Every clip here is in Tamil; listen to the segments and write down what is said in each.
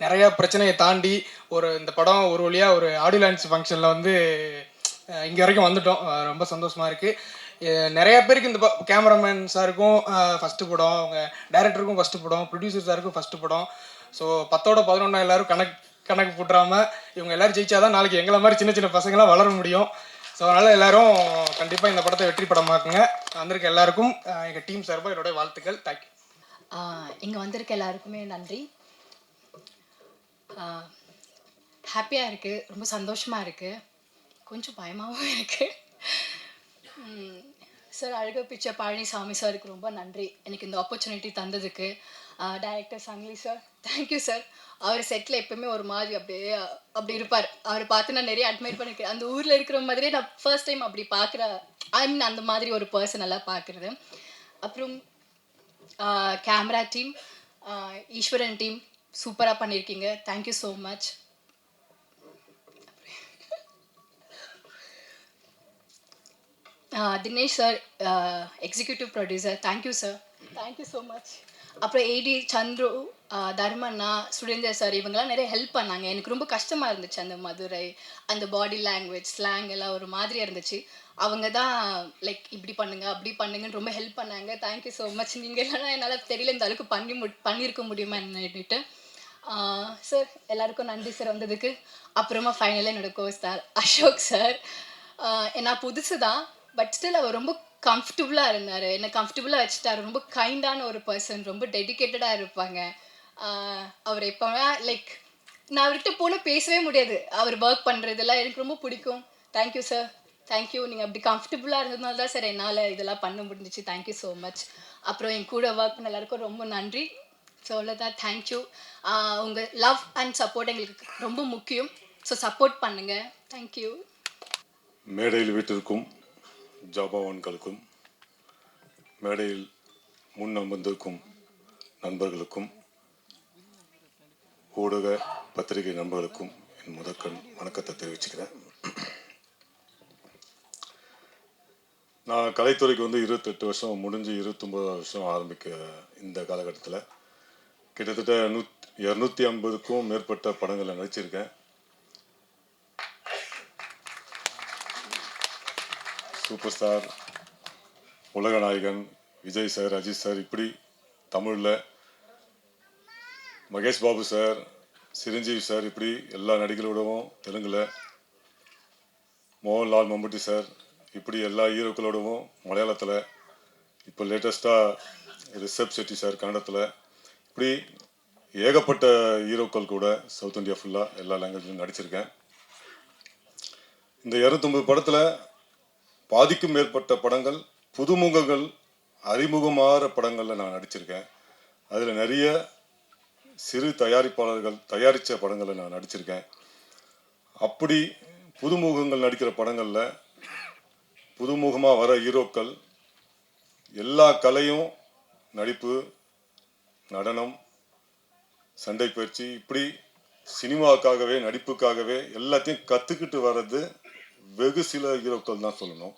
நிறையா பிரச்சனையை தாண்டி இந்த படம் ஒரு வழியாக ஒரு ஆடியோ லான்ச் ஃபங்க்ஷனில் வந்து இங்கே வரைக்கும் வந்துட்டோம். ரொம்ப சந்தோஷமாக இருக்குது. நிறையா பேருக்கு இந்த கேமராமேன் சாருக்கும் ஃபஸ்ட்டு படம், அவங்க டைரக்டருக்கும் ஃபஸ்ட்டு படம், ப்ரொடியூசர் சாருக்கும் ஃபஸ்ட்டு படம். ஸோ 10ஓட 11 எல்லோரும் கணக்கு போட்டுறாமல் இவங்க எல்லோரும் ஜெயிச்சாதான் நாளைக்கு எங்களை மாதிரி சின்ன சின்ன பசங்களாம் வளர முடியும். ஸோ அதனால் எல்லோரும் கண்டிப்பாக இந்த படத்தை வெற்றி படமாக்குங்க. வந்திருக்க எல்லாருக்கும் எங்கள் டீம் சார்பாக என்னுடைய வாழ்த்துக்கள். தேங்க்யூ. இங்கே வந்திருக்க எல்லாருக்குமே நன்றி. ஹாப்பியாக இருக்குது, ரொம்ப சந்தோஷமாக இருக்குது, கொஞ்சம் பயமாகவும் இருக்குது. சார் அழகு பிக்சர் பழனிசாமி சாருக்கு ரொம்ப நன்றி எனக்கு இந்த ஆப்பர்ச்சுனிட்டி தந்ததுக்கு. டைரக்டர் சங்கிலி சார், தேங்க்யூ சார். அவர் செட்டில் எப்பவுமே ஒரு மாதிரி அப்படி இருப்பார். அவரை பார்த்து நான் நிறைய அட்மைர் பண்ணியிருக்கேன். அந்த ஊரில் இருக்கிற மாதிரியே நான் ஃபர்ஸ்ட் டைம் அப்படி பார்க்குற, அந்த மாதிரி ஒரு பர்சன் எல்லாம் பார்க்குறது. அப்புறம் கேமரா டீம், ஈஸ்வரன் டீம் சூப்பராக பண்ணியிருக்கீங்க. Thank you so much. Dinesh sir, executive producer, thank you sir, thank you so much. அப்புறம் ஏடி சந்துரு, தர்மண்ணா, சுரேந்தர் சார், இவங்கெல்லாம் நிறைய ஹெல்ப் பண்ணாங்க. எனக்கு ரொம்ப கஷ்டமாக இருந்துச்சு அந்த மதுரை, அந்த பாடி லாங்குவேஜ் ஸ்லாங் எல்லாம் ஒரு மாதிரியாக இருந்துச்சு. அவங்க தான் லைக் இப்படி பண்ணுங்க அப்படி பண்ணுங்கன்னு ரொம்ப ஹெல்ப் பண்ணாங்க. Thank you so much. நீங்கள் இல்லைனா என்னால் தெரியல இந்த அளவுக்கு பண்ணியிருக்க முடியுமா என்னன்னுட்டு. சார் எல்லாருக்கும் நன்றி சார் வந்ததுக்கு. அப்புறமா ஃபைனலாக என்னோடய கோஸ்டார் அசோக் சார். நான் புதுசு தான், பட் ஸ்டில் அவர் ரொம்ப கம்ஃபர்டபுளாக இருந்தார். என்னை கம்ஃபர்டபுளாக வச்சுட்டார். ரொம்ப கைண்டான ஒரு பர்சன், ரொம்ப டெடிக்கேட்டடாக இருப்பாங்க. அவர் எப்போவே லைக் நான் அவர்கிட்ட போனால் பேசவே முடியாது. அவர் ஒர்க் பண்ணுறதெல்லாம் எனக்கு ரொம்ப பிடிக்கும். Thank you sir, thank you. நீங்கள் அப்படி கம்ஃபர்டபுளாக இருந்ததுனால தான் சார் என்னால் இதெல்லாம் பண்ண முடிஞ்சிச்சு. Thank you so much. அப்புறம் என் கூட ஒர்க் பண்ண எல்லாருக்கும் ரொம்ப நன்றி. ஸோ அவ்வளோதான், தேங்க்யூ. உங்கள் லவ் அண்ட் சப்போர்ட் எங்களுக்கு ரொம்ப முக்கியம். ஸோ சப்போர்ட் பண்ணுங்கள். தேங்க்யூ. மேடையில் வீட்டிற்கும் ஜாபாவான்களுக்கும், மேடையில் முன் அமர்ந்திருக்கும் நண்பர்களுக்கும், ஊடக பத்திரிகை நண்பர்களுக்கும் என் முதற்கண் வணக்கத்தை தெரிவிச்சுக்கிறேன். நான் கலைத்துறைக்கு 28 வருஷம் முடிஞ்சு 29 வருஷம் ஆரம்பிக்க இந்த காலகட்டத்தில் கிட்டத்தட்ட 250க்கும் மேற்பட்ட படங்களை நடிச்சிருக்கேன். சூப்பர் ஸ்டார், உலக நாயகன் விஜய் சார், அஜித் சார், இப்படி தமிழில் மகேஷ் பாபு சார், சிரஞ்சீவி சார், இப்படி எல்லா நடிகர்களோடவும், தெலுங்கில் மோகன்லால், மம்முட்டி சார், இப்படி எல்லா ஹீரோக்களோடவும், மலையாளத்தில் இப்போ லேட்டஸ்ட்டாக ரிஷப் செட்டி சார் கன்னடத்தில், இப்படி ஏகப்பட்ட ஹீரோக்கள் கூட சவுத் இந்தியா ஃபுல்லாக எல்லா லாங்குவேஜ்லையும் நடிச்சிருக்கேன். இந்த 250 படத்தில் பாதிக்கும் மேற்பட்ட படங்கள் புதுமுகங்கள், அறிமுகமாகிற படங்களில் நான் நடிச்சிருக்கேன். அதில் நிறைய சிறு தயாரிப்பாளர்கள் தயாரித்த படங்களில் நான் நடிச்சிருக்கேன். அப்படி புதுமுகங்கள் நடிக்கிற படங்களில் புதுமுகமாக வர ஹீரோக்கள் எல்லா கலையும், நடிப்பு, நடனம், சண்டை பயிற்சி, இப்படி சினிமாவுக்காகவே நடிப்புக்காகவே எல்லாத்தையும் கற்றுக்கிட்டு வர்றது வெகு சில ஹீரோக்கள் தான் சொல்லணும்.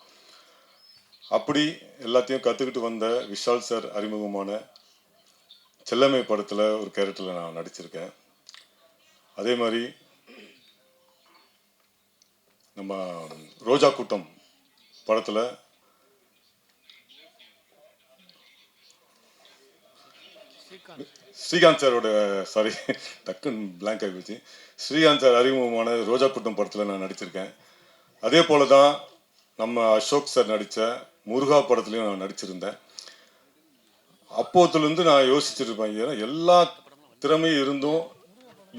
அப்படி எல்லாத்தையும் கற்றுக்கிட்டு வந்த விஷால் சார் அறிமுகமான செல்லமை படத்தில் ஒரு கேரக்டரில் நான் நடிச்சிருக்கேன். அதே மாதிரி நம்ம ரோஜா கூட்டம் படத்தில் ஸ்ரீகாந்த் சாரோட டக்குன்னு பிளாங்க் ஆகிடுச்சு. ஸ்ரீகாந்த் சார் அறிமுகமான ரோஜா கூட்டம் படத்தில் நான் நடிச்சிருக்கேன். அதே போல தான் நம்ம அசோக் சார் நடித்த முருகா படத்துலையும் நான் நடிச்சிருந்தேன். அப்போத்துலேருந்து நான் யோசிச்சுருப்பேன், ஏன்னா எல்லா திறமையும் இருந்தும்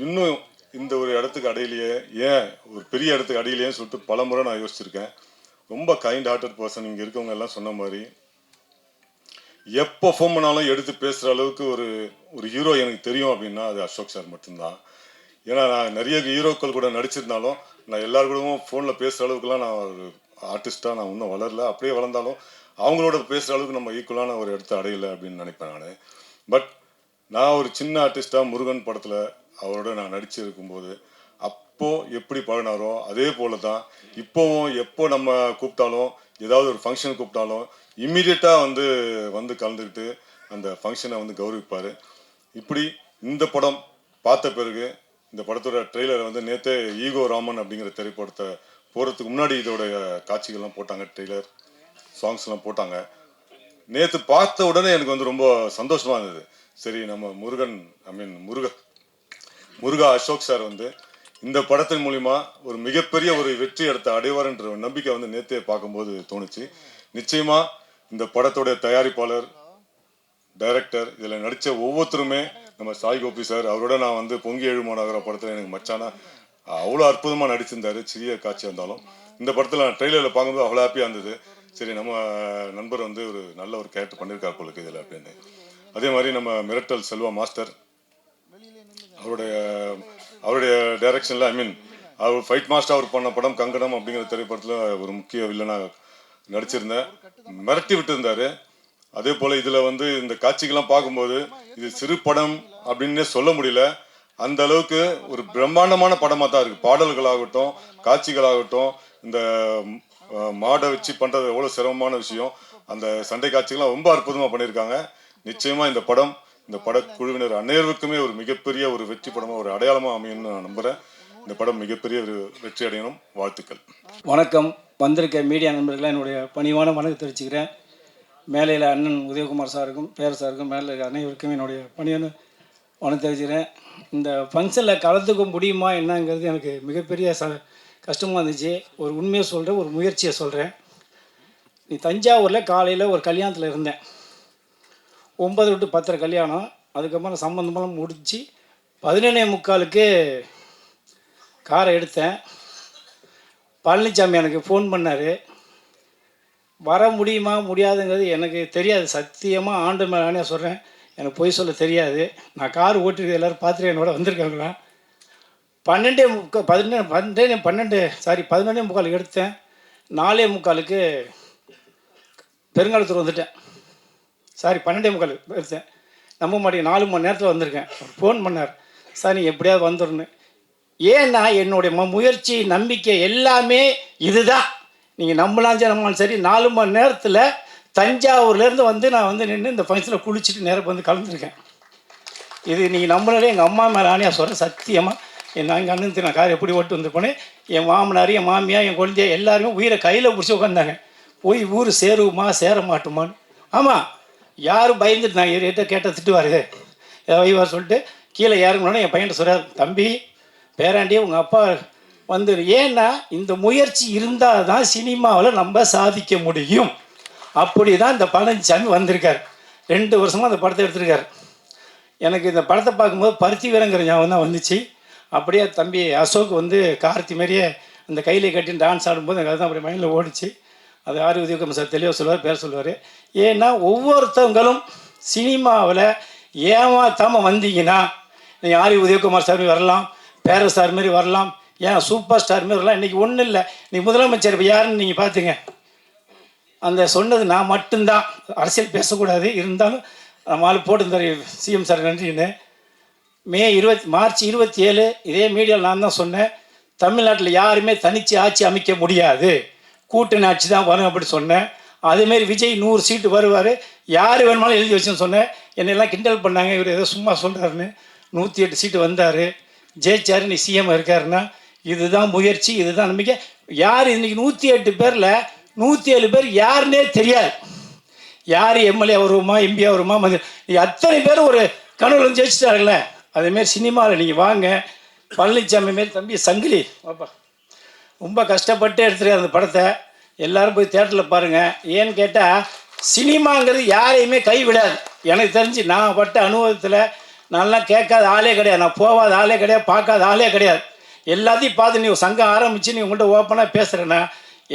இன்னும் இந்த ஒரு இடத்துக்கு அடையிலையே, ஏன் ஒரு பெரிய இடத்துக்கு அடையிலையேன்னு சொல்லிட்டு பல முறை நான் யோசிச்சிருக்கேன். ரொம்ப கைண்ட் ஹார்ட்டட் பர்சன். இங்கே இருக்கவங்க எல்லாம் சொன்ன மாதிரி எப்போ ஃபோன் பண்ணாலும் எடுத்து பேசுகிற அளவுக்கு ஒரு ஹீரோ எனக்கு தெரியும் அப்படின்னா அது அசோக் சார் மட்டும்தான். ஏன்னா நான் நிறைய ஹீரோக்கள் கூட நடிச்சிருந்தாலும் நான் எல்லாரு கூடவும் ஃபோனில் பேசுகிற அளவுக்குலாம் நான் ஒரு ஆர்டிஸ்ட்டாக நான் இன்னும் வளரல. அப்படியே வளர்ந்தாலும் அவங்களோட பேசுகிற அளவுக்கு நம்ம ஈக்குவலான ஒரு இடத்த அடையலை அப்படின்னு நினைப்பேன் நான். பட் நான் ஒரு சின்ன ஆர்டிஸ்ட்டாக முருகன் படத்தில் அவரோட நான் நடிச்சிருக்கும்போது அப்போது எப்படி பழனாரோ அதே போல தான் இப்போவும் எப்போ நம்ம கூப்பிட்டாலும், ஏதாவது ஒரு ஃபங்க்ஷன் கூப்பிட்டாலும் இம்மிடியட்டாக வந்து கலந்துக்கிட்டு அந்த ஃபங்க்ஷனை கௌரவிப்பார். இப்படி இந்த படம் பார்த்த பிறகு இந்த படத்தோட ட்ரெய்லரை வந்து நேற்றே ஈகோ ராமன் அப்படிங்கிற திரைப்படத்தை போகிறதுக்கு முன்னாடி இதோடைய காட்சிகள்லாம் போட்டாங்க, ட்ரெய்லர் சாங்ஸ்லாம் போட்டாங்க. நேற்று பார்த்த உடனே எனக்கு வந்து ரொம்ப சந்தோஷமாக இருந்தது. சரி, நம்ம முருகா அசோக் சார் வந்து இந்த படத்தின் மூலிமா ஒரு மிகப்பெரிய ஒரு வெற்றி எடுத்த அடைவார்ன்ற நம்பிக்கை வந்து நேற்றே பார்க்கும்போது தோணுச்சு. நிச்சயமாக இந்த படத்தோடைய தயாரிப்பாளர், டைரக்டர், இதில் நடித்த ஒவ்வொருத்தருமே நம்ம சாய் கோபி சார், அவரோட நான் வந்து பொங்கி எழுமாநகர படத்தில் எனக்கு மச்சானா அவ்வளோ அற்புதமாக நடிச்சிருந்தாரு. சிறிய காட்சியாக இருந்தாலும் இந்த படத்தில் நான் ட்ரெய்லரில் பார்க்கும்போது அவ்வளோ ஹாப்பியாக இருந்தது. சரி, நம்ம நண்பர் வந்து ஒரு நல்ல ஒரு கேரக்டர் பண்ணியிருக்கார் போலுக்கு இதில் அப்படின்னு. அதே மாதிரி நம்ம மிரட்டல் செல்வா மாஸ்டர் அவருடைய டைரக்ஷனில் அவர் ஃபைட் மாஸ்டர் அவர் பண்ண படம் கங்கணம் அப்படிங்கிற திரைப்படத்தில் ஒரு முக்கிய வில்லனாக நடிச்சிருந்தேன், மிரட்டி விட்டுருந்தாரு. அதே போல் இதில் வந்து இந்த காட்சிகள்லாம் பார்க்கும்போது இது சிறு படம் அப்படின்னே சொல்ல முடியல. அந்த அளவுக்கு ஒரு பிரம்மாண்டமான படமாக தான் இருக்குது. பாடல்களாகட்டும், காட்சிகளாகட்டும், இந்த மாடை வச்சு பண்ணுறது எவ்வளோ சிரமமான விஷயம். அந்த சண்டை காட்சிகள்லாம் ரொம்ப அற்புதமாக பண்ணியிருக்காங்க. நிச்சயமாக இந்த படம், இந்த படக்குழுவினர் அனைவருக்குமே ஒரு மிகப்பெரிய ஒரு வெற்றி படமாக, ஒரு அடையாளமாக அமையும்னு நான் நம்புகிறேன். இந்த படம் மிகப்பெரிய ஒரு வெற்றி அடையணும். வாழ்த்துக்கள். வணக்கம். வந்திருக்க மீடியா நண்பர்களை என்னுடைய பணிவான வணக்கம் தெரிவிச்சுக்கிறேன். மேலையில் அண்ணன் உதயகுமார் சாருக்கும் பேர் சாருக்கும் மேலே இருக்க அனைவருக்கும் என்னுடைய பணியான வணக்கம் தெரிவிச்சுக்கிறேன். இந்த ஃபங்க்ஷனில் கலந்துக்க முடியுமா என்னங்கிறது எனக்கு மிகப்பெரிய கஷ்டமாக இருந்துச்சு. ஒரு உண்மையை சொல்கிறேன், ஒரு முயற்சியை சொல்கிறேன். நீ தஞ்சாவூரில் காலையில் ஒரு கல்யாணத்தில் இருந்தேன். 9 to 10 கல்யாணம். அதுக்கப்புறம் சம்பந்தமெல்லாம் முடித்து 11:45 காரை எடுத்தேன். பழனிசாமி எனக்கு ஃபோன் பண்ணார். வர முடியுமா முடியாதுங்கிறது எனக்கு தெரியாது. சத்தியமாக ஆண்டு மேலே சொல்கிறேன், எனக்கு பொய் சொல்ல தெரியாது. நான் கார் ஓட்டிருக்க எல்லோரும் பார்த்துட்டு என்னோட வந்திருக்காங்களா. 11:45 எடுத்தேன். 4:45 பெருங்காலத்தூர் வந்துட்டேன். 12:45 எடுத்தேன். நம்ப மாட்டேங்க, 4 மணி நேரத்தில் வந்திருக்கேன். ஃபோன் பண்ணார், சார் நீங்கள் எப்படியாவது வந்துடணும். ஏன்னா என்னுடைய முயற்சி, நம்பிக்கை எல்லாமே இதுதான். நீங்கள் நம்பலாலும் சரி, 4 மணி நேரத்தில் தஞ்சாவூர்லேருந்து வந்து நான் வந்து நின்று இந்த ஃபங்க்ஷனில் குளிச்சுட்டு நேரம் வந்து கலந்துருக்கேன். இது நீங்கள் நம்பினாலே எங்கள் அம்மா மேலே ஆணையாக சொல்கிறேன். சத்தியமாக எங்கள் அண்ணன் நான் கார் எப்படி ஓட்டு வந்து போனேன். என் மாமனார், என் மாமியார், என் குழந்தைய எல்லாருமே உயிரை கையில் பிடிச்சி உட்காந்தாங்க. போய் ஊர் சேருவோமா சேர மாட்டோமான்னு. ஆமாம், யாரும் பயந்துட்டு நான் ஏறிட்ட கேட்டால் திட்டுவார் வைவார் சொல்லிட்டு கீழே இறங்கணுன்னு என் பையன்ட்ட சொல்கிறார், தம்பி பேராண்டி உங்கள் அப்பா வந்து. ஏன்னா இந்த முயற்சி இருந்தால் தான் சினிமாவில் நம்ம சாதிக்க முடியும். அப்படி தான் இந்த பழனிசாமி வந்திருக்கார். 2 வருஷமாக அந்த படத்தை எடுத்திருக்கார். எனக்கு இந்த படத்தை பார்க்கும்போது பருத்தி வீரங்கிற ஞாபகம் தான் வந்துச்சு. அப்படியே தம்பி அசோக் வந்து கார்த்தி மாதிரியே அந்த கையிலே கட்டின்னு டான்ஸ் ஆடும்போது எனக்கு அதுதான் அப்படி மைண்டில் ஓடிச்சு. அது ஆர் உதயகுமார் சார் தெளிவாக சொல்லுவார், பேர் சொல்லுவார். ஏன்னா ஒவ்வொருத்தவங்களும் சினிமாவில் ஏமாத்தாமல் வந்தீங்கன்னா, நீங்கள் ஆர் உதயகுமார் சார் வரலாம், பேர சார் மாரி வரலாம், ஏன் சூப்பர் ஸ்டார் மாரி வரலாம். இன்றைக்கி ஒன்றும் இல்லை, நீ முதலமைச்சர் இப்போ யாருன்னு நீங்கள் பார்த்துங்க. அந்த சொன்னது நான் மட்டும்தான். அரசியல் பேசக்கூடாது, இருந்தாலும் நம்மளால் போட்டு சிஎம் சார் நன்றின்னு. மார்ச் 27 இதே மீடியாவில் நான் தான் சொன்னேன், தமிழ்நாட்டில் யாருமே தனித்து ஆட்சி அமைக்க முடியாது, கூட்டணி ஆட்சி தான் வரும் அப்படி சொன்னேன். அதேமாரி விஜய் 100 சீட்டு வருவார், யார் வேணுமாலும் எழுதி வச்சுன்னு சொன்னேன். என்னெல்லாம் கிண்டல் பண்ணாங்க, இவர் ஏதோ சும்மா சொல்கிறாருன்னு. 108 சீட்டு வந்தார், ஜெயிச்சார், நீ சிஎம் இருக்காருன்னா. இதுதான் முயற்சி, இதுதான் நம்பிக்கை. யார் இன்றைக்கி 108 பேரில் 107 பேர் யாருன்னே தெரியாது. யார் எம்எல்ஏ வருவோமா, எம்பியா வருமா, அத்தனை பேர் ஒரு கனவுல ஜெயிச்சிட்டாருல்ல. அதேமாரி சினிமாவில் நீங்கள் வாங்க, பழனிசாமி மாரி தம்பி சங்கிலி பாப்பா ரொம்ப கஷ்டப்பட்டு எடுத்துருக்காரு அந்த படத்தை. எல்லோரும் போய் தேட்டரில் பாருங்கள். ஏன்னு கேட்டால் சினிமாங்கிறது யாரையுமே கைவிடாது. எனக்கு தெரிஞ்சு நான் பட்ட அனுபவத்தில் நான்லாம் கேட்காத ஆளே கிடையாது, நான் போகாத ஆளே கிடையாது, பார்க்காத ஆளே கிடையாது. எல்லாத்தையும் பார்த்து நீ சங்கம் ஆரம்பித்து நீ உங்கள்கிட்ட ஓப்பனாக பேசுகிறேன்னா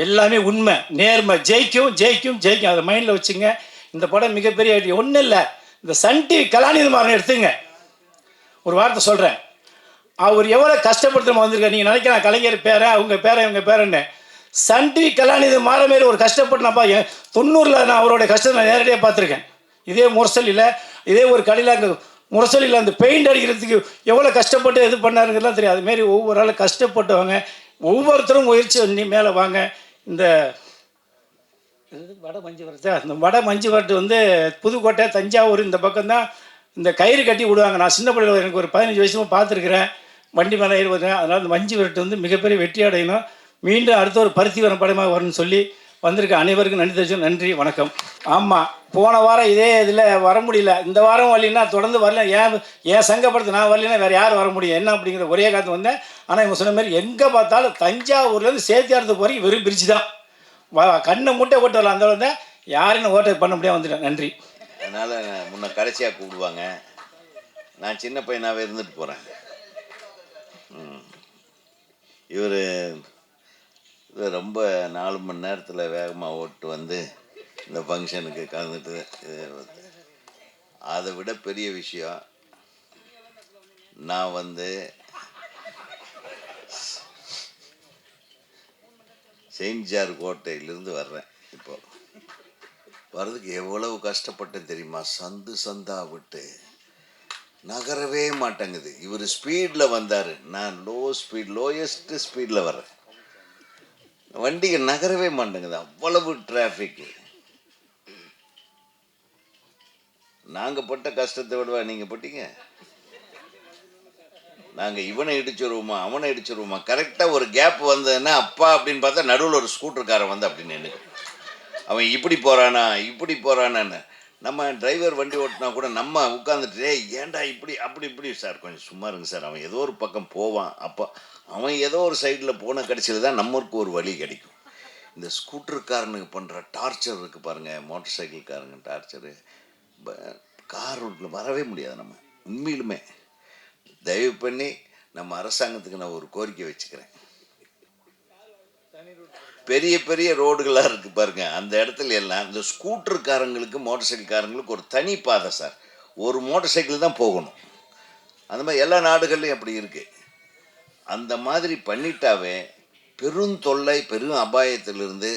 எல்லாமே உண்மை, நேர்மை. ஜெயிக்கும் ஜெயிக்கும் ஜெயிக்கும், அதை மைண்டில் வச்சுங்க. இந்த படம் மிகப்பெரிய ஒன்றும் இல்லை. இந்த சன் டிவி கலாநிதிமாறன் எடுத்துங்க, ஒரு வார்த்தை சொல்கிறேன். அவர் எவ்வளோ கஷ்டப்படுத்த வந்திருக்காரு. நீங்கள் நினைக்கலாம் கலைஞர் பேரை, அவங்க பேரை, இவங்க பேரன்னு. சன் டிவி கலாநிதி மாற மாரி ஒரு கஷ்டப்பட்டு நான் 90 நான் அவருடைய கஷ்டத்தை நான் நேரடியாக பார்த்துருக்கேன். இதே முரசொலியில், இதே ஒரு கடையில் அங்கே முரசொலியில் அந்த பெயிண்ட் அடிக்கிறதுக்கு எவ்வளோ கஷ்டப்பட்டு இது பண்ணாருங்கிறதுலாம் தெரியும். அதுமாரி ஒவ்வொரு ஆளும் கஷ்டப்பட்டவங்க, ஒவ்வொருத்தரும் முயற்சி பண்ணி மேலே வாங்க. இந்த வட மஞ்சுவரத்தை, அந்த வட மஞ்சுவரட்டு வந்து புதுக்கோட்டை, தஞ்சாவூர் இந்த பக்கம்தான் இந்த கயிறு கட்டி விடுவாங்க. நான் சின்ன பிள்ளைல எனக்கு ஒரு 15 வயசுமா பார்த்துருக்குறேன். வண்டி மேலே ஏறி வருவேன். அதனால் இந்த மஞ்சு விரட்டு வந்து மிகப்பெரிய வெற்றி அடையணும். மீண்டும் அடுத்த ஒரு பருத்தி வரம் படமாக வரும்னு சொல்லி வந்திருக்க அனைவருக்கும் நன்றி தெரிவிச்சு நன்றி, வணக்கம். ஆமாம், போன வாரம் இதே இதில் வர முடியல. இந்த வாரம் வரலைன்னா தொடர்ந்து வரல. ஏன் சங்கப்படுத்த நான் வரலைன்னா வேறு யார் வர முடியும் என்ன அப்படிங்கிற ஒரே காலத்து வந்தேன். ஆனால் இவங்க சொன்ன மாதிரி எங்கே பார்த்தாலும் தஞ்சாவூர்லேருந்து சேத்தியாரத்துக்கு போகிறீங்க வெறும் பிரிட்ஜ் தான். கண்ணை முட்டை போட்டு வரலாம். அந்த வந்தேன் யாரும் ஓட்டை பண்ண முடியாது வந்துட்டேன். நன்றி. அதனால் முன்ன கடைசியாக கூப்பிடுவாங்க. நான் சின்ன பையனாகவே இருந்துட்டு போகிறேன். இவர் இது ரொம்ப 4 மணி நேரத்தில் வேகமாக ஓட்டு வந்து இந்த ஃபங்க்ஷனுக்கு கலந்துட்டு, அதை விட பெரிய விஷயம், நான் வந்து செயின்ட் ஜார்ஜ் கோட்டையிலிருந்து வர்றேன். இப்போ வர்றதுக்கு எவ்வளவு கஷ்டப்பட்டேன் தெரியுமா? சந்து சந்தா விட்டு நகரவே மாட்டேங்குது. இவர் ஸ்பீடில் வந்தார், நான் லோயஸ்ட் ஸ்பீடில் வர்றேன். வண்டிக்கு நகரவே மாட்டேங்குது, அவ்வளவு டிராஃபிக்கு. நாங்கள் பட்ட கஷ்டத்தை விடவா நீங்கள் பட்டீங்க? நாங்கள் இவனை இடிச்சிருவோமா அவனை இடிச்சிருவோமா, கரெக்டாக ஒரு கேப் வந்ததுன்னா அப்பா அப்படின்னு பார்த்தா நடுவில் ஒரு ஸ்கூட்டருக்காரன் வந்து அப்படின்னு நினைக்கும். அவன் இப்படி போகிறானான்னு நம்ம டிரைவர் வண்டி ஓட்டினா கூட நம்ம உட்காந்துட்டு ஏன்டா இப்படி இப்படி சார் கொஞ்சம் சும்மா இருங்க சார், அவன் ஏதோ ஒரு பக்கம் போவான். அப்போ அவன் ஏதோ ஒரு சைடில் போன கடைசியில் தான் நம்மளுக்கு ஒரு வழி கிடைக்கும். இந்த ஸ்கூட்டருக்காரனுக்கு பண்ணுற டார்ச்சர் இருக்குது பாருங்கள், மோட்டர் சைக்கிள்காரங்க டார்ச்சரு. கார் ரோட்டில் வரவே முடியாது நம்ம. உண்மையிலுமே தயவு பண்ணி நம்ம அரசாங்கத்துக்கு நான் ஒரு கோரிக்கை வச்சுக்கிறேன். பெரிய பெரிய ரோடுகளாக இருக்குது பாருங்க, அந்த இடத்துல எல்லாம் இந்த ஸ்கூட்டருக்காரங்களுக்கு மோட்டர் சைக்கிள்காரங்களுக்கு ஒரு தனி பாதை சார். ஒரு மோட்டர் சைக்கிள் தான் போகணும். அந்த மாதிரி எல்லா நாடுகள்லையும் அப்படி இருக்குது. அந்த மாதிரி பண்ணிட்டாவே பெருந்தொல்லை பெரும் அபாயத்திலிருந்து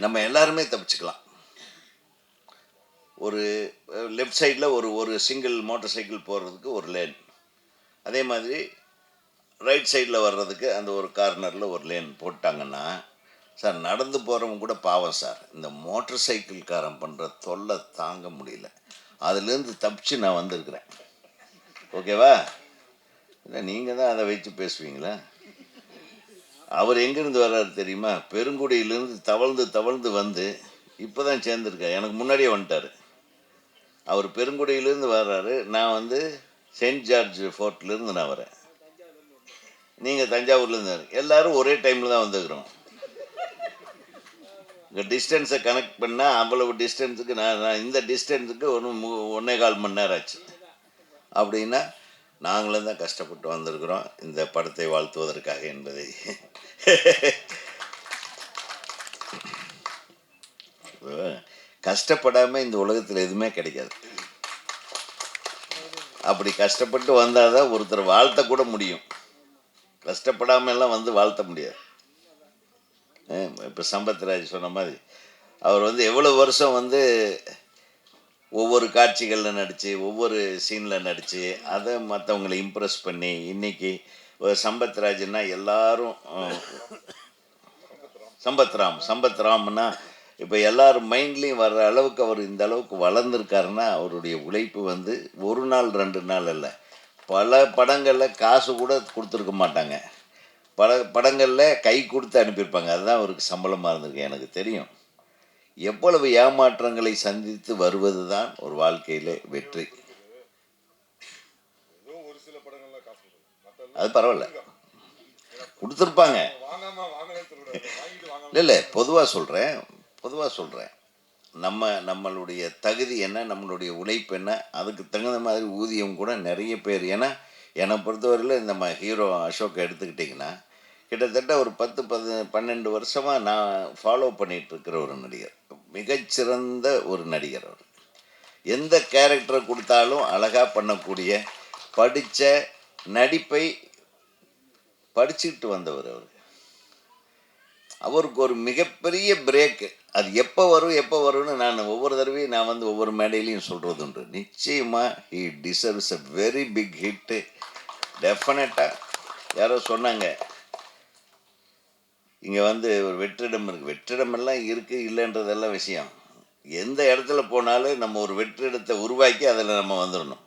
நம்ம எல்லாருமே தப்பிச்சுக்கலாம். ஒரு லெஃப்ட் சைடில் ஒரு சிங்கிள் மோட்டர் சைக்கிள் போகிறதுக்கு ஒரு லேன், அதே மாதிரி ரைட் சைடில் வர்றதுக்கு அந்த ஒரு கார்னரில் ஒரு லேன் போட்டாங்கன்னா சார் நடந்து போகிறவங்க கூட பாவம் சார். இந்த மோட்டர் சைக்கிள்காரன் பண்ணுற தொல்லை தாங்க முடியல. அதுலேருந்து தப்பிச்சு நான் வந்திருக்கிறேன். ஓகேவா? இல்லை நீங்கள் தான் அதை வச்சு பேசுவீங்களா? அவர் எங்கேருந்து வர்றாரு தெரியுமா? பெருங்குடியிலேருந்து தவழ்ந்து வந்து இப்போ தான் சேர்ந்துருக்கார். எனக்கு முன்னாடியே வந்துட்டார். அவர் பெருங்குடியிலேருந்து வர்றாரு, நான் வந்து செயின்ட் ஜார்ஜ் ஃபோர்ட்லேருந்து நான் வரேன். நீங்கள் தஞ்சாவூர்லேருந்து எல்லோரும் ஒரே டைமில் தான் வந்துக்கிறோம். இங்கே டிஸ்டன்ஸை கனெக்ட் பண்ணால் அவ்வளவு டிஸ்டன்ஸுக்கு நான் இந்த டிஸ்டன்ஸுக்கு 1.25 மணி நேரம் ஆச்சு. அப்படின்னா நாங்களும் தான் கஷ்டப்பட்டு வந்திருக்கிறோம் இந்த படத்தை வாழ்த்துவதற்காக என்பதை கஷ்டப்படாமல் இந்த உலகத்தில் எதுவுமே கிடைக்காது. அப்படி கஷ்டப்பட்டு வந்தால் தான் ஒருத்தர் வாழ்த்த கூட முடியும். கஷ்டப்படாமல் எல்லாம் வந்து வாழ்த்த முடியாது. இப்போ சம்பத்ராஜ் சொன்ன மாதிரி அவர் வந்து எவ்வளோ வருஷம் வந்து ஒவ்வொரு காட்சிகளில் நடித்து ஒவ்வொரு சீனில் நடித்து அதை மற்றவங்களை இம்ப்ரெஸ் பண்ணி இன்றைக்கி சம்பத்ராஜ்னா எல்லாரும் சம்பத்ராம்னா இப்போ எல்லாரும் மைண்ட்லேயும் வர்ற அளவுக்கு அவர் இந்த அளவுக்கு வளர்ந்துருக்காருன்னா அவருடைய உழைப்பு வந்து ஒரு நாள் 2 நாள் இல்லை. பல படங்களில் காசு கூட கொடுத்துருக்க மாட்டாங்க, பல படங்களில் கை கொடுத்து அனுப்பியிருப்பாங்க. அதுதான் அவருக்கு சம்பளமாக இருந்திருக்கு. எனக்கு தெரியும் எவ்வளவு ஏமாற்றங்களை சந்தித்து வருவது தான் ஒரு வாழ்க்கையில் வெற்றி. அது பரவாயில்ல, கொடுத்துருப்பாங்க. இல்லை பொதுவாக சொல்கிறேன் நம்மளுடைய தகுதி என்ன, நம்மளுடைய உழைப்பு என்ன, அதுக்கு தகுந்த மாதிரி ஊதியம் கூட நிறைய பேர். ஏன்னா என்னை பொறுத்தவரையில் இந்த ஹீரோ அசோக் எடுத்துக்கிட்டிங்கன்னா கிட்டத்தட்ட ஒரு 10-12 வருஷமாக நான் ஃபாலோ பண்ணிகிட்ருக்கிற ஒரு நடிகர், மிகச்சிறந்த ஒரு நடிகர். அவர் எந்த கேரக்டரை கொடுத்தாலும் அழகாக பண்ணக்கூடிய, படித்த நடிப்பை படிச்சுக்கிட்டு வந்தவர். அவருக்கு ஒரு மிகப்பெரிய பிரேக்கு. அது எப்போ வரும்னு நான் ஒவ்வொரு தடவையும் நான் வந்து ஒவ்வொரு மேடையிலையும் சொல்கிறது உண்டு. நிச்சயமாக he deserves a very big hit. டெஃபினட்டாக. யாரோ சொன்னாங்க இங்கே வந்து ஒரு வெற்றிடம் இருக்குது. வெற்றிடமெல்லாம் இருக்குது இல்லைன்றதெல்லாம் விஷயம். எந்த இடத்துல போனாலும் நம்ம ஒரு வெற்றிடத்தை உருவாக்கி அதில் நம்ம வந்துடணும்.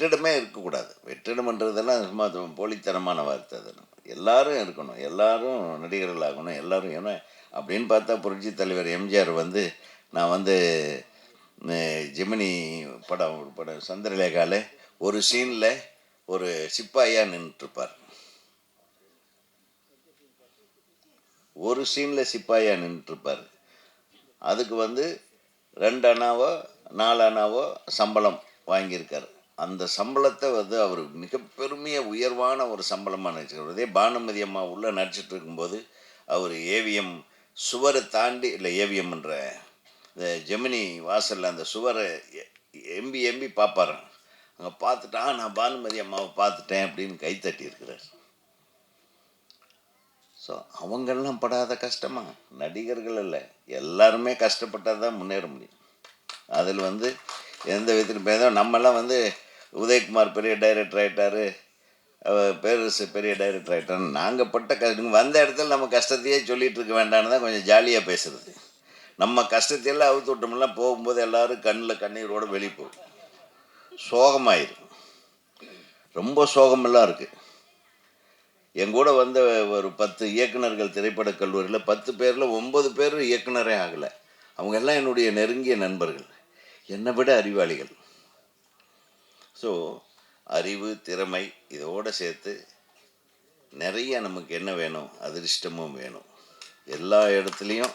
வெற்றிடமே இருக்கக்கூடாது. வெற்றிடம்ன்றதெல்லாம் சும்மா போலித்தனமான வார்த்தை. அது எல்லாரும் இருக்கணும், எல்லாரும் நடிகர்களாகணும், எல்லாரும். ஏன்னா அப்படின்னு பார்த்தா புரட்சி தலைவர் எம்ஜிஆர் வந்து நான் வந்து ஜெமினி படம் சந்திரலேகாவில் ஒரு சீனில் ஒரு சிப்பாயாக நின்றுட்டுருப்பார். ஒரு சீனில் சிப்பாயாக நின்றுட்டுருப்பார். அதுக்கு வந்து 2 அணாவோ 4 அணாவோ சம்பளம் வாங்கியிருக்கார். அந்த சம்பளத்தை வந்து அவர் மிக பெருமைய உயர்வான ஒரு சம்பளமாக நினச்சிக்கிறார். அதே பானுமதி அம்மா உள்ளே நடிச்சிட்டு இருக்கும்போது அவர் ஏவிஎம் சுவரை தாண்டி, இல்லை ஏவிஎம்ன்ற இந்த ஜெமினி வாசலில் அந்த சுவரை எம்பி பார்ப்பார். அங்கே பார்த்துட்டா நான் பானுமதி அம்மாவை பார்த்துட்டேன் அப்படின்னு கைத்தட்டி இருக்கிறார். ஸோ அவங்கெல்லாம் படாத கஷ்டமா? நடிகர்கள் இல்லை, எல்லாருமே கஷ்டப்பட்டால் தான் முன்னேற முடியும். அதில் வந்து எந்த விதத்தில் பேச நம்மெல்லாம் வந்து உதயகுமார் பெரிய டைரக்டர் ஆகிட்டார், பேரரசு பெரிய டைரக்டர் ஆகிட்டார். நாங்கள் பட்ட கஷ்டம் வந்த இடத்துல நம்ம கஷ்டத்தையே சொல்லிகிட்டு இருக்க வேண்டான்னு தான் கொஞ்சம் ஜாலியாக பேசுகிறது. நம்ம கஷ்டத்தையெல்லாம் அவுத்து விட்டோம்லாம் போகும்போது எல்லோரும் கண்ணில் கண்ணீரோடு வெளியே போகும். சோகமாயிரும், ரொம்ப சோகமெல்லாம் இருக்குது. என் கூட வந்த ஒரு 10 இயக்குனர்கள் திரைப்படக் கல்லூரியில் 10 பேரில் 9 பேர் இயக்குனரே ஆகலை. அவங்க எல்லாம் என்னுடைய நெருங்கிய நண்பர்கள், என்னை விட அறிவாளிகள். ஸோ அறிவு, திறமை இதோடு சேர்த்து நிறைய நமக்கு என்ன வேணும்? அதிர்ஷ்டமும் வேணும். எல்லா இடத்துலையும்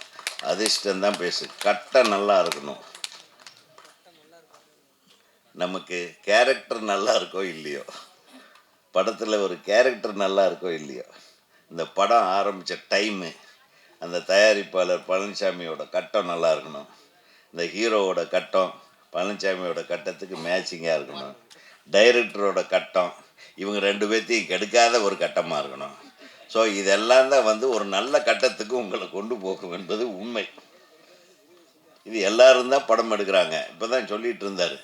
அதிர்ஷ்டம்தான் பேசு. கட்டம் நல்லா இருக்கணும், நமக்கு கேரக்டர் நல்லா இருக்கோ இல்லையோ, படத்தில் ஒரு கேரக்டர் நல்லா இருக்கோ இல்லையோ, இந்த படம் ஆரம்பித்த டைமு, அந்த தயாரிப்பாளர் பழனிசாமியோட கட்டம் நல்லா இருக்கணும், இந்த ஹீரோவோட கட்டம் பழனிசாமியோட கட்டத்துக்கு மேட்சிங்காக இருக்கணும், டைரக்டரோட கட்டம் இவங்க 2 பேர்த்தையும் கெடுக்காத ஒரு கட்டமாக இருக்கணும். ஸோ இதெல்லாம் தான் வந்து ஒரு நல்ல கட்டத்துக்கு உங்களை கொண்டு போகும் என்பது உண்மை. இது எல்லாரும் தான் படம் எடுக்கிறாங்க. இப்போ தான் சொல்லிகிட்டு இருந்தார்,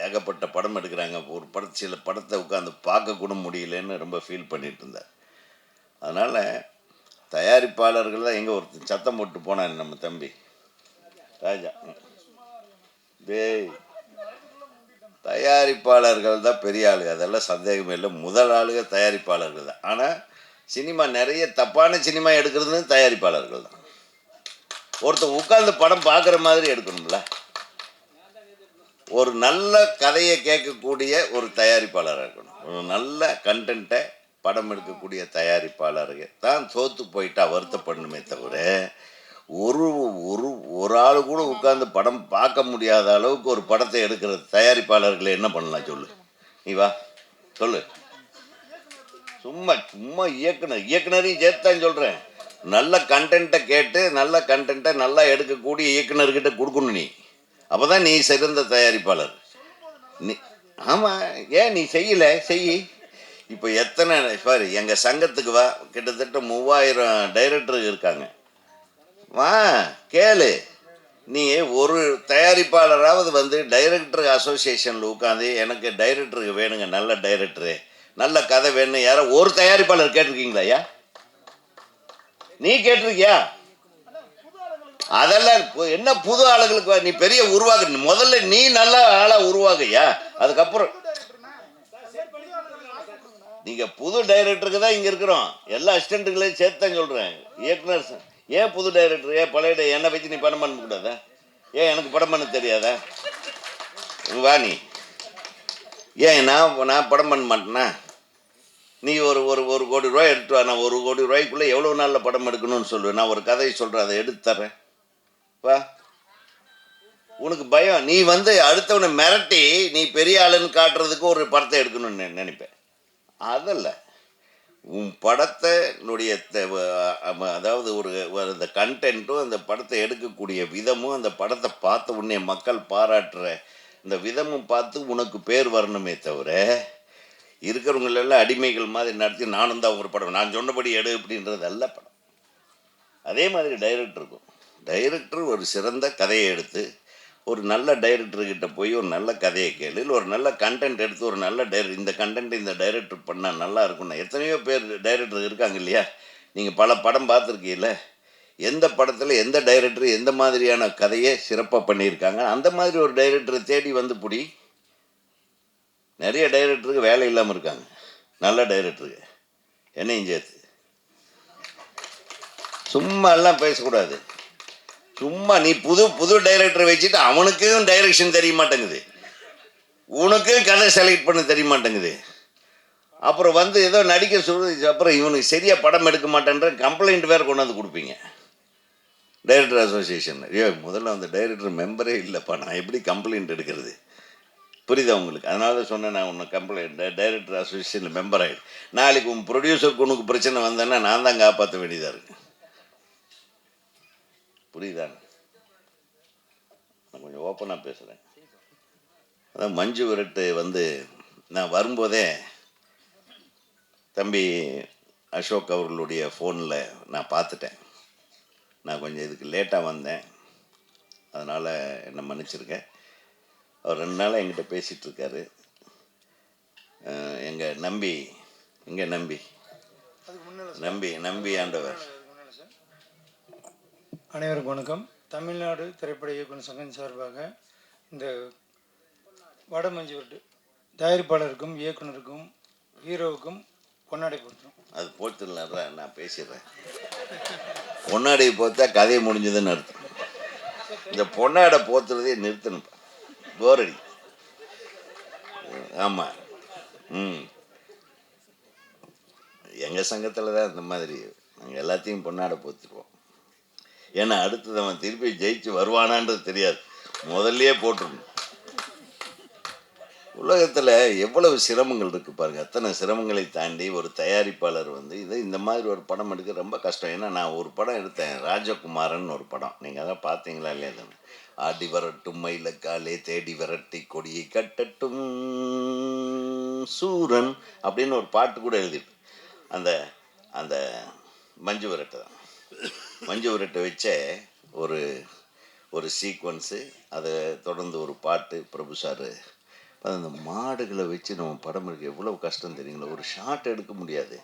ஏகப்பட்ட படம் எடுக்கிறாங்க. ஒரு சில படத்தை உட்காந்து பார்க்க கூட முடியலன்னு ரொம்ப ஃபீல் பண்ணிகிட்டு இருந்தார். அதனால் தயாரிப்பாளர்கள் தான். எங்கே ஒருத்தர் சத்தம் போட்டு போனான் நம்ம தம்பி ராஜா, தயாரிப்பாளர்கள் தான் பெரிய ஆளுங்க, அதெல்லாம் சந்தேகமே இல்லை. முதல் ஆளுங்க தயாரிப்பாளர்கள் தான். ஆனால் சினிமா நிறைய தப்பான சினிமா எடுக்கிறது தயாரிப்பாளர்கள் தான். ஒருத்தர் உட்கார்ந்து படம் பார்க்குற மாதிரி எடுக்கணும்ல. ஒரு நல்ல கதையை கேட்கக்கூடிய ஒரு தயாரிப்பாளராக இருக்கணும். ஒரு நல்ல கண்டென்ட்டை படம் எடுக்கக்கூடிய தயாரிப்பாளர்கள் தான் தோற்று போயிட்டா வருத்தப்படணுமே தவிர, ஒரு ஆள் கூட உட்கார்ந்து படம் பார்க்க முடியாத அளவுக்கு ஒரு படத்தை எடுக்கிற தயாரிப்பாளர்களை என்ன பண்ணலாம் சொல்லு? நீ வா சொல்லு. சும்மா சும்மா இயக்குனரையும் சேர்த்தான் சொல்கிறேன். நல்ல கண்டென்ட்டை கேட்டு நல்ல கண்டென்ட்டை நல்லா எடுக்கக்கூடிய இயக்குனர்கிட்ட கொடுக்கணும். நீ அப்போ தான் நீ சிறந்த தயாரிப்பாளர். நீ ஆமாம், ஏன் நீ செய்யலை? செய். இப்போ எத்தனை பாரு, எங்கள் சங்கத்துக்கு வா, கிட்டத்தட்ட 3000 டைரக்டர் இருக்காங்க. வா கேளு. நீ ஒரு தயாரிப்பாளராவது வந்து டைரக்டர் அசோசியேஷனில் உட்காந்து எனக்கு டைரக்டருக்கு வேணுங்க, நல்ல டைரக்டரு, நல்ல கதை வேணும், யாரோ ஒரு தயாரிப்பாளர் கேட்டிருக்கீங்களா? ஐயா நீ கேட்டிருக்கியா? அதெல்லாம் என்ன புது ஆளுகளுக்கு? நீ பெரிய உருவாக்கு, முதல்ல நீ நல்ல ஆளா உருவாகையா, அதுக்கப்புறம் நீங்க புது டைரக்டருக்கு தான் இங்க இருக்கிறோம். எல்லா அசிஸ்டன்ட்டுகளையும் சேர்த்தான் சொல்றேன். இயக்குனர் ஏன் புது டைரக்டர்? ஏன் பழைய என்னை வச்சு நீ படம் பண்ண கூடாதா? ஏன் எனக்கு படம் பண்ண தெரியாதா? வா நீ. ஏன் நான் படம் பண்ண மாட்டேனா? நீ ஒரு கோடி ரூபாய் எடுத்து வா. நான் 1 கோடி ரூபாய்க்குள்ளே எவ்வளோ நாளில் படம் எடுக்கணும்னு சொல்லுவேன். நான் ஒரு கதையை சொல்கிறேன், அதை எடுத்து தர்றேன். வா. உனக்கு பயம், நீ வந்து அடுத்தவனை மிரட்டி நீ பெரிய ஆளுன்னு காட்டுறதுக்கு ஒரு படத்தை எடுக்கணும்னு நினைப்பேன். அதல்ல, உன் படத்தினுடைய அதாவது அந்த கண்டென்ட்டும் அந்த படத்தை எடுக்கக்கூடிய விதமும் அந்த படத்தை பார்த்த உடனே மக்கள் பாராட்டுற இந்த விதமும் பார்த்து உனக்கு பேர் வரணுமே தவிர, இருக்கிறவங்களெல்லாம் அடிமைகள் மாதிரி நடத்தி நானும் தான் ஒரு படம் நான் சொன்னபடி எடு அப்படின்றது அல்ல படம். அதே மாதிரி டைரக்டருக்கும், டைரக்டர் ஒரு சிறந்த கதையை எடுத்து ஒரு நல்ல டைரக்டர்கிட்ட போய் ஒரு நல்ல கதையை கேளு, இல்லை ஒரு நல்ல கண்டென்ட் எடுத்து ஒரு நல்ல இந்த கண்டென்ட் இந்த டைரக்டர் பண்ணால் நல்லா இருக்கும்னா. எத்தனையோ பேர் டைரக்டர் இருக்காங்க இல்லையா? நீங்கள் பல படம் பார்த்துருக்கீங்கள? எந்த படத்தில் எந்த டைரக்டர் எந்த மாதிரியான கதையை சிறப்பாக பண்ணியிருக்காங்க, அந்த மாதிரி ஒரு டைரக்டரை தேடி வந்து பிடி. நிறைய டைரக்டருக்கு வேலை இல்லாமல் இருக்காங்க, நல்ல டைரக்டருக்கு, என்னையும் சேர்த்து. சும்மா எல்லாம் பேசக்கூடாது. சும்மா நீ புது புது டைரக்டரை வச்சுட்டு அவனுக்கும் டைரக்ஷன் தெரிய மாட்டேங்குது, உனக்கும் கதை செலக்ட் பண்ண தெரிய மாட்டேங்குது. அப்புறம் வந்து ஏதோ நடிக்க சொல்லுது, அப்புறம் இவனுக்கு சரியாக படம் எடுக்க மாட்டேன்ற கம்ப்ளைண்ட் வேறு கொண்டாந்து கொடுப்பீங்க டைரக்டர் அசோசியேஷன். ஐயோ, முதல்ல அந்த டைரக்டர் மெம்பரே இல்லைப்பா, நான் எப்படி கம்ப்ளைண்ட் எடுக்கிறது? புரியுதா உங்களுக்கு? அதனால தான் சொன்னேன், நான் உன்னை கம்ப்ளைண்ட் டைரக்டர் அசோசியேஷனில் மெம்பர் ஆகிடு. நாளைக்கு உன் ப்ரொடியூசருக்கு உனக்கு பிரச்சனை வந்தேன்னா நான் தான் காப்பாற்ற வேண்டியதாக இருக்கு. புரியுதா? நான் கொஞ்சம் ஓப்பனாக பேசுகிறேன். அதான் மஞ்சு விரட்டு வந்து நான் வரும்போதே தம்பி அசோக் அவர்களுடைய ஃபோனில் நான் பார்த்துட்டேன். நான் கொஞ்சம் இதுக்கு லேட்டாக வந்தேன், அதனால் என்னை மன்னிச்சிருக்கேன். அவர் 2 நாளாக என்கிட்ட பேசிகிட்ருக்காரு. எங்கள் நம்பி, எங்கள் நம்பி நம்பி நம்பி ஆண்டவர். அனைவருக்கும் வணக்கம். தமிழ்நாடு திரைப்பட இயக்குனர் சங்கம் சார்பாக இந்த வடமஞ்சு விரட்டு தயாரிப்பாளருக்கும் இயக்குனருக்கும் ஹீரோவுக்கும் பொன்னாடை போட்டுரும். அது போட்டுடல, நான் பேசிடுறேன். பொன்னாடை போத்தா கதையை முடிஞ்சதுன்னு அர்த்தம். இந்த பொன்னாடை போத்துறதே நிறுத்தணும், போரடி. ஆமாம். எங்கள் சங்கத்தில் தான் இந்த மாதிரி நாங்கள் எல்லாத்தையும் பொன்னாடை போத்துருவோம். ஏன்னா அடுத்தது அவன் திருப்பி ஜெயிச்சு வருவானான்றது தெரியாது, முதல்லையே போட்டுருணும். உலகத்தில் எவ்வளவு சிரமங்கள் இருக்குது பாருங்கள். அத்தனை சிரமங்களை தாண்டி ஒரு தயாரிப்பாளர் வந்து இந்த மாதிரி ஒரு படம் எடுக்க ரொம்ப கஷ்டம். ஏன்னா நான் ஒரு படம் எடுத்தேன், ராஜகுமாரன் ஒரு படம், நீங்கள் அதான் பார்த்தீங்களா இல்லையா? தானே ஆடி வரட்டும் மயிலக்காலே தேடி விரட்டி கொடியை கட்டட்டும் சூரன் அப்படின்னு ஒரு பாட்டு கூட எழுதிட்டு, அந்த அந்த மஞ்சு விரட்டு தான். மஞ்சு விரட்டை வச்ச ஒரு ஒரு சீக்வன்ஸு, அதை தொடர்ந்து ஒரு பாட்டு. பிரபு சார் அந்த மாடுகளை வச்சு நம்ம படம் எடுக்க எவ்வளோ கஷ்டம் தெரியுங்களா? ஒரு ஷாட் எடுக்க முடியாது.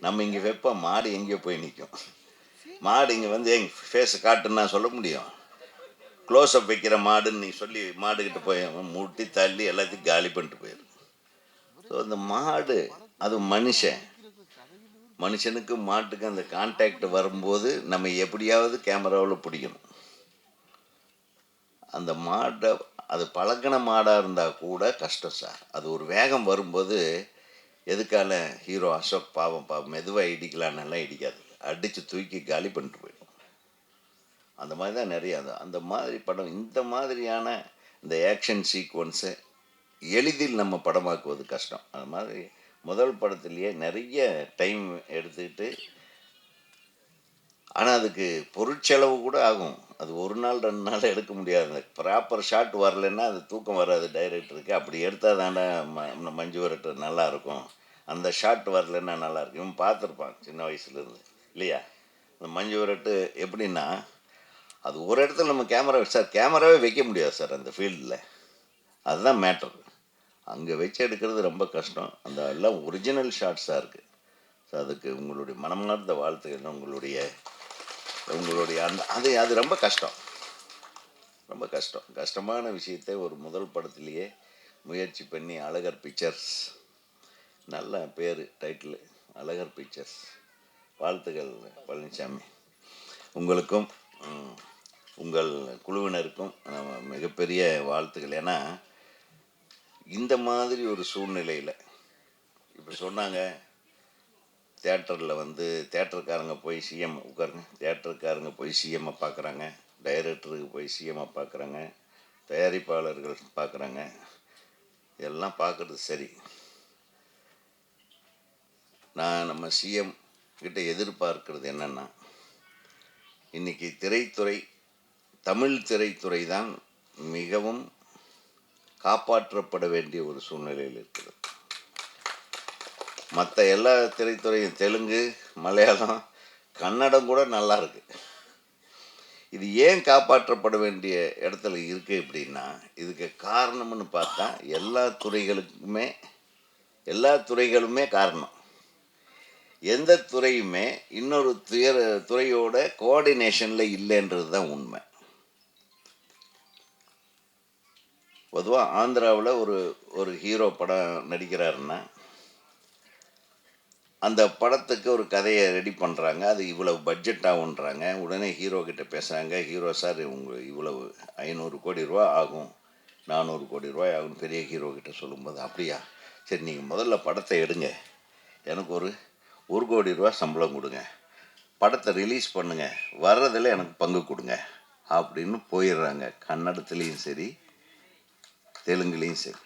நம்ம இங்கே வைப்போம், மாடு எங்கேயோ போய் நிற்கும். மாடு இங்கே வந்து எங்கள் ஃபேஸை காட்டுன்னா சொல்ல முடியும்? க்ளோஸ்அப் வைக்கிற மாடுன்னு நீ சொல்லி மாடுக்கிட்ட போய் முட்டி தள்ளி எல்லாத்தையும் காலி பண்ணிட்டு போயிடும். ஸோ அந்த மாடு அது மனுஷனுக்கு மாட்டுக்கு அந்த கான்டாக்ட் வரும்போது நம்ம எப்படியாவது கேமராவில் பிடிக்கணும். அந்த மாடை அது பழக்கின மாடாக இருந்தால் கூட கஷ்டம் சார். அது ஒரு வேகம் வரும்போது எதுக்கால ஹீரோ அசோக் பாவம் மெதுவாக இடிக்கலான்னெல்லாம் இடிக்காது, அடித்து தூக்கி காலி பண்ணிட்டு போயிடும். அந்த மாதிரி தான் நிறைய அந்த மாதிரி படம். இந்த மாதிரியான இந்த ஆக்ஷன் சீக்வன்ஸை எளிதில் நம்ம படமாக்குவது கஷ்டம். அது மாதிரி முதல் படத்துலேயே நிறைய டைம் எடுத்துக்கிட்டு, ஆனால் அதுக்கு பொருட்செலவு கூட ஆகும். அது 1 நாள் 2 நாள் எடுக்க முடியாது. ப்ராப்பர் ஷாட் வரலைன்னா அது தூக்கம் வராது டைரக்டருக்கு. அப்படி எடுத்தால் தானே மஞ்சு விரட்டு நல்லாயிருக்கும். அந்த ஷாட் வரலைன்னா நல்லாயிருக்கும். இவன் பார்த்துருப்பான் சின்ன வயசுலேருந்து இல்லையா? இந்த மஞ்சு விரட்டு எப்படின்னா, அது ஒரு இடத்துல நம்ம கேமராவே வைக்க முடியாது சார் அந்த ஃபீல்டில். அதுதான் மேட்டர். அங்கே வச்சு எடுக்கிறது ரொம்ப கஷ்டம். அந்த எல்லாம் ஒரிஜினல் ஷாட்ஸாக இருக்குது. ஸோ அதுக்கு உங்களுடைய மனமார்ந்த வாழ்த்துக்கள். உங்களுடைய அது ரொம்ப கஷ்டம், ரொம்ப கஷ்டமான விஷயத்தை ஒரு முதல் படத்துலேயே முயற்சி பண்ணி அழகர் பிக்சர்ஸ், நல்ல பேர் டைட்டில் அழகர் பிக்சர்ஸ். வாழ்த்துக்கள் பழனிசாமி. உங்களுக்கும் உங்கள் குழுவினருக்கும் மிகப்பெரிய வாழ்த்துக்கள். ஏன்னா இந்த மாதிரி ஒரு சூழ்நிலையில் இப்போ சொன்னாங்க, தேட்டரில் வந்து தேட்டருக்காரங்க போய் சிஎம் உட்காருங்க, தேட்டருக்காரங்க போய் சிஎம்மை பார்க்குறாங்க, டைரக்டருக்கு போய் சிஎம்மை பார்க்குறாங்க, தயாரிப்பாளர்கள் பார்க்குறாங்க. எல்லாம் பார்க்குறது சரி. நான் நம்ம சிஎம் கிட்ட எதிர்பார்க்கிறது என்னென்னா, இன்றைக்கி திரைத்துறை, தமிழ் திரைத்துறை தான் மிகவும் காப்பாற்றப்பட வேண்டிய ஒரு சூழ்நிலையில் இருக்கிறது. மற்ற எல்லா திரைத்துறையும் தெலுங்கு, மலையாளம், கன்னடம் கூட நல்லா இருக்கு. இது ஏன் காப்பாற்றப்பட வேண்டிய இடத்துல இருக்குது அப்படின்னா, இதுக்கு காரணம்னு பார்த்தா எல்லா துறைகளுமே காரணம். எந்த துறையுமே இன்னொரு துறையோட கோஆர்டினேஷனில் இல்லைன்றது தான் உண்மை. பொதுவாக ஆந்திராவில் ஒரு ஒரு ஹீரோ படம் நடிக்கிறாருன்னா அந்த படத்துக்கு ஒரு கதையை ரெடி பண்ணுறாங்க, அது இவ்வளவு பட்ஜெட் ஆகுன்றாங்க. உடனே ஹீரோ கிட்ட பேசுகிறாங்க, ஹீரோ சார் இவ்வளவு 500 கோடி ரூபா ஆகும், 400 கோடி ரூபாய் ஆகும் பெரிய ஹீரோ கிட்ட சொல்லும்போது, அப்படியா சரி நீங்கள் முதல்ல படத்தை எடுங்க, எனக்கு ஒரு கோடி ரூபா சம்பளம் கொடுங்க, படத்தை ரிலீஸ் பண்ணுங்க, வர்றதில் எனக்கு பங்கு கொடுங்க அப்படின்னு போயிடுறாங்க. கன்னடத்துலேயும் சரி தெலுங்குலேயும் சரி.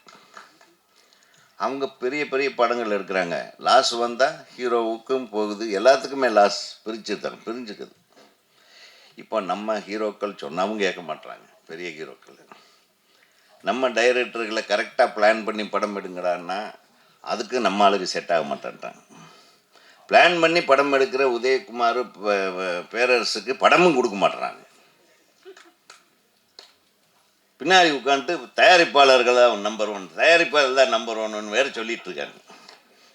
அவங்க பெரிய பெரிய படங்கள் எடுக்கிறாங்க, லாஸ் வந்தால் ஹீரோவுக்கும் போகுது, எல்லாத்துக்குமே லாஸ் பிரிஞ்சுக்குது. இப்போ நம்ம ஹீரோக்கள் சொன்னவங்க கேட்க மாட்டாங்க, பெரிய ஹீரோக்கள். நம்ம டைரக்டர்களை கரெக்டாக பிளான் பண்ணி படம் எடுங்கடான்னா அதுக்கு நம்ம ஆளுக்கு செட் ஆக மாட்டேன்ட்டாங்க. பிளான் பண்ணி படம் எடுக்கிற உதயகுமார் பேரரசுக்கு படமும் கொடுக்க மாட்டுறாங்க. பின்னாடி உட்காந்துட்டு தயாரிப்பாளர்கள் தான் நம்பர் 1, தயாரிப்பாளர் தான் நம்பர் 1 வேறு சொல்லிட்டு இருக்காங்க.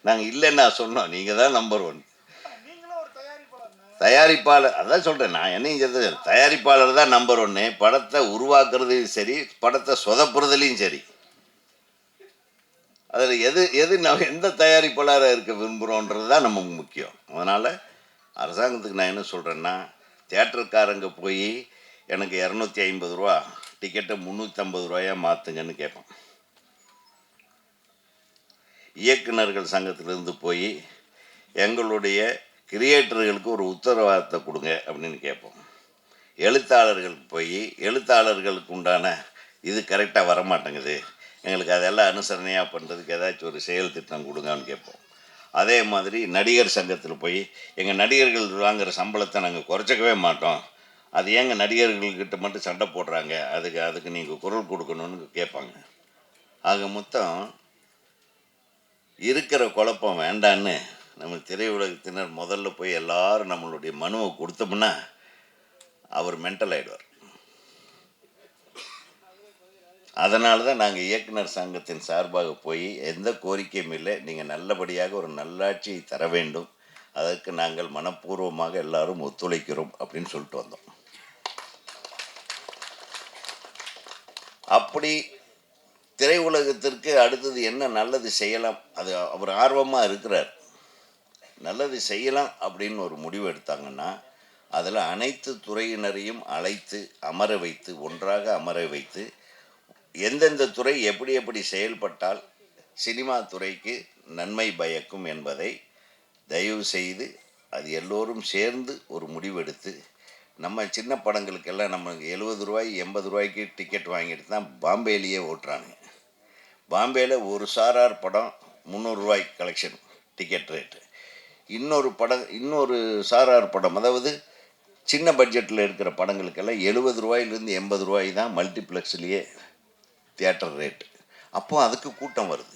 நாங்கள் இல்லைன்னா சொன்னோம், நீங்கள் தான் நம்பர் 1 தயாரிப்பாளர். அதான் சொல்கிறேன், நான் என்னையும் சொல்றது, தயாரிப்பாளர் தான் நம்பர் 1. படத்தை உருவாக்குறதையும் சரி, படத்தை சொதப்புறதுலையும் சரி, அதில் எது நம்ம எந்த தயாரிப்பாளராக இருக்க விரும்புகிறோன்றது தான் நமக்கு முக்கியம். அதனால் அரசாங்கத்துக்கு நான் என்ன சொல்கிறேன்னா, தியேட்டருக்காரங்க போய் எனக்கு 250 ரூபா டிக்கெட்டை 350 ரூபாயா மாற்றுங்கன்னு கேட்போம். இயக்குநர்கள் சங்கத்திலிருந்து போய் எங்களுடைய கிரியேட்டர்களுக்கு ஒரு உத்தரவாதத்தை கொடுங்க அப்படின்னு கேட்போம். எழுத்தாளர்களுக்கு போய் எழுத்தாளர்களுக்கு உண்டான இது கரெக்டாக வரமாட்டேங்குது, எங்களுக்கு அதெல்லாம் அனுசரணையாக பண்ணுறதுக்கு ஏதாச்சும் ஒரு செயல் திட்டம் கொடுங்கன்னு கேட்போம். அதே மாதிரி நடிகர் சங்கத்தில் போய் எங்கள் நடிகர்கள் வாங்குகிற சம்பளத்தை நாங்கள் குறைச்சிக்கவே மாட்டோம், அது ஏங்க நடிகர்கள்கிட்ட மட்டும் சண்டை போடுறாங்க, அதுக்கு நீங்கள் குரல் கொடுக்கணும்னு கேட்பாங்க. ஆக மொத்தம் இருக்கிற குழப்பம் வேண்டான்னு நம்ம திரையுலகத்தினர் முதல்ல போய் எல்லாரும் நம்மளுடைய மனுவை கொடுத்தோம்னா அவர் மென்டல் ஆகிடுவார். அதனால தான் நாங்கள் இயக்குனர் சங்கத்தின் சார்பாக போய் எந்த கோரிக்கையும் இல்லை, நீங்கள் நல்லபடியாக ஒரு நல்லாட்சியை தர வேண்டும், அதற்கு நாங்கள் மனப்பூர்வமாக எல்லாரும் ஒத்துழைக்கிறோம் அப்படின்னு சொல்லிட்டு வந்தோம். அப்படி திரையுலகத்திற்கு அடுத்தது என்ன நல்லது செய்யலாம், அது அவர் ஆர்வமாக இருக்கிறார், நல்லது செய்யலாம் அப்படின்னு ஒரு முடிவு எடுத்தாங்கன்னா அதில் அனைத்து துறையினரையும் அழைத்து அமர வைத்து, ஒன்றாக அமர வைத்து, எந்தெந்த துறை எப்படி எப்படி செயல்பட்டால் சினிமா துறைக்கு நன்மை பயக்கும் என்பதை தயவு செய்து அது எல்லோரும் சேர்ந்து ஒரு முடிவெடுத்து, நம்ம சின்ன படங்களுக்கெல்லாம் நம்ம 70 ரூபாய் 80 ரூபாய்க்கு டிக்கெட் வாங்கிட்டு தான் பாம்பேலேயே ஓட்டுறாங்க. பாம்பேயில் ஒரு சாரார் படம் 300 ரூபாய் கலெக்ஷன் டிக்கெட் ரேட்டு, இன்னொரு சாரார் படம், அதாவது சின்ன பட்ஜெட்டில் இருக்கிற படங்களுக்கெல்லாம் 70 ரூபாயிலிருந்து 80 ரூபாய் தான் மல்டிப்ளெக்ஸ்லேயே தியேட்டர் ரேட்டு. அப்போது அதுக்கு கூட்டம் வருது.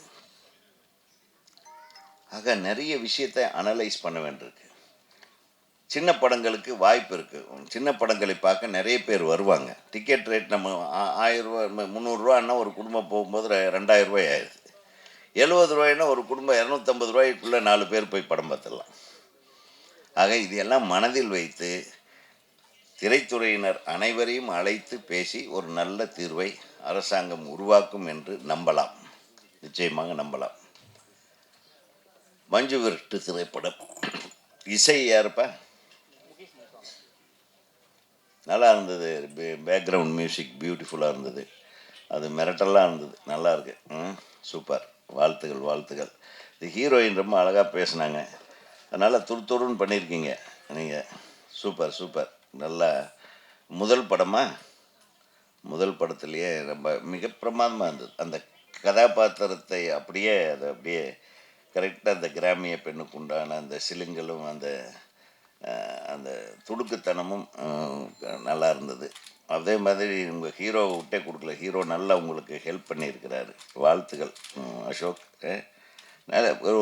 ஆக நிறைய விஷயத்தை அனலைஸ் பண்ண வேண்டியிருக்கு. சின்ன படங்களுக்கு வாய்ப்பு இருக்குது, சின்ன படங்களை பார்க்க நிறைய பேர் வருவாங்க. டிக்கெட் ரேட் நம்ம 1000 ரூபா 300 ரூபான்னா ஒரு குடும்பம் போகும்போது 2000 ரூபாய் ஆயிடுது. 70 ரூபாய்னா ஒரு குடும்பம் 250 ரூபாய்க்குள்ளே 4 பேர் போய் படம் பார்த்துடலாம். ஆக இதையெல்லாம் மனதில் வைத்து திரைத்துறையினர் அனைவரையும் அழைத்து பேசி ஒரு நல்ல தீர்வை அரசாங்கம் உருவாக்கும் என்று நம்பலாம், நிச்சயமாக நம்பலாம். மஞ்சு விரட்டு திரைப்படம் இசை யாருப்பா? நல்லா இருந்தது, பேக்ரவுண்ட் மியூசிக் பியூட்டிஃபுல்லாக இருந்தது, அது மிரட்டலாக இருந்தது, நல்லா இருக்கு, சூப்பர், வாழ்த்துகள். இது ஹீரோயின் ரொம்ப அழகாக பேசுனாங்க, அதனால் துருன்னு பண்ணியிருக்கீங்க நீங்கள், சூப்பர். நல்லா முதல் படத்துலேயே ரொம்ப மிக பிரமாதமாக இருந்தது. அந்த கதாபாத்திரத்தை அப்படியே கரெக்டாக அந்த கிராமிய பெண்ணுக்கு உண்டான அந்த சிலுங்களும் அந்த துடுக்குத்தனமும் நல்லா இருந்தது. அதே மாதிரி உங்கள் ஹீரோவை விட்டே கொடுக்கல, ஹீரோ நல்லா உங்களுக்கு ஹெல்ப் பண்ணியிருக்கிறாரு, வாழ்த்துக்கள் அசோக்.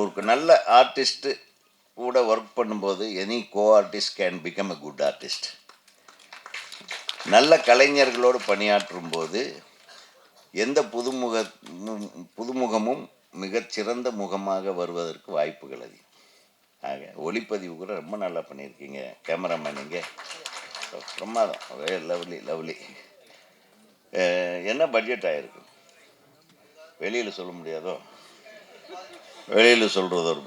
ஒரு நல்ல ஆர்டிஸ்ட்டு கூட ஒர்க் பண்ணும்போது any co artist can become a good artist. நல்ல கலைஞர்களோடு பணியாற்றும் போது எந்த புதுமுகமும் மிகச்சிறந்த முகமாக வருவதற்கு வாய்ப்புகள் அதிகம். ஆக ஒளிப்பதிவு கூட ரொம்ப நல்லா பண்ணியிருக்கீங்க, கேமராமேன் நீங்கள் பிரமாதம், லவ்லி. என்ன பட்ஜெட் ஆகிருக்கு? வெளியில் சொல்ல முடியாதோ? வெளியில் சொல்கிறது ஒரு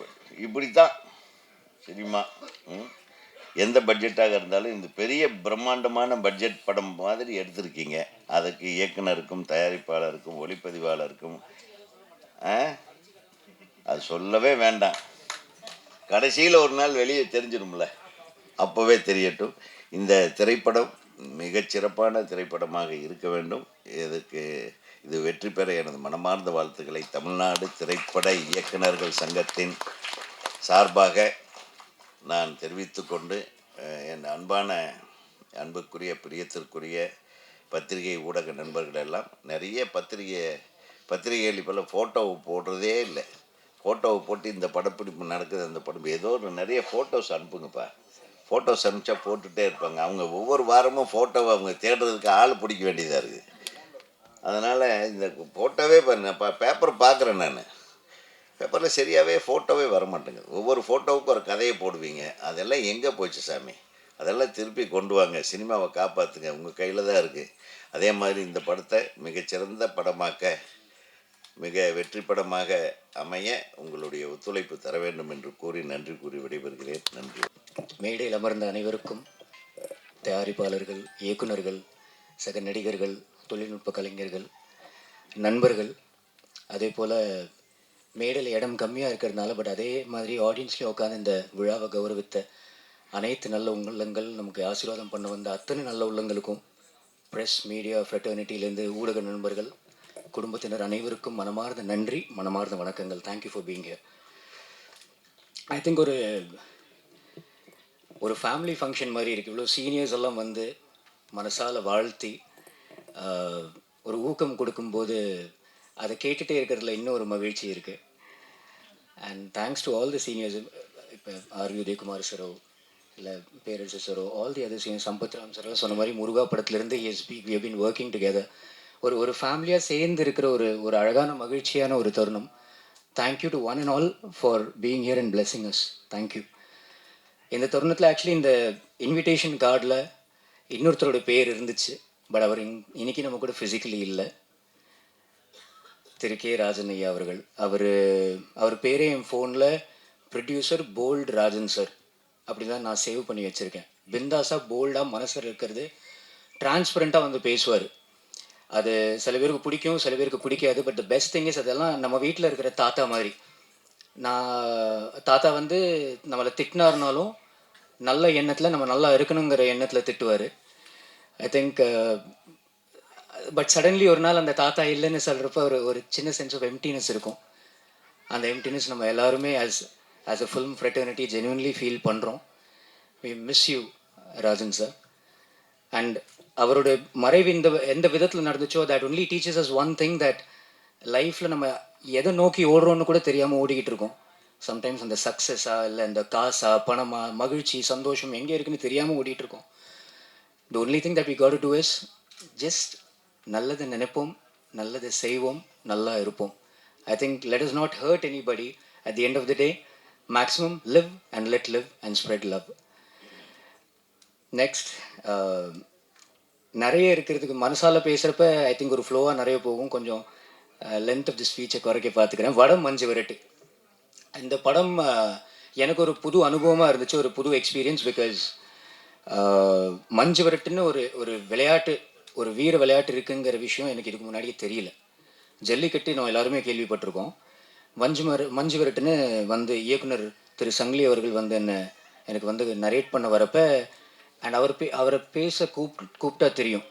இப்படி தான் சினிமா. எந்த பட்ஜெட்டாக இருந்தாலும் இந்த பெரிய பிரம்மாண்டமான பட்ஜெட் படம் மாதிரி எடுத்திருக்கீங்க. அதுக்கு இயக்குனருக்கும் தயாரிப்பாளருக்கும் ஒளிப்பதிவாளருக்கும் அது சொல்லவே வேண்டாம். கடைசியில் ஒரு நாள் வெளியே தெரிஞ்சிடும்ல, அப்போவே தெரியட்டும். இந்த திரைப்படம் மிகச்சிறப்பான திரைப்படமாக இருக்க வேண்டும். இது வெற்றி பெற எனது மனமார்ந்த வாழ்த்துக்களை தமிழ்நாடு திரைப்பட இயக்குனர்கள் சங்கத்தின் சார்பாக நான் தெரிவித்துக்கொண்டு, என் அன்புக்குரிய பிரியத்திற்குரிய பத்திரிகை ஊடக நண்பர்கள் எல்லாம் நிறைய பத்திரிகைகள் இப்போல்லாம் ஃபோட்டோவை போடுறதே இல்லை. ஃபோட்டோவை போட்டு இந்த படப்பிடிப்பு நடக்குது, அந்த படம் ஏதோ ஒரு நிறைய ஃபோட்டோஸ் அனுப்புங்கப்பா. ஃபோட்டோஸ் அனுப்பிச்சா போட்டுகிட்டே இருப்பாங்க. அவங்க ஒவ்வொரு வாரமும் ஃபோட்டோவை அவங்க தேடுறதுக்கு ஆள் பிடிக்க வேண்டியதாக இருக்குது. அதனால் இந்த ஃபோட்டோவே பேப்பர் பார்க்குறேன் நான். பேப்பரில் சரியாகவே ஃபோட்டோவே வர மாட்டேங்குது. ஒவ்வொரு ஃபோட்டோவுக்கும் ஒரு கதையை போடுவீங்க. அதெல்லாம் எங்கே போச்சு சாமி? அதெல்லாம் திருப்பி கொண்டு வாங்க. சினிமாவை காப்பாற்றுங்க, உங்கள் கையில் தான் இருக்குது. அதே மாதிரி இந்த படத்தை மிகச்சிறந்த படமாக்க, மிக வெற்றி படமாக அமைய உங்களுடைய ஒத்துழைப்பு தர வேண்டும் என்று கூறி நன்றி கூறி விடைபெறுகிறேன். நன்றி. மேடையில் அமர்ந்த அனைவருக்கும், தயாரிப்பாளர்கள், இயக்குனர்கள், சக நடிகர்கள், தொழில்நுட்ப கலைஞர்கள், நண்பர்கள், அதே போல் மேடையில் இடம் கம்மியாக இருக்கிறதுனால பட் அதே மாதிரி ஆடியன்ஸ்லேயே உட்காந்து இந்த விழாவை கௌரவித்த அனைத்து நல்ல உள்ளங்கள், நமக்கு ஆசீர்வாதம் பண்ண வந்த அத்தனை நல்ல உள்ளங்களுக்கும், ப்ரெஸ் மீடியா ஃப்ரெட்டர்னிட்டியிலேருந்து ஊடக நண்பர்கள், குடும்பத்தினர் அனைவருக்கும் மனமார்ந்த நன்றி, மனமார்ந்த வணக்கங்கள். Thank you for being here. I think ஒரு ஃபேமிலி ஃபங்க்ஷன் மாதிரி இருக்குது. இவ்வளோ சீனியர்ஸ் எல்லாம் வந்து மனசால் வாழ்த்தி ஒரு ஊக்கம் கொடுக்கும்போது அதை கேட்டுகிட்டே இருக்கிறதுல இன்னும் ஒரு மகிழ்ச்சி இருக்குது. And thanks to all the seniors. இப்போ ஆர்வி உதயகுமார் சரோ, இல்லை Perarasu sir, all the other senior, Sampathram sir சொன்ன மாதிரி முருகா படத்துலேருந்து we have been working together. ஒரு ஃபேமிலியாக சேர்ந்து இருக்கிற ஒரு அழகான மகிழ்ச்சியான ஒரு தருணம். Thank you to one and all for being here and blessing us. Thank you. இந்த தருணத்தில் ஆக்சுவலி இந்த இன்விடேஷன் கார்டில் இன்னொருத்தரோட பேர் இருந்துச்சு. பட் அவர் இன்னைக்கு நம்ம கூட ஃபிசிக்கலி இல்லை. திரு கே ராஜன் ஐயா அவர்கள். அவர் பேரே என் ஃபோனில் ப்ரொடியூசர் போல்ட் ராஜன் சார் அப்படி தான் நான் சேவ் பண்ணி வச்சுருக்கேன். பிந்தாஸாக போல்டாக மனசில் இருக்கிறது டிரான்ஸ்பரண்ட்டாக வந்து பேசுவார். அது சில பேருக்கு பிடிக்கும், சில பேருக்கு பிடிக்காது. But the best thing is அதெல்லாம் நம்ம வீட்டில் இருக்கிற தாத்தா மாதிரி. தாத்தா வந்து நம்மளை திட்டினாருனாலும் நல்ல எண்ணத்தில் நம்ம நல்லா இருக்கணுங்கிற எண்ணத்தில் திட்டுவார். ஐ திங்க் பட் சடன்லி ஒரு நாள் அந்த தாத்தா இல்லைன்னு சொல்கிறப்ப ஒரு சின்ன சென்ஸ் ஆஃப் எம்டினஸ் இருக்கும். அந்த எம்டினஸ் நம்ம எல்லாருமே as a film fraternity genuinely feel பண்ணுறோம். We miss you Rajan sir. And அவரோட மறைவு எந்த விதத்தில் நடந்துச்சோ that only teachers us one thing, that லைஃப்பில் நம்ம எதை நோக்கி ஓடுறோன்னு கூட தெரியாமல் ஓடிக்கிட்டு இருக்கோம். சம்டைம்ஸ் அந்த சக்ஸஸா இல்லை இந்த காசா பணமா மகிழ்ச்சி சந்தோஷம் எங்கே இருக்குன்னு தெரியாமல் ஓடிட்டு இருக்கோம். The only thing that we got to do is just நல்லதை நினைப்போம், நல்லதை செய்வோம், நல்லா இருப்போம். I think let us not hurt anybody. At the end of the day maximum live and let live and spread love. Next நிறைய இருக்கிறதுக்கு மனசால பேசுகிறப்ப ஐ திங்க் ஒரு ஃப்ளோவாக நிறைய போகும். கொஞ்சம் லென்த் ஆஃப் தி ஸ்பீச்சை குறைக்க பார்த்துக்கிறேன். வடம் மஞ்சு விரட்டு. இந்த படம் எனக்கு ஒரு புது அனுபவமாக இருந்துச்சு, ஒரு புது எக்ஸ்பீரியன்ஸ். பிகாஸ் மஞ்சு விரட்டுன்னு ஒரு விளையாட்டு, ஒரு வீர விளையாட்டு இருக்குங்கிற விஷயம் எனக்கு இதுக்கு முன்னாடியே தெரியல. ஜல்லிக்கட்டு நம்ம எல்லாருமே கேள்விப்பட்டிருக்கோம். மஞ்சு விரட்டுன்னு வந்து இயக்குனர் திரு சங்கிலி அவர்கள் வந்து எனக்கு வந்து நரேட் பண்ண வரப்ப, அண்ட் அவரை பேச கூப்பிட்டா தெரியும்,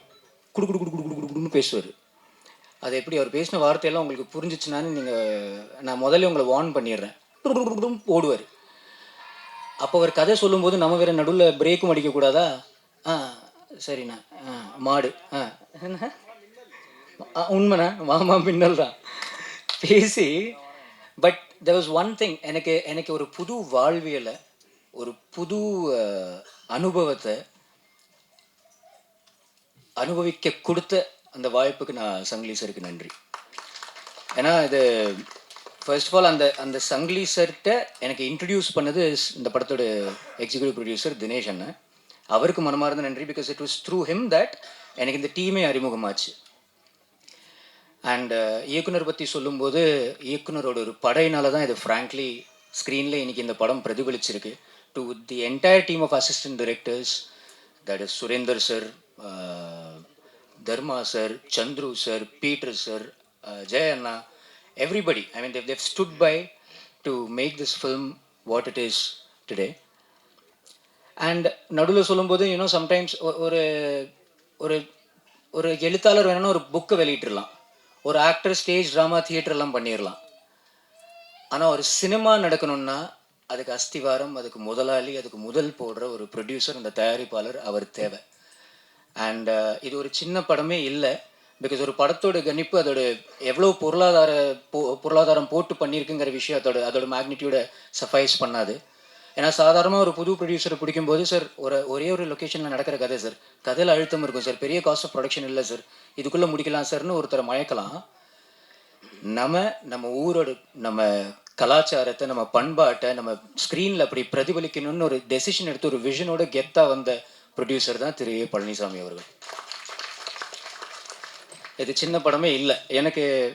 குடு குடு குடு குடு குடு குடுன்னு பேசுவார். அது எப்படி அவர் பேசின வார்த்தையெல்லாம் உங்களுக்கு புரிஞ்சிச்சுனான்னு நான் முதல்ல உங்களை வார்ன் பண்ணிடுறேன். ஓடுவார். அப்போ அவர் கதை சொல்லும்போது நம்ம வேற நடுவில் பிரேக்கும் அடிக்கக்கூடாதா? சரிண்ணா, மாடு, உண்மைண்ணா, மாமா மின்னல் தான் பேசி. But there was one thing, எனக்கு ஒரு புது வாழ்வியலை, ஒரு புது அனுபவத்தை அனுபவிக்க கொடுத்த அந்த வாய்ப்புக்கு நான் சங்கிலி சருக்கு நன்றி. ஏன்னா இது ஃபர்ஸ்ட் ஆஃப் ஆல் அந்த சங்கிலி சர்கிட்ட எனக்கு இன்ட்ரடியூஸ் பண்ணது இந்த படத்தோட எக்ஸிக்யூட்டிவ் ப்ரொடியூசர் தினேஷ் அண்ணன். அவருக்கு மனமார்ந்த நன்றி. Because it was through him that எனக்கு இந்த டீமே அறிமுகமாச்சு. அண்ட் இயக்குனர் பற்றி சொல்லும்போது இயக்குனரோட ஒரு படையினால தான் இது ஃப்ராங்க்லி ஸ்க்ரீனில் இன்னைக்கு இந்த படம் பிரதிபலிச்சிருக்கு. To the entire team of assistant directors, that is Surender sir, Dharma sir, Chandru sir, Peter sir, Jaya அண்ணா, everybody. I mean, they've stood by to make this film what it is today. And நடுவில் சொல்லும்போது யூனோ சம்டைம்ஸ் ஒரு ஒரு ஒரு எழுத்தாளர் வேணும்னா ஒரு புக்கை வெளியிட்டுடலாம், ஒரு ஆக்டர் ஸ்டேஜ் ட்ராமா தியேட்டர்லாம் பண்ணிடலாம். ஆனால் ஒரு சினிமா நடக்கணும்னா அதுக்கு அஸ்திவாரம், அதுக்கு முதலாளி, அதுக்கு முதல் போடுற ஒரு ப்ரொடியூசர், அந்த தயாரிப்பாளர் அவர் தேவை. அண்ட் இது ஒரு சின்ன படமே இல்லை. பிகாஸ் ஒரு படத்தோட கணிப்பு அதோட எவ்வளோ பொருளாதாரம் போட்டு பண்ணியிருக்குங்கிற விஷயம் அதோட மேக்னிடியூட சஃபைஸ் பண்ணாது. ஏன்னா சாதாரணமாக ஒரு புது ப்ரொடியூசரை பிடிக்கும்போது சார் ஒரே ஒரு லொக்கேஷனில் நடக்கிற கதை சார், கதையில் அழுத்தம் இருக்கும் சார், பெரிய காஸ்ட் ஆஃப் ப்ரொடக்ஷன் இல்லை சார், இதுக்குள்ளே முடிக்கலாம் சார்னு ஒருத்தரை மயக்கலாம். நம்ம ஊரோட நம்ம கலாச்சாரத்தை, நம்ம பண்பாட்டை நம்ம ஸ்க்ரீனில் அப்படி பிரதிபலிக்கணும்னு ஒரு டெசிஷன் எடுத்து ஒரு விஷனோட கெத்தாக வந்த ப்ரொடியூசர் தான் திரு ஏ. பழனிசாமி அவர்கள். இது சின்ன படமே இல்லை.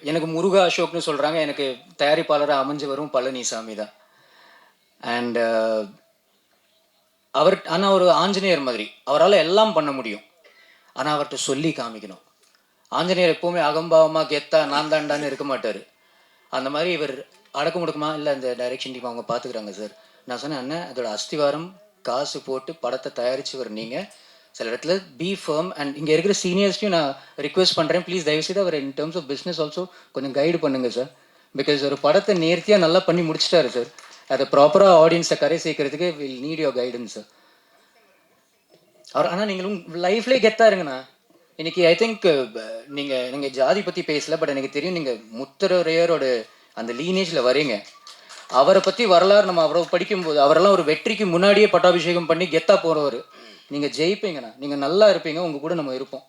எனக்கு முருகா அசோக்னு சொல்கிறாங்க, எனக்கு தயாரிப்பாளராக அமைஞ்சவரும் பழனிசாமி தான். அண்ட் ஆனால் ஒரு ஆஞ்சநேயர் மாதிரி அவரால் எல்லாம் பண்ண முடியும், ஆனால் அவர்கிட்ட சொல்லி காமிக்கணும். ஆஞ்சநேயர் எப்போவுமே அகம்பாவமாக கெத்தா நான் தாண்டான்னு இருக்க மாட்டார். அந்த மாதிரி இவர் அடக்க முடக்குமா இல்லை, அந்த டைரக்ஷன் டீம் அவங்க பார்த்துக்கிறாங்க சார். நான் சொன்னேன், அண்ணன் அதோட அஸ்திவாரம் காசு போட்டு படத்தை தயாரிச்சவர் நீங்கள், சில இடத்துல பி ஃபர்ம். அண்ட் இங்கே இருக்கிற சீனியர்ஸ்டையும் நான் ரிக்வெஸ்ட் பண்ணுறேன், ப்ளீஸ் தயவுசெய்து அவர் in terms of business also கொஞ்சம் கைடு பண்ணுங்கள் சார். பிகாஸ் ஒரு படத்தை நேர்த்தியாக நல்லா பண்ணி முடிச்சிட்டாரு சார், அதை ப்ராப்பராக ஆடியன்ஸை கரை சேர்க்கறதுக்கு will NEET your guidance sir. ஆனால் நீங்களும் லைஃப்லேயே கெத்தாக இருங்கண்ணா. இன்னைக்கு ஐ திங்க் நீங்கள் ஜாதி பற்றி பேசல, பட் எனக்கு தெரியும் நீங்கள் முத்தரையரோட அந்த லீனேஜில் வரீங்க. அவரை பற்றி வரலாறு நம்ம அவரை படிக்கும்போது அவரெல்லாம் ஒரு வெற்றிக்கு முன்னாடியே பட்டாபிஷேகம் பண்ணி கெத்தா போகிறவர். நீங்கள் ஜெயிப்பீங்கண்ணா, நீங்கள் நல்லா இருப்பீங்க, உங்கள் கூட நம்ம இருப்போம்.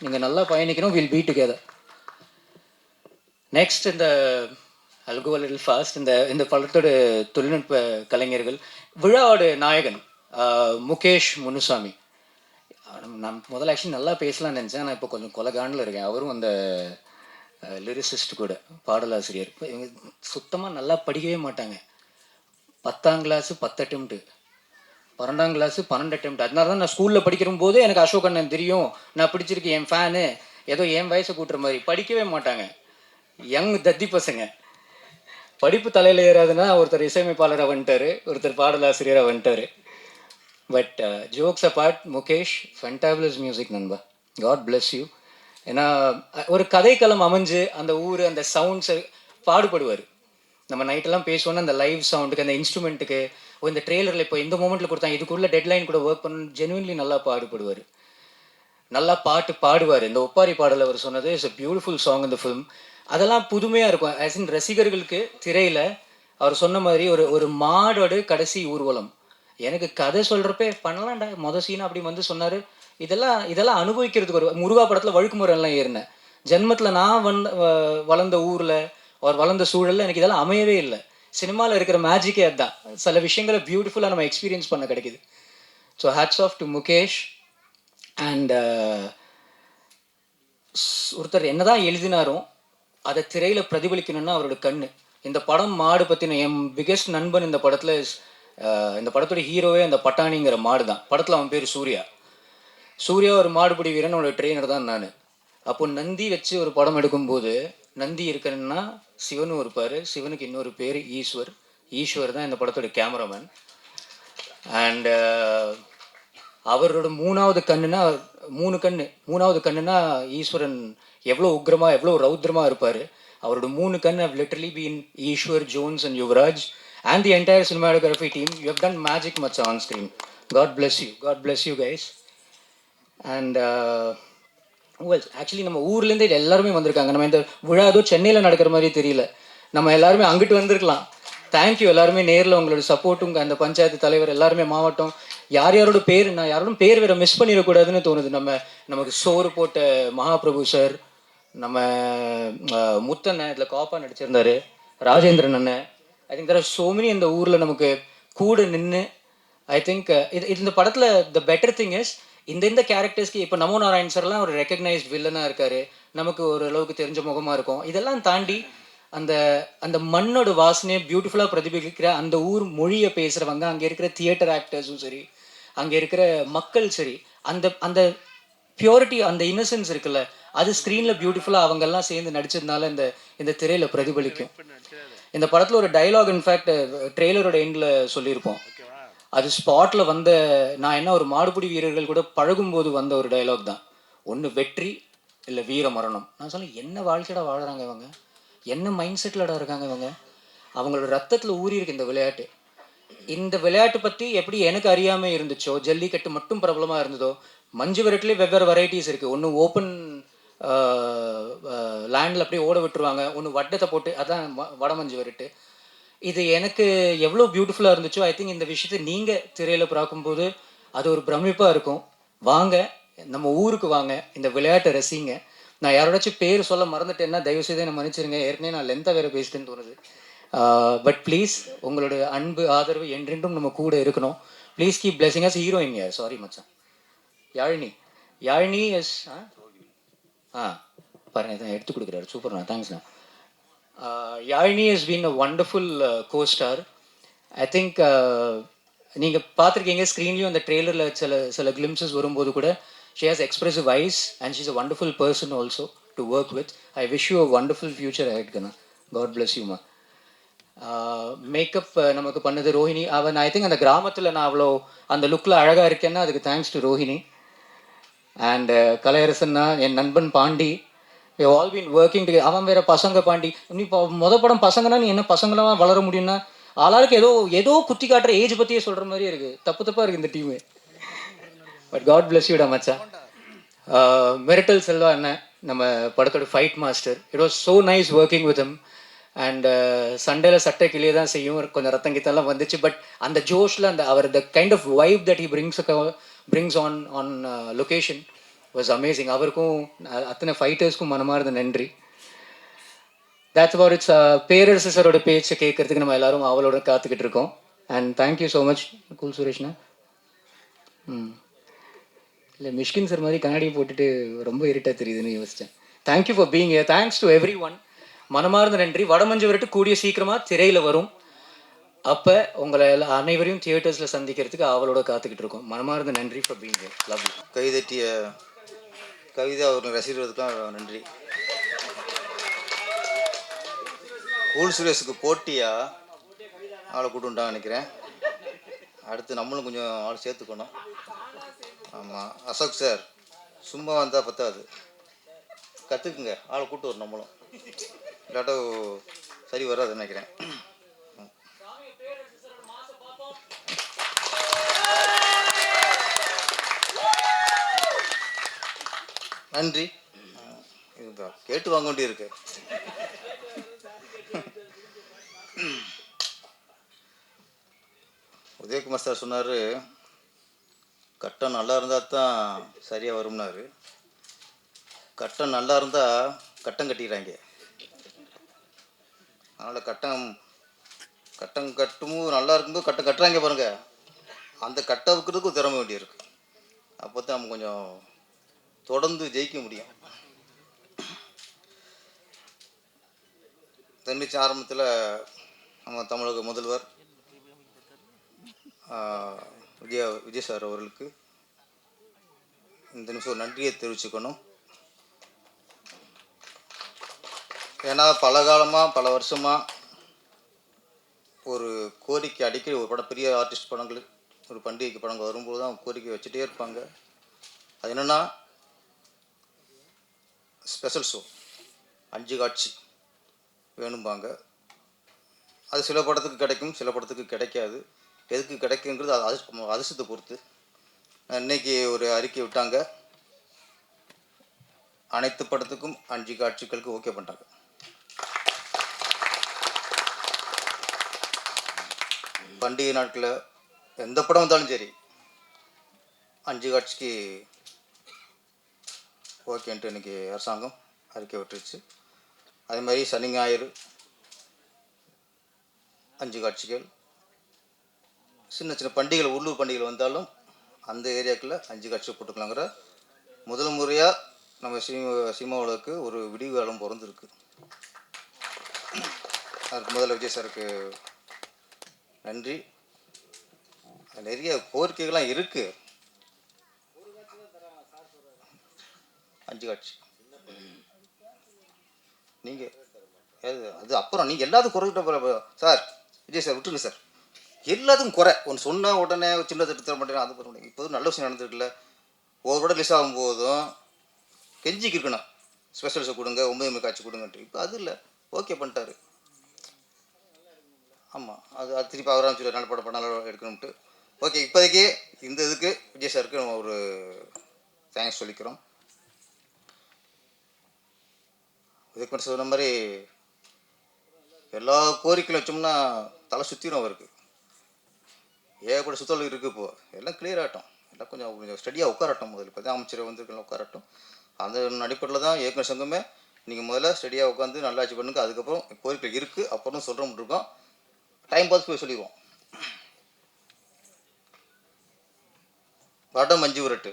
நீங்கள் நல்லா பயணிக்கணும், வில் பி டுகெதர். நெக்ஸ்ட் இந்த I'll go a little fast. இந்த படத்தோட தொழில்நுட்ப கலைஞர்கள், விழாவோட நாயகன் முகேஷ் முனுசாமி. நான் முதல்ல ஆக்சுவலி நல்லா பேசலாம்னு நினச்சேன், நான் இப்போ கொஞ்சம் கொலகாண்டில் இருக்கேன். அவரும் அந்த லிரிசிஸ்ட் கூட, பாடலாசிரியர். இவங்க சுத்தமாக நல்லா படிக்கவே மாட்டாங்க. 10ஆம் கிளாஸு 10 அட்டெம்ப்ட்டு, 12ஆம் கிளாஸு 12 அட்டெம்ப்ட். அதனால தான் நான் ஸ்கூலில் படிக்கிற போது எனக்கு அசோக் அண்ணன் தெரியும், நான் பிடிச்சிருக்கு, என் ஃபேனு, ஏதோ என் வயசை கூட்டுற மாதிரி. படிக்கவே மாட்டாங்க, யங் தத்தி பசங்க. படிப்பு தலையில் ஏறாதுன்னா ஒருத்தர் இசையமைப்பாளராக வந்துட்டார், ஒருத்தர் பாடலாசிரியராக வந்துட்டார். But jokes abort, Mukesh fantabulous music நண்பா, காட் பிளஸ் யூ. ஏன்னா ஒரு கதைக்களம் அமைஞ்சு அந்த ஊர் அந்த சவுண்ட்ஸை பாடுபடுவார். நம்ம நைட்டெல்லாம் பேசுவோன்னா அந்த லைவ் சவுண்டுக்கு, அந்த இன்ஸ்ட்ருமெண்ட்டுக்கு, இந்த ட்ரெய்லரில் இப்போ இந்த மூமெண்ட்டில் கொடுத்தாங்க, இதுக்குள்ள டெட்லைன் கூட ஒர்க் பண்ண ஜெனுவின்லி நல்லா பாடுபடுவார், நல்லா பாட்டு பாடுவார். இந்த ஒப்பாரி பாடல் அவர் சொன்னது இட்ஸ் அ பியூட்டிஃபுல் சாங் இந்த ஃபிலிம். அதெல்லாம் புதுமையாக இருக்கும். ஆஸ் இன் ரசிகர்களுக்கு திரையில் அவர் சொன்ன மாதிரி ஒரு மாடோடு கடைசி ஊர்வலம். எனக்கு கதை சொல்கிறப்பே பண்ணலாம்டா மொதல் சீனா அப்படி வந்து சொன்னார். இதெல்லாம் அனுபவிக்கிறதுக்கு ஒரு முருகா படத்தில் வழுக்கு முறையெல்லாம் ஏறினேன். ஜென்மத்தில் நான் வளர்ந்த ஊரில் அவர் வளர்ந்த சூழலில் எனக்கு இதெல்லாம் அமையவே இல்லை. சினிமாவில் இருக்கிற மேஜிக்கே அதுதான், சில விஷயங்களை பியூட்டிஃபுல்லாக நம்ம எக்ஸ்பீரியன்ஸ் பண்ண கிடைக்குது. So hats off to Mukesh. And ஒருத்தர் என்னதான் எழுதினாரும் அதை திரையில் பிரதிபலிக்கணும்னா அவரோட கண்ணு. இந்த படம் மாடு பற்றின என் பிகெஸ்ட் நண்பன் இந்த படத்தில் இந்த படத்தோட ஹீரோவே அந்த பட்டாணிங்கிற மாடு தான். படத்தில் அவன் பேர் சூர்யா. சூர்யா ஒரு மாடுபிடி வீரன், அவனோட ட்ரெயினர் தான் நான். அப்போ நந்தி வச்சு ஒரு படம் எடுக்கும்போது நந்தி இருக்கணும்னா சிவனும் இருப்பார், சிவனுக்கு இன்னொரு பேர் ஈஸ்வர். ஈஸ்வர் தான் இந்த படத்தோட கேமராமேன். அண்ட் அவரோட மூணாவது கண்ணுனா ஈஸ்வரன் எவ்வளோ உக்ரமாக எவ்வளோ ரௌத்ரமாக இருப்பார். அவரோட 3 கண் have literally been Eswar, Jones and Yuvraj and the entire cinematography team. You have done magic much on screen. God bless you guys. And well, actually நம்ம ஊர்லேருந்து எல்லாருமே வந்திருக்காங்க. நம்ம இந்த விழா ஏதோ சென்னையில் நடக்கிற மாதிரி தெரியல, நம்ம எல்லாருமே அங்கிட்டு வந்திருக்கலாம். தேங்க்யூ எல்லாருமே, நேரில் உங்களோட சப்போர்ட்டும், அந்த பஞ்சாயத்து தலைவர் எல்லாருமே, மாவட்டம், யாரோட பேர் நான் யாரோடும் பேர் வேறு மிஸ் பண்ணிடக்கூடாதுன்னு தோணுது. நமக்கு சோறு போட்ட மகாபிரபு சார், நம்ம முத்தண்ணன் இதில் காப்பா நடிச்சிருந்தாரு, ராஜேந்திரன் அண்ணன். I think there are so many இந்த ஊரில் நமக்கு கூட நின்று. ஐ திங்க் இந்த படத்தில் த பெட்டர் திங் இஸ் இந்த கேரக்டர்ஸ்க்கு இப்போ நமோ நாராயண் சார்லாம் ஒரு ரெக்கக்னைஸ்ட் வில்லனாக இருக்கார். நமக்கு ஓரளவுக்கு தெரிஞ்ச முகமாக இருக்கும். இதெல்லாம் தாண்டி அந்த அந்த மண்ணோட வாசனையை பியூட்டிஃபுல்லாக பிரதிபலிக்கிற அந்த ஊர் மொழியை பேசுகிறவங்க, அங்கே இருக்கிற தியேட்டர் ஆக்டர்ஸும் சரி, அங்கே இருக்கிற மக்கள் சரி, அந்த அந்த பியூரிட்டி, அந்த இன்னசென்ஸ் இருக்குல்ல, அது ஸ்க்ரீனில் பியூட்டிஃபுல்லாக அவங்கெல்லாம் சேர்ந்து நடிச்சதுனால இந்த இந்த திரையில் பிரதிபலிக்கும். இந்த படத்தில் ஒரு டைலாக் இன்ஃபேக்ட் ட்ரெய்லரோட எண்டில் சொல்லியிருப்போம். அது ஸ்பாட்டில் வந்த, நான் என்ன ஒரு மாடுபிடி வீரர்கள் கூட பழகும்போது வந்த ஒரு டைலாக் தான். ஒன்று வெற்றி, இல்லை வீர மரணம். நான் சொன்னேன், என்ன வாழ்க்கையோட வாழுறாங்க இவங்க, என்ன மைண்ட் செட்டிலடா இருக்காங்க இவங்க, அவங்களோட ரத்தத்தில் ஊறி இருக்கு இந்த விளையாட்டு. இந்த விளையாட்டு பற்றி எப்படி எனக்கு அறியாமல் இருந்துச்சோ, ஜல்லிக்கட்டு மட்டும் பிரபலமாக இருந்ததோ, மஞ்சு விரட்டுலேயே வெவ்வேறு வெரைட்டிஸ் இருக்குது. ஒன்று ஓப்பன் லேண்டில் அப்படியே ஓட விட்டுருவாங்க, ஒன்று வட்டத்தை போட்டு, அதான் வட மஞ்சு விரட்டு. இது எனக்கு எவ்வளோ பியூட்டிஃபுல்லாக இருந்துச்சோ, ஐ திங்க் இந்த விஷயத்தை நீங்கள் திரையில் பார்க்கும்போது அது ஒரு பிரமிப்பாக இருக்கும். வாங்க, நம்ம ஊருக்கு வாங்க, இந்த விளையாட்டை ரசிங்க. நான் யாரோடாச்சும் பேர் சொல்ல மறந்துட்டேன்னா தயவுசெய்து என்னை மன்னிச்சிருங்க, ஏற்கனவே நான் லென்த்தாக வேறு பேசிட்டேன்னு தோணுது. பட் ப்ளீஸ், உங்களுடைய அன்பு ஆதரவு என்றென்றும் நம்ம கூட இருக்கணும். Please keep blessing as. Heroine யார்? சாரி மச்சான், யாழினி. யாழினி எஸ் பாருங்க, இதான் எடுத்து கொடுக்குறாரு. சூப்பர்ண்ணா, தேங்க்ஸ்ண்ணா. Yazhini has been a wonderful co-star. I think நீங்கள் பார்த்துருக்கீங்க ஸ்க்ரீன்லேயும் அந்த ட்ரெய்லரில் சில கிளிம்சஸ் வரும்போது கூட, she has expressive eyes and she's a wonderful person also to work with. I wish you a wonderful future ahead, Gana. God bless you, ma. Makeup நமக்கு பண்ணது ரோஹிணி. அவன் ஐ திங்க் அந்த கிராமத்தில் நான் அவ்வளோ அந்த லுக்கில் அழகாக இருக்கேன்னா அதுக்கு தேங்க்ஸ் டு ரோஹிணி. அண்ட் கலையரசன்னா என் நண்பன் Pandi. we have all been working together. அவன் வேற பசங்க பாண்டி. நீ இப்போ படம் பசங்கன்னா நீ என்ன பசங்களாம் வளர முடியும்னா, ஆளாளுக்கு ஏதோ குத்தி காட்டுற ஏஜ் பற்றியே சொல்கிற மாதிரி இருக்குது. தப்பாக இருக்குது இந்த டீமு. பட் காட் பிளஸ் யூடா மச்சா. மிரட்டல் செல்வா என்ன நம்ம படத்தோட fight master. It was so nice working with him. And சண்டேல சட்டை கிளியே தான் செய்யும், கொஞ்சம் ரத்தம் கித்தெல்லாம் வந்துச்சு. பட் அந்த ஜோஷில் அந்த அவர் the kind of vibe that he brings on location was amazing. அவருக்கும் அத்தனை ஃபைட்டர்ஸ்க்கும் மனமார்ந்த நன்றி. That's about it's. பேரரசு சாரோட பேச்சை கேட்கறதுக்கு நம்ம எல்லாரும் அவளோட காத்துக்கிட்டு இருக்கோம். And thank you so much. Cool சுரேஷ்ண்ணா. இல்லை மிஷ்கின் சார் மாதிரி கண்ணாடியை போட்டுட்டு ரொம்ப இருட்டாக தெரியுதுன்னு யோசித்தேன். Thank you for being here. Thanks to every one. மனமார்ந்த நன்றி. வடமஞ்சு விரட்டு கூடிய சீக்கிரமாக திரையில் வரும். அப்போ உங்களை அனைவரையும் தியேட்டர்ஸில் சந்திக்கிறதுக்கு அவளோட காத்துக்கிட்டு இருக்கோம். மனமார்ந்த நன்றி for being here. Love you. கைதட்டிய கவிதை அவர்கள் ரசிகர்களுக்கெல்லாம் நன்றி. கூல் சுரேஷுக்கு போட்டியா ஆளை கூட்டுட்டான்னு நினைக்கிறேன். அடுத்து நம்மளும் கொஞ்சம் ஆள் சேர்த்துக்கணும். ஆமாம், அசோக் சார் சும்மா வந்தால் பத்தாது, கற்றுக்குங்க, ஆளை கூட்டு வரும் நம்மளும், இல்லாட்டோ சரி வராதுன்னு நினைக்கிறேன். நன்றி. இது கேட்டு வாங்க வேண்டியிருக்கு. உதயகுமார் சார் சொன்னார், கட்டம் நல்லா இருந்தால் தான் சரியாக வரும்னாரு. கட்டம் நல்லா இருந்தால் கட்டம் கட்டிக்கிறாங்க. அதனால் கட்டம் கட்டமும் நல்லா இருக்கும்போது கட்டம் கட்டுறாங்க பாருங்க, அந்த கட்டை வைக்கிறதுக்கும் திறமை வேண்டியிருக்கு. அப்போ தான் நம்ம கொஞ்சம் தொடர்ந்து ஜெயிக்க முடியும். தன்னிச்சு ஆரம்பத்தில் நம்ம தமிழக முதல்வர் விஜய் சார் அவர்களுக்கு இந்த நிமிஷம் ஒரு நன்றியை தெரிவிச்சுக்கணும். ஏன்னா பல காலமாக பல வருஷமாக ஒரு கோரிக்கை அடிக்கடி ஒரு படம், பெரிய ஆர்டிஸ்ட் படங்கள், ஒரு பண்டிகைக்கு படங்கள் வரும்போது தான் கோரிக்கை வச்சுட்டே இருப்பாங்க. அது என்னென்னா ஸ்பெஷல் ஷோ 5 காட்சி வேணும்பாங்க. அது சில படத்துக்கு கிடைக்கும், சில படத்துக்கு கிடைக்காது. எதுக்கு கிடைக்குங்கிறது அதிர்ஷ்டத்தை பொறுத்து. இன்னைக்கு ஒரு அறிக்கை விட்டாங்க, அனைத்து படத்துக்கும் 5 காட்சிகளுக்கு ஓகே பண்ணிட்டாங்க. பண்டிகை நாட்களில் எந்த படம் வந்தாலும் சரி 5 காட்சிக்கு ஓகேன்ட்டு இன்றைக்கி அரசாங்கம் அறிக்கை விட்டுருச்சு. அதே மாதிரி சனி ஞாயிறு 5 காட்சிகள். சின்ன சின்ன பண்டிகைகள், உள்ளூர் பண்டிகைகள் வந்தாலும் அந்த ஏரியாக்குள்ளே 5 காட்சிகள் போட்டுக்கலாங்கிற முதல் முறையாக நம்ம சினிமாவுக்கு ஒரு விடிவு காலம் பிறந்திருக்கு. அதுக்கு முதல்ல விஜய் சாருக்கு நன்றி. நிறைய கோரிக்கைகள்லாம் இருக்குது. 5 காட்சி நீங்கள் அது அப்புறம் நீங்கள் எல்லாத்துக்கும் குறைக்கிட்ட சார். விஜய் சார் விட்டுருங்க சார். எல்லாத்துக்கும் குறை ஒன்று சொன்னால் உடனே சின்ன திட்டு தர மாட்டேங்க, அது பண்ண முடியும். இப்போ நல்ல விஷயம் நடந்துருக்குல்ல. ஒரு படம் ரிலீஸ் ஆகும்போதும் கெஞ்சிக்கு இருக்கணும், ஸ்பெஷல் ஷோ கொடுங்க, 9 மணி காட்சி கொடுங்கன்ட்டு. இப்போ அது இல்லை, ஓகே பண்ணிட்டாரு. ஆமாம், அது திருப்பி அவராக சொல்லி நல்ல படம் நல்லா எடுக்கணும்ட்டு. ஓகே, இப்போதைக்கு இந்த இதுக்கு விஜய் சாருக்கு நம்ம ஒரு தேங்க்ஸ் சொல்லிக்கிறோம். இதுக்கு மட்டும் சொன்ன மாதிரி எல்லா கோரிக்கையும் வச்சோம்னா தலை சுற்றிடும் அவருக்கு. ஏகப்பட்ட சுத்தல் இருக்குது. இப்போது எல்லாம் கிளியர் ஆகட்டும், எல்லாம் கொஞ்சம் ஸ்டடியாக உட்காரட்டும். முதல்ல இப்போ தான் அமைச்சர் வந்துருக்கலாம், உட்காரட்டும். அந்த அடிப்படையில் தான் இயக்குனர் சங்கமே நீங்கள் முதல்ல ஸ்டடியாக உட்காந்து நல்லாச்சு பண்ணுங்க. அதுக்கப்புறம் கோரிக்கை இருக்குது, அப்புறம் சொல்கிறோம் இருக்கோம். டைம் பார்த்து போய் சொல்லிடுவோம். வடம் மஞ்சு விரட்டு.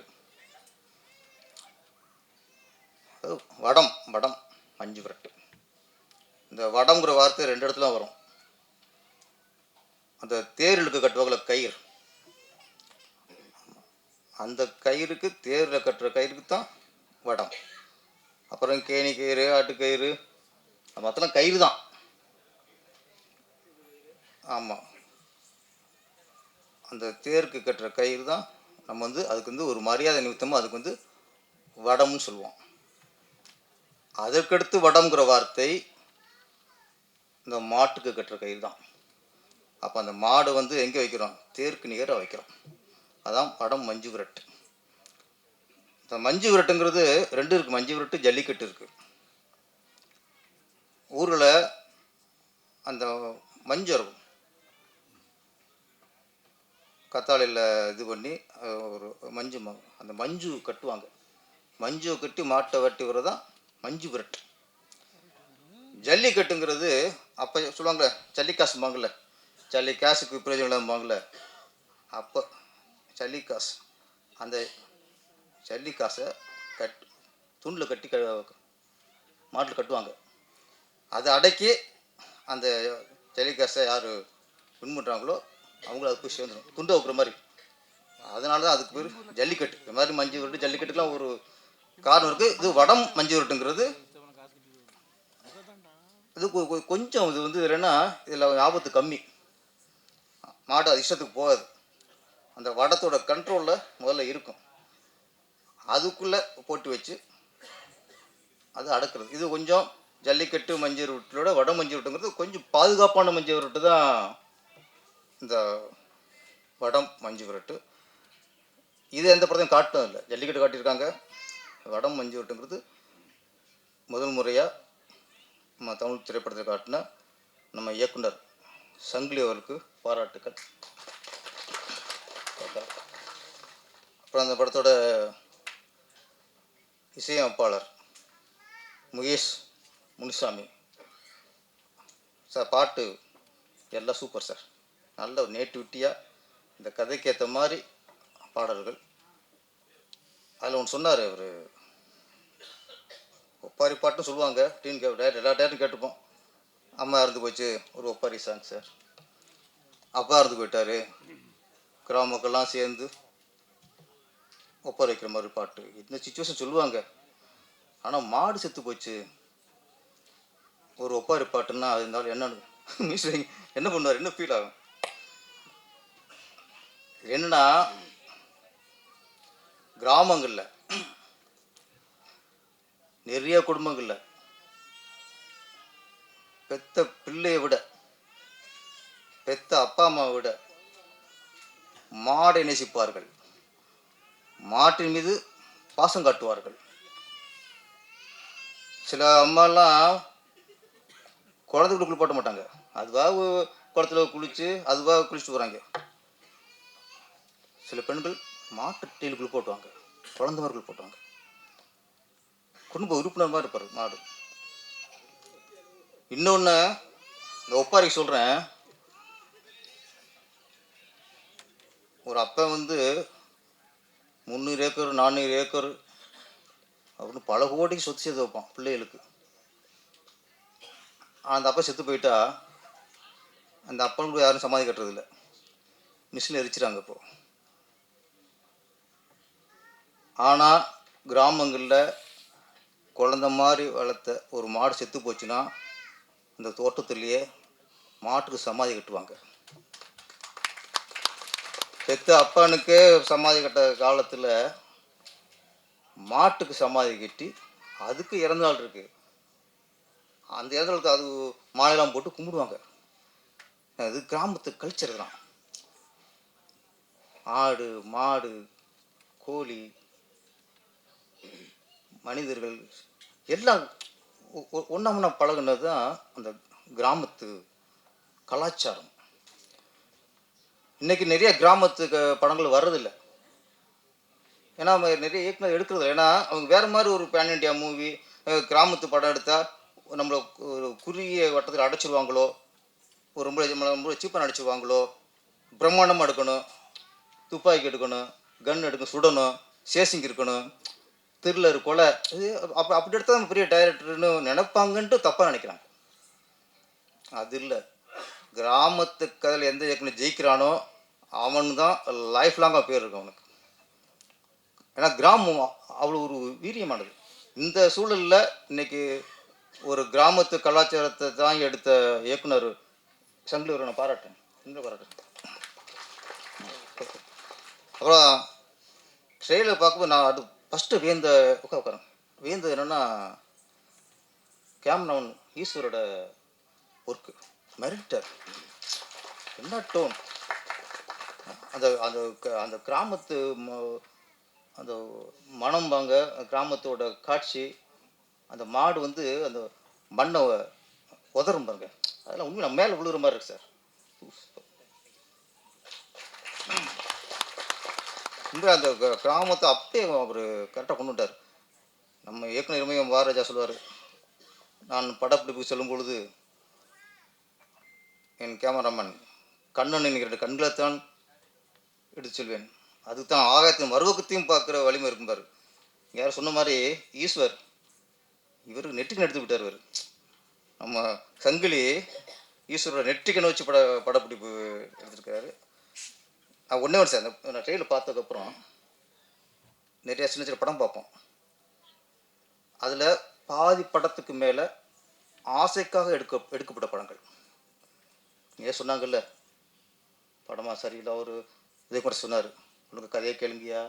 வடம் வடம் மஞ்சு விரட்டு. இந்த வடம்ங்கிற வார்த்தை 2 இடத்துல வரும். அந்த தேர்களுக்கு கட்டுவாங்கள கயிறு, அந்த கயிறுக்கு தேரில் கட்டுற கயிறுக்கு தான் வடம். அப்புறம் கேணி கயிறு, ஆட்டுக்கயிறு, மற்றெல்லாம் கயிறு தான். ஆமாம், அந்த தேருக்கு கட்டுற கயிறு தான் நம்ம அதுக்கு ஒரு மரியாதை நிமித்தமாக அதுக்கு வடம்னு சொல்லுவோம். அதற்கடுத்து வடம்ங்கிற வார்த்தை இந்த மாட்டுக்கு கட்டுற கயிறு தான். அப்போ அந்த மாடு எங்கே வைக்கிறோம்? தேருக்கு நிகராக வைக்கிறோம். அதான் வடம் மஞ்சு விரட்டு. இந்த மஞ்சு விரட்டுங்கிறது 2 இருக்குது. மஞ்சு விரட்டு, ஜல்லிக்கட்டு இருக்குது. ஊரில் அந்த மஞ்சு இருக்கும், கத்தாழையில் இது பண்ணி ஒரு மஞ்சு அந்த மஞ்சு கட்டுவாங்க. மஞ்சு கட்டி மாட்டை வெட்டி வரதான் மஞ்சு விரட்டு. ஜல்லிக்கட்டுங்கிறது அப்போ சொல்லுவாங்களே, ஜல்லிக்காசும்பாங்கள்ல, ஜல்லிக்காசுக்கு பிரயோஜனம் இல்லாமப்பாங்கள்ல. அப்போ ஜல்லிக்காசு, அந்த ஜல்லிக்காசை துண்டில் கட்டி மாட்டில் கட்டுவாங்க. அதை அடக்கி அந்த ஜல்லிக்காசை யார் வின் பண்ணுறாங்களோ அவங்கள அது போய் சேர்ந்துடும், துண்டை வைக்கிற மாதிரி. அதனால தான் அதுக்கு பேர் ஜல்லிக்கட்டு. இந்த மாதிரி மஞ்சு விரட்டு, ஜல்லிக்கட்டுக்கெலாம் ஒரு காரணம் இருக்குது. இது வடம் மஞ்சு விரட்டுங்கிறது இது கொஞ்சம் இது இல்லைன்னா இதில் ஆபத்து கம்மி. மாடு அது இஷ்டத்துக்கு போகாது. அந்த வடத்தோட கண்ட்ரோலில் முதல்ல இருக்கும். அதுக்குள்ளே போட்டு வச்சு அது அடக்கிறது. இது கொஞ்சம் ஜல்லிக்கட்டு மஞ்சு விரட்டோட வட மஞ்சு விரட்டுங்கிறது கொஞ்சம் பாதுகாப்பான மஞ்சு விரட்டு தான் இந்த வடம் மஞ்சு விரட்டு. இது எந்த படத்தையும் காட்டும் இல்லை, ஜல்லிக்கட்டு காட்டியிருக்காங்க. வடம் மஞ்சு விரட்டுங்கிறது முதல் முறையாக நம்ம தமிழ் திரைப்படத்தில் காட்டின நம்ம இயக்குனர் சங்கிலி அவருக்கு பாராட்டுக்கள். அப்புறம் அந்த படத்தோட இசையமைப்பாளர் முகேஷ் முனுசாமி சார். பாட்டு எல்லாம் சூப்பர் சார். நல்ல ஒரு நேட்டிவிட்டியாக இந்த கதைக்கு ஏற்ற மாதிரி பாடல்கள். அதில் ஒன்று சொன்னார் அவர், ஒப்பாரி பாட்டுன்னு சொல்லுவாங்க. எல்லா டேட்டும் கேட்டுப்போம். அம்மா இறந்து போச்சு, ஒரு ஒப்பாரி சாங் சார். அப்பா இறந்து போயிட்டார், கிராம மக்கள்லாம் சேர்ந்து ஒப்பாரி வைக்கிற மாதிரி பாட்டு. இந்த சுச்சுவேஷன் சொல்லுவாங்க. ஆனால் மாடு செத்து போச்சு, ஒரு ஒப்பாரி பாட்டுன்னா அது இருந்தாலும் என்னன்னு மியூசிக் என்ன பண்ணுவார், என்ன ஃபீல் ஆகும்? என்னன்னா கிராமங்களில் நிறைய குடும்பங்களில் பெத்த பிள்ளையை விட, பெத்த அப்பா அம்மாவை விட மாடை நேசிப்பார்கள், மாட்டின் மீது பாசம் காட்டுவார்கள். சில அம்மாலாம் குளத்துக்குள்ள குளிப்பாட்ட மாட்டாங்க, அதுவாக குளத்துல குளித்து அதுவாக குளிச்சுட்டு போகிறாங்க. சில பெண்கள் மாட்டு டீல் குளிப்பாட்டுவாங்க, குழந்தை மாதிரி குளிப்பாட்டுவாங்க. குடும்ப உறுப்பினர் மாதிரி இருப்பார் மாடு. இன்னொன்று இந்த ஒப்பாரிக்கு சொல்கிறேன். ஒரு அப்போ 300 ஏக்கர் 400 ஏக்கர் அப்படின்னு பல கோடிக்கு சொத்து சேர்த்து வைப்பான் பிள்ளைகளுக்கு. அந்த அப்பா செத்து போயிட்டா அந்த அப்பனுக்கு யாரும் சமாதி கட்டுறதில்ல, மிஷினில் எரிச்சிட்டாங்க இப்போ. ஆனால் கிராமங்களில் குழந்த மாதிரி வளர்த்த ஒரு மாடு செத்து போச்சுன்னா அந்த தோட்டத்துலேயே மாட்டுக்கு சமாதி கட்டுவாங்க. செத்த அப்பனுக்கு சமாதி கட்ட காலத்தில் மாட்டுக்கு சமாதி கட்டி அதுக்கு இறந்த நாள் இருக்கு, அந்த இறந்த நாளுக்கு அது மாலையெல்லாம் போட்டு கும்பிடுவாங்க. அது கிராமத்து கல்ச்சர் தான். ஆடு மாடு கோழி மனிதர்கள் எல்லாம் ஒன்றா பழகுனது தான் அந்த கிராமத்து கலாச்சாரம். இன்றைக்கி நிறைய கிராமத்து படங்கள் வர்றதில்லை, ஏன்னா அவங்க நிறைய இயக்குனர் எடுக்கிறது. ஏன்னா அவங்க வேறு மாதிரி ஒரு பேன் இண்டியா மூவி கிராமத்து படம் எடுத்தால் நம்மளை ஒரு குறுகிய வட்டத்தில் அடைச்சிருவாங்களோ, ஒரு ரொம்ப சீப்பாக நடிச்சிருவாங்களோ, பிரம்மாண்டமாக எடுக்கணும், துப்பாக்கி எடுக்கணும், கன் எடுக்கணும், சுடணும், சேசிங் இருக்கணும், த்ரில்லர் கொலை, இது அப்படி எடுத்தால் நம்ம பெரிய டைரக்டர்னு நினைப்பாங்கன்ட்டு தப்பாக நினைக்கிறாங்க. அது இல்லை, கிராமத்து கதையில் எந்த இயக்குனர் ஜெயிக்கிறானோ அவனு தான் லைஃப் லாங்காக பேர் இருக்கும் அவனுக்கு. ஏன்னா கிராமம் அவ்வளோ ஒரு வீரியமானது. இந்த சூழலில் இன்னைக்கு ஒரு கிராமத்து கலாச்சாரத்தை தான் எடுத்த இயக்குனர் சங்கிலி நான் பாராட்டேன், இன்னும் பாராட்டேன். அப்புறம் ட்ரெயிலர் பார்க்கும்போது நான் அது ஃபஸ்ட்டு வியந்தது என்னென்னா கேமராமேன் ஈஸ்வரோட ஒர்க்கு, மெரிட்டர் என்ன டோன், அந்த அந்த அந்த கிராமத்து அந்த மனம் வாங்க, கிராமத்தோட காட்சி, அந்த மாடு வந்து அந்த மண்ணை உதறும் பாருங்க, அதெல்லாம் உண்மையாக மேலே விழுகிற மாதிரி இருக்கு சார். உண்மையாக அந்த கிராமத்தை அப்படியே அவர் கரெக்டாக கொண்டு விட்டார். நம்ம இயக்குனர் மகாராஜா சொல்லுவார், நான் படப்பிடிப்புக்கு செல்லும் பொழுது என் கேமராமேன் கண்ணன் என்கிற 2 கண்களைத்தான் எடுத்து செல்வேன், அதுதான் ஆகாயத்தின் மறுபக்கத்தையும் பார்க்குற வலிமை இருக்கும் பாரு. யாரும் சொன்ன மாதிரி ஈஸ்வர் இவர் நெட்டிக்கன் எடுத்து விட்டார். இவர் நம்ம சங்கிலி ஈஸ்வரோட நெட்டிக்கனை வச்சு படப்பிடிப்பு எடுத்திருக்காரு. நான் ஒன்றே சார், நான் ட்ரெயிலில் பார்த்ததுக்கப்புறம் நிறைய சின்ன சின்ன படம் பார்ப்போம், அதில் பாதி படத்துக்கு மேலே ஆசைக்காக எடுக்கப்பட்ட படங்கள். ஏன் சொன்னாங்கல்ல படமாக சரியில்லை, அவர் இதே கூட சொன்னார், உனக்கு கதையை கேளுங்கியா,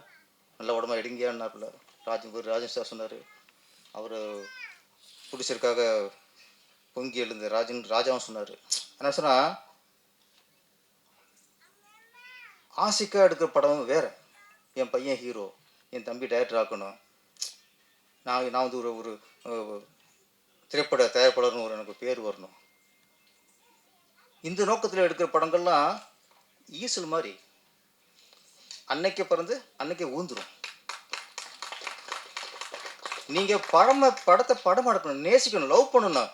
நல்ல உடம்பா எடுங்கியான்னாப்புல ராஜன் சார் சொன்னார். அவர் ப்ரொடியூசருக்காக பொங்கி எழுந்த ராஜாவும் சொன்னார். என்ன சொன்னால் ஆசைக்காக எடுக்கிற படம் வேறு, என் பையன் ஹீரோ, என் தம்பி டைரக்டர் ஆக்கணும், நான் வந்து ஒரு திரைப்பட தயாரிப்பாளர்னு எனக்கு பேர் வரணும், இந்த நோக்கத்தில் எடுக்கிற படங்கள்லாம் ஈசல் மாதிரி அன்னைக்கே பிறந்து அன்னைக்கே ஊந்துடும். நீங்கள் படத்தை படமாக எடுக்கணும், நேசிக்கணும், லவ் பண்ணணும்,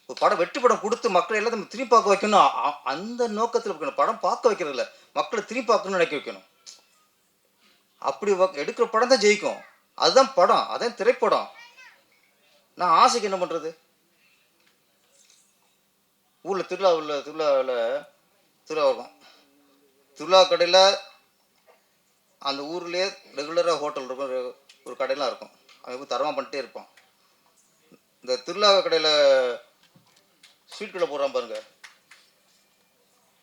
ஒரு படம் வெற்றி படம் கொடுத்து மக்களை எல்லாத்தையும் திரும்பி பார்க்க வைக்கணும், அந்த நோக்கத்தில் வைக்கணும். படம் பார்க்க வைக்கிறது இல்லை, மக்களை திரும்பி பார்க்கணும்னு நினைக்க வைக்கணும். அப்படி எடுக்கிற படம் தான் ஜெயிக்கும், அதுதான் படம், அதான் திரைப்படம். நான் ஆசைக்கு என்ன பண்ணுறது, ஊரில் திருவிழா இருக்கும், திருவிழா கடையில் அந்த ஊர்லேயே ரெகுலராக ஹோட்டல் இருக்கும், ஒரு கடையெல்லாம் இருக்கும், அவன் தரமாக பண்ணிட்டே இருப்பான். இந்த திருவிழா கடையில் ஸ்வீட் கடை போடுறான் பாருங்க,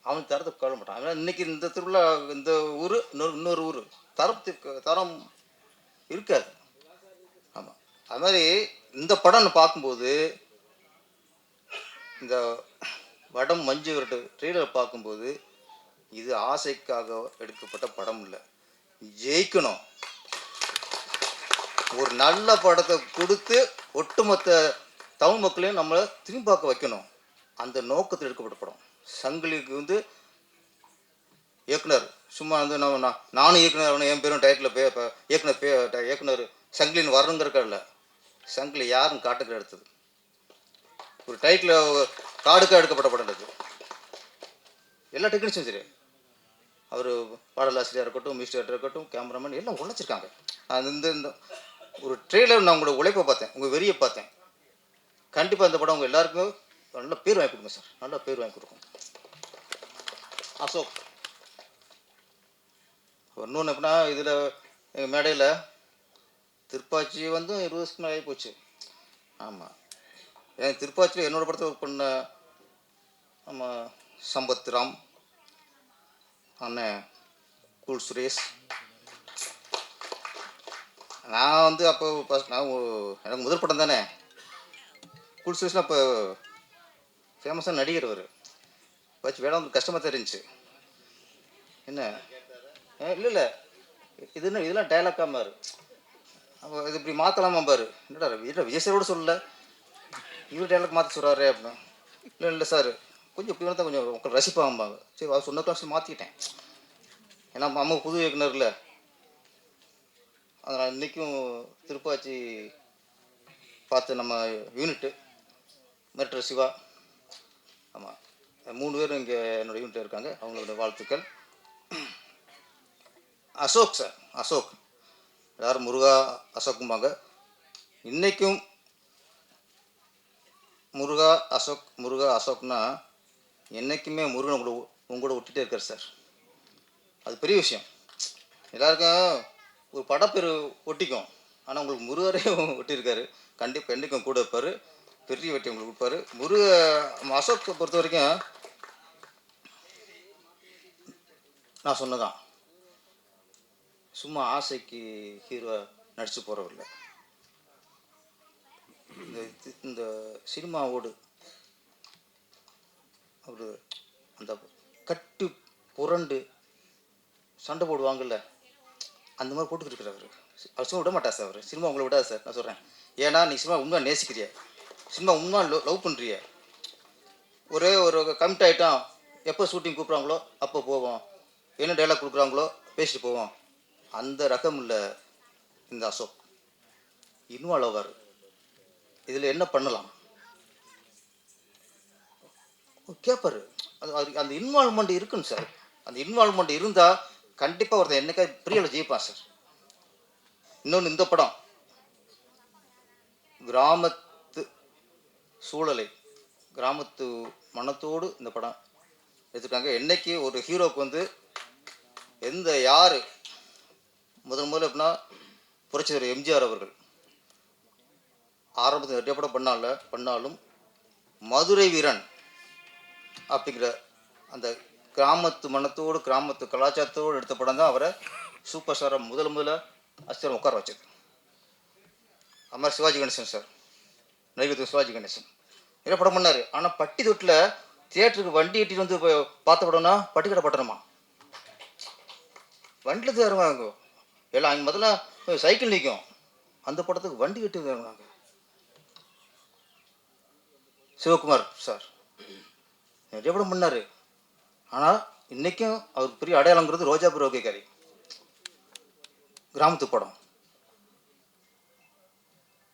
அவன் தரத்துக்கு கவலை மாட்டான். அவன் இன்னைக்கு இந்த திருவிழா இந்த ஊர் இன்னொரு ஊர் தரம் இருக்காது. ஆமாம், அது மாதிரி இந்த படம்னு பார்க்கும்போது இந்த வடம் மஞ்சு விரட்டு ட்ரெய்லர் பார்க்கும்போது இது ஆசைக்காக எடுக்கப்பட்ட படம் இல்லை, ஜெயிக்கணும், ஒரு நல்ல படத்தை கொடுத்து ஒட்டுமொத்த தமிழ் மக்களையும் நம்மளை திரும்பி பார்க்க வைக்கணும், அந்த நோக்கத்தில் எடுக்கப்பட்ட படம். சங்கிலிக்கு வந்து இயக்குனர் சும்மா வந்து நானும் இயக்குனர், என் பேரும் டைட்டில் இயக்குனர் சங்கிலின்னு வரணுங்கிறக்கல, சங்கிலி யாரும் காட்டுக்கிற எடுத்தது, ஒரு டைட்டில் காடுக்காக எடுக்கப்பட்ட படம் அது. எல்லா டெக்னீஷியன் சரி, அவர் பாடலாசிரியராக இருக்கட்டும், மியூசிக் டைரக்டர் இருக்கட்டும், கேமராமேன் எல்லாம் உழைச்சிருக்காங்க. இந்த ஒரு ட்ரெய்லர் நான் உங்களோட உழைப்பை பார்த்தேன், உங்கள் வெறியை பார்த்தேன். கண்டிப்பாக இந்த படம் உங்கள் எல்லாருக்கும் நல்ல பேர் வாங்கி கொடுங்க சார், நல்ல பேர் வாங்கி கொடுக்கும். அசோக் இன்னொன்று எப்படின்னா, இதில் எங்கள் மேடையில் திருப்பாச்சி வந்து 20 வருஷத்துக்கு மேலே ஆகி போச்சு. ஆமாம், என் திருப்பாச்சியில் என்னோடய படத்தை ஒர்க் பண்ண நம்ம சம்பத் ராம் அண்ணன், கூல் சுரேஷ். நான் வந்து அப்போ ஃபஸ்ட் எனக்கு முதல் படம் தானே. கூல் சுரேஷ்லாம் இப்போ ஃபேமஸான நடிகர். அவர் வச்சு வேலை வந்து கஷ்டமாக தான் இருந்துச்சு. என்ன இல்லை இல்லை, இதுன்னு இதெல்லாம் டைலாக்காக பாரு, அப்போ இது இப்படி மாற்றலாமா பாரு. என்னடா இல்லை, விஜய் சாரோட சொல்லலை, இவர் டைலாக் மாற்ற சொல்கிறாரு அப்படின்னு. இல்லை இல்லை சார், கொஞ்சம் இப்படி வந்தால் கொஞ்சம் மக்கள் ரசிப்பாம்பாங்க. சரி, அவர் சொன்ன கிளாஸ் மாற்றிக்கிட்டேன். ஏன்னா அம்மா புது இயக்குனர் இல்லை, அதனால் இன்றைக்கும் திருப்பாச்சி பார்த்து நம்ம யூனிட்டு மெட்ரோ சிவா, ஆமாம் 3 பேரும் இங்கே என்னோடய யூனிட்டில் இருக்காங்க, அவங்களோட வாழ்த்துக்கள். அசோக் சார், அசோக் எல்லாரும் முருகா அசோக்கும்பாங்க. இன்றைக்கும் முருகா அசோக், முருகா அசோக்னா என்றைக்குமே முருகன் உங்களோட விட்டுட்டே இருக்கார் சார். அது பெரிய விஷயம். எல்லாருக்கும் ஒரு படப்பேர் ஒட்டிக்கும், ஆனால் உங்களுக்கு முருகரே ஒட்டியிருக்காரு. கண்டிப்பாக என்றைக்கும் கூட இருப்பார், பெரிய வெட்டி உங்களுக்கு கொடுப்பாரு. அசோக்கை பொறுத்த வரைக்கும் நான் சொன்னதான், சும்மா ஆசைக்கு ஹீரோ நடிச்சு போகிறவில்லை. இந்த சினிமாவோடு அவர் அந்த கட்டு புரண்டு சண்டை போடுவாங்கல்ல, அந்த மாதிரி போட்டுக்கிட்டு இருக்கிறாரு. அவர் சும்மா விட மாட்டார் சார், அவர் சினிமா உங்களை விடாது சார், நான் சொல்கிறேன். ஏன்னா நீ சினிமா உண்மையாக நேசிக்கிறிய, சினிமா உண்மையாக லவ் பண்ணுறிய. ஒரே ஒரு கமிட் ஆகிட்டான், எப்போ ஷூட்டிங் கூப்பிட்றாங்களோ அப்போ போவோம், என்ன டைலாக் கொடுக்குறாங்களோ பேசிட்டு போவோம். அந்த ரகம் இல்லை இந்த அசோக். இன்வால்வ் ஆவார், இதில் என்ன பண்ணலாம் கேட்பாரு. அது அந்த இன்வால்வ்மெண்ட் இருக்குன்னு சார். அந்த இன்வால்வ்மெண்ட் இருந்தால் கண்டிப்பாக ஒருத்தன் என்னைக்கா பிரியலை ஜெயிப்பான் சார். இன்னொன்று, இந்த படம் கிராமத்து சூழலை, கிராமத்து மனத்தோடு இந்த படம் எடுத்துருக்காங்க. என்னைக்கு ஒரு ஹீரோக்கு வந்து யார் முதல்ல எப்படின்னா புரட்சித்தலைவர் எம்ஜிஆர் அவர்கள் ஆரம்பத்தில் நிறைய படம் பண்ணாலும் மதுரை வீரன் அப்படிங்கிற அந்த கிராமத்து மனத்தோடு கிராமத்து கலாச்சாரத்தோடு எடுத்த படம் தான் அவரை சூப்பர் ஸ்டாரை முதல்ல அஸ்திரம் உட்கார வச்சது. அது மாதிரி சிவாஜி கணேசன் சார், நடிகர் சிவாஜி கணேசன் நிறைய படம் பண்ணார். ஆனால் பட்டி தொட்டில் தியேட்டருக்கு வண்டி எட்டிட்டு வந்து பார்த்த படம்னா பட்டிக்கடை பட்டணமா, வண்டியில் தான் இறங்குவாங்க எல்லாம். அங்கே முதல்ல சைக்கிள் நிற்கும், அந்த படத்துக்கு வண்டி கட்டி இறங்குவாங்க. சிவகுமார் சார் நிறைய படம் பண்ணார். ஆனால் இன்றைக்கும் அவருக்கு பெரிய அடையாளங்கிறது ரோஜாபுர ஓகேக்காரி கிராமத்து படம்.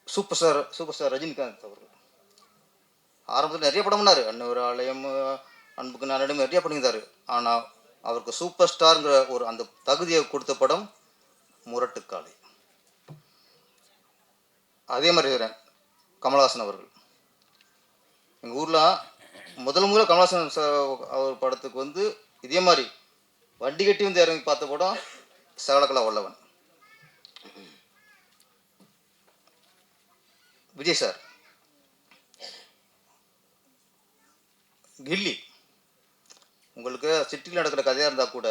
சூப்பர் ஸ்டார் ரஜினிகாந்த் அவர்கள் ஆரம்பத்தில் நிறைய படம் பண்ணார். அன்னொரு ஆலயம், அன்புக்கு நானிடம் நிறைய பண்ணியிருந்தார். ஆனால் அவருக்கு சூப்பர் ஸ்டாருங்கிற ஒரு அந்த தகுதியை கொடுத்த படம் முரட்டுக்காலை. அதே மாதிரி கமலஹாசன் அவர்கள் எங்கள் ஊரில் முதல்ல கமலஹாசன் அவர் படத்துக்கு வந்து இதே மாதிரி வண்டி கட்டி வந்து இறங்கி பார்த்த படம் சகலகலா வல்லவன். விஜய் சார் கில்லி, உங்களுக்கு சிட்டியில் நடக்கிற கதையாக இருந்தால் கூட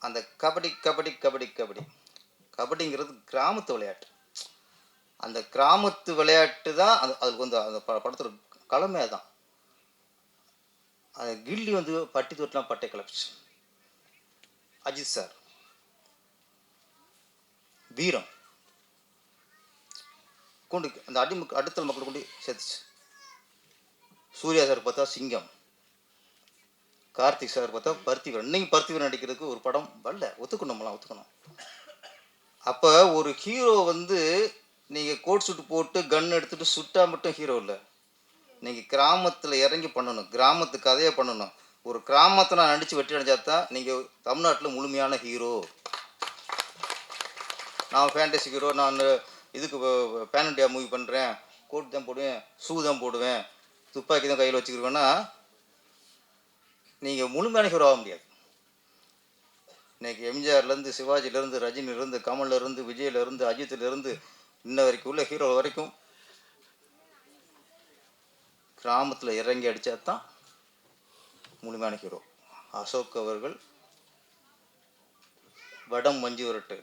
அந்த கபடி கபடி கபடி கபடி கபடிங்கிறது கிராமத்து விளையாட்டு. அந்த கிராமத்து விளையாட்டு தான் அதுக்கு வந்து அந்த படத்தோட களமே தான். அந்த கில்லி வந்து பட்டி தொட்டலாம் பட்டை கிளப்பிச்சு. அஜித் சார் வீரம் கொண்டு அந்த அடுத்த மக்கள் கொண்டு சேர்த்துச்சு. சூர்யா சார் பார்த்தா சிங்கம், கார்த்திக் சார் பார்த்தா பருத்திவீரன். இன்னைக்கு பருத்திவீரன் நடிக்கிறதுக்கு ஒரு படம் வரல, ஒத்துக்கணும். அப்போ ஒரு ஹீரோ வந்து நீங்கள் கோட் சூட்டு போட்டு கன் எடுத்துகிட்டு சுட்டா மட்டும் ஹீரோ இல்லை. நீங்கள் கிராமத்தில் இறங்கி பண்ணணும், கிராமத்து கதையை பண்ணணும். ஒரு கிராமத்தை நான் நடித்து வெற்றி அடைஞ்சா தான் நீங்கள் தமிழ்நாட்டில் முழுமையான ஹீரோ. நான் ஃபேண்டசி ஹீரோ, நான் இதுக்கு பேன் இண்டியா மூவி பண்ணுறேன், கோட் தான் போடுவேன், ஷூ தான் போடுவேன், துப்பாக்கி தான் கையில் வச்சுக்கிருவேன்னா நீங்கள் முழுமையான ஹீரோ ஆக முடியாது. இன்றைக்கி எம்ஜிஆர்லேருந்து, சிவாஜிலேருந்து, ரஜினிலேருந்து, கமல்லேருந்து, விஜயிலேருந்து, அஜித்லேருந்து இன்ன வரைக்கும் உள்ள ஹீரோ வரைக்கும் கிராமத்தில் இறங்கி அடித்தா தான் முழுமையான ஹீரோ. அசோக் அவர்கள் வடம் மஞ்சு விரட்டு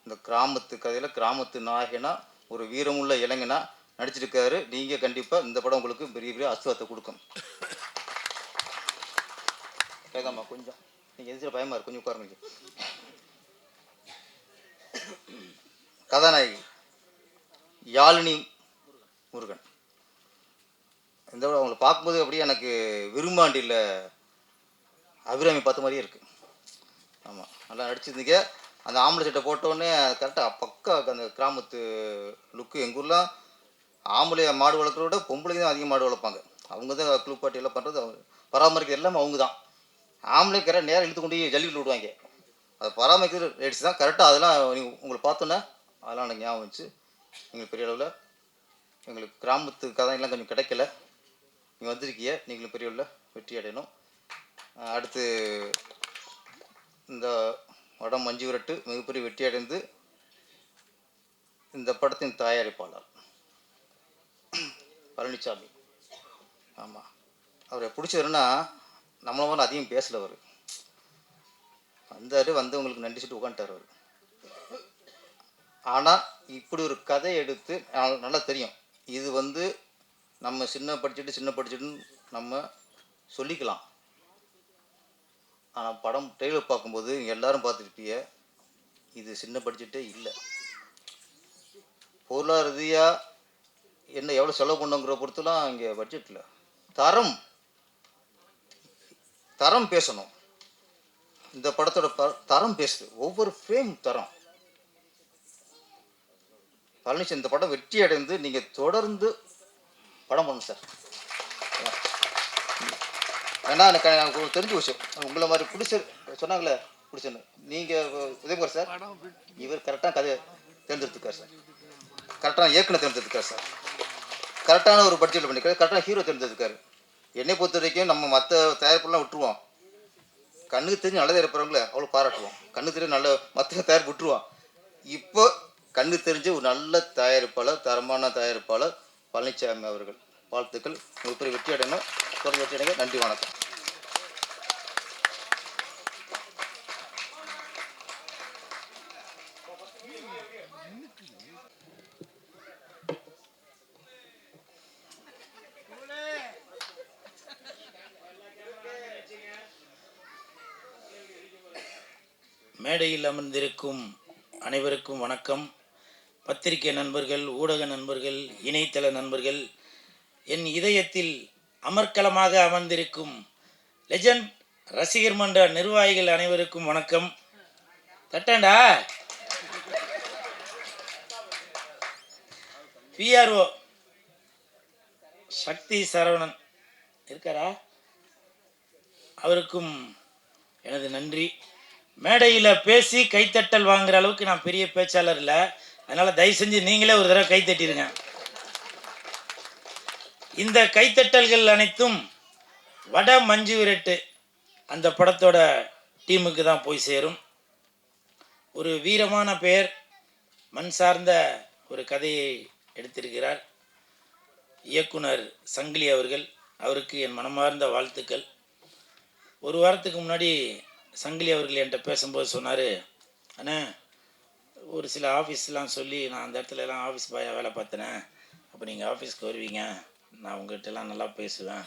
இந்த கிராமத்து கதையில் கிராமத்து நாயகனா ஒரு வீரமுள்ள இளைஞனா நடிச்சிருக்காரு. நீங்கள் கண்டிப்பாக இந்த படம் உங்களுக்கு பெரிய பெரிய அஸ்தத்தை கொடுக்கும். கேட்காமா கொஞ்சம் நீங்கள் எதிர்த்து பயமாக இருக்கு, கொஞ்சம் உட்காருங்க. கதாநாயகி யாழினி முருகன். இந்த அவங்களை பார்க்கும்போது அப்படியே எனக்கு விரும்பாண்டியில் அபிராமி பார்த்த மாதிரியே இருக்குது. ஆமாம், நல்லா நடிச்சிருந்தீங்க. அந்த ஆம்பளை சட்டை போட்டோடனே கரெக்டாக பக்கா அந்த கிராமத்து லுக்கு. எங்கள் ஊர்லாம் ஆம்பளை மாடு வளர்க்குறத விட பொம்பளைக்கு தான் அதிகம் மாடு வளர்ப்பாங்க. அவங்க தான் குளிப்பாட்டி எல்லாம் பண்ணுறது, அவங்க பராமரிக்கிறது எல்லாமே அவங்க தான். ஆம்பளை கரெக்டாக நேரம் இழுத்து கொண்டு ஜல்லிக்கட்டு விடுவாங்க. அதை பராமரிக்கிறது லேடிஸ் தான் கரெக்டாக. அதெல்லாம் நீங்கள் உங்களை பார்த்தோன்னே அதெல்லாம் எனக்கு ஞாபகம் வச்சு எங்களுக்கு பெரிய அளவில் எங்களுக்கு கிராமத்து கதையெல்லாம் கொஞ்சம் கிடைக்கல. நீங்கள் வந்திருக்கீங்க, நீங்களும் பெரிய அளவில் வெற்றி அடையணும். அடுத்து இந்த வடம் மஞ்சு விரட்டு மிகப்பெரிய வெற்றி அடைந்து இந்த படத்தின் தயாரிப்பாளர் பழனிசாமி. ஆமாம், அவரை பிடிச்சதுன்னா நம்மளை மாதிரி அதிகம் பேசல. அவர் வந்தார், வந்தவங்களுக்கு நன்றி சொல்லிட்டு உட்காந்துட்டார் அவர். ஆனால் இப்படி ஒரு கதை எடுத்து நல்லா தெரியும், இது நம்ம சின்ன படிச்சுட்டுன்னு நம்ம சொல்லிக்கலாம். ஆனால் படம் ட்ரெய்லர் பார்க்கும்போது எல்லாரும் பார்த்துருப்பீங்க, இது சின்ன பட்ஜெட்டே இல்லை. பொருளாதார ரீதியாக என்ன எவ்வளோ செலவு பண்ணுங்கிற பொறுத்துலாம் இங்கே பட்ஜெட்டில் தரம் பேசணும். இந்த படத்தோட தரம் பேசுது, ஒவ்வொரு ஃப்ரேம் தரம். பழனிசாமி இந்த படம் வெற்றி அடைந்து நீங்கள் தொடர்ந்து படம் பண்ணணும் சார். ஏன்னா எனக்கு தெரிஞ்ச விஷயம், உங்களை மாதிரி பிடிச்ச சொன்னாங்களே பிடிச்சன்னு, நீங்கள் உதயகுமார் சார், இவர் கரெக்டாக கதையை தேர்ந்தெடுத்துக்கார் சார், கரெக்டான இயக்குனர் தேர்ந்தெடுத்துக்கார் சார், கரெக்டான ஒரு பட்ஜெட்டில் பண்ணிக்காரு, கரெக்டான ஹீரோ தேர்ந்தெடுத்துக்காரு. என்னை பொறுத்த வரைக்கும் நம்ம மற்ற தயாரிப்புலாம் விட்டுருவோம், கண்ணுக்கு தெரிஞ்சு நல்ல தயாரிப்புறவங்களே அவ்வளோ பாராட்டுவோம், கண்ணுக்கு தெரிஞ்சு நல்ல மற்ற தயாரிப்பு விட்டுருவோம். இப்போ கண்ணு தெரிஞ்ச ஒரு நல்ல தயாரிப்பாளர், தரமான தயாரிப்பாளர் பழனிசாமி அவர்கள். வாழ்த்துக்கள், மிகப்பெரிய வெற்றி அடையணும், தொடர்ந்து வெற்றி அடைங்க. நன்றி, வணக்கம். மேடையில் அமர்ந்திருக்கும் அனைவருக்கும் வணக்கம். பத்திரிகை நண்பர்கள், ஊடக நண்பர்கள், இணையதள நண்பர்கள், என் இதயத்தில் அமர்க்களமாக அமர்ந்திருக்கும் லெஜண்ட் ரசிகர் மன்ற நிர்வாகிகள் அனைவருக்கும் வணக்கம். தட்டாண்டா பிஆர்ஓ சக்தி சரவணன் இருக்காரா, அவருக்கும் எனது நன்றி. மேடையில் பேசி கைத்தட்டல் வாங்குற அளவுக்கு நான் பெரிய பேச்சாளர் இல்லை, அதனால் தயவு செஞ்சு நீங்களே ஒரு தடவை கைத்தட்டிடுங்க. இந்த கைத்தட்டல்கள் அனைத்தும் வட மஞ்சு விரட்டு அந்த படத்தோட டீமுக்கு தான் போய் சேரும். ஒரு வீரமான பெயர், மண் சார்ந்த ஒரு கதையை எடுத்திருக்கிறார் இயக்குனர் சங்கிலி அவர்கள். அவருக்கு என் மனமார்ந்த வாழ்த்துக்கள். ஒரு வாரத்துக்கு முன்னாடி சங்கிலி அவர்கள் என்கிட்ட பேசும்போது சொன்னார், அண்ணே ஒரு சில ஆஃபீஸ்லாம் சொல்லி நான் அந்த இடத்துலலாம் ஆஃபீஸ் பாயாக வேலை பார்த்தேனே, அப்போ நீங்கள் ஆஃபீஸ்க்கு வருவீங்க, நான் உங்கள்கிட்டலாம் நல்லா பேசுவேன்,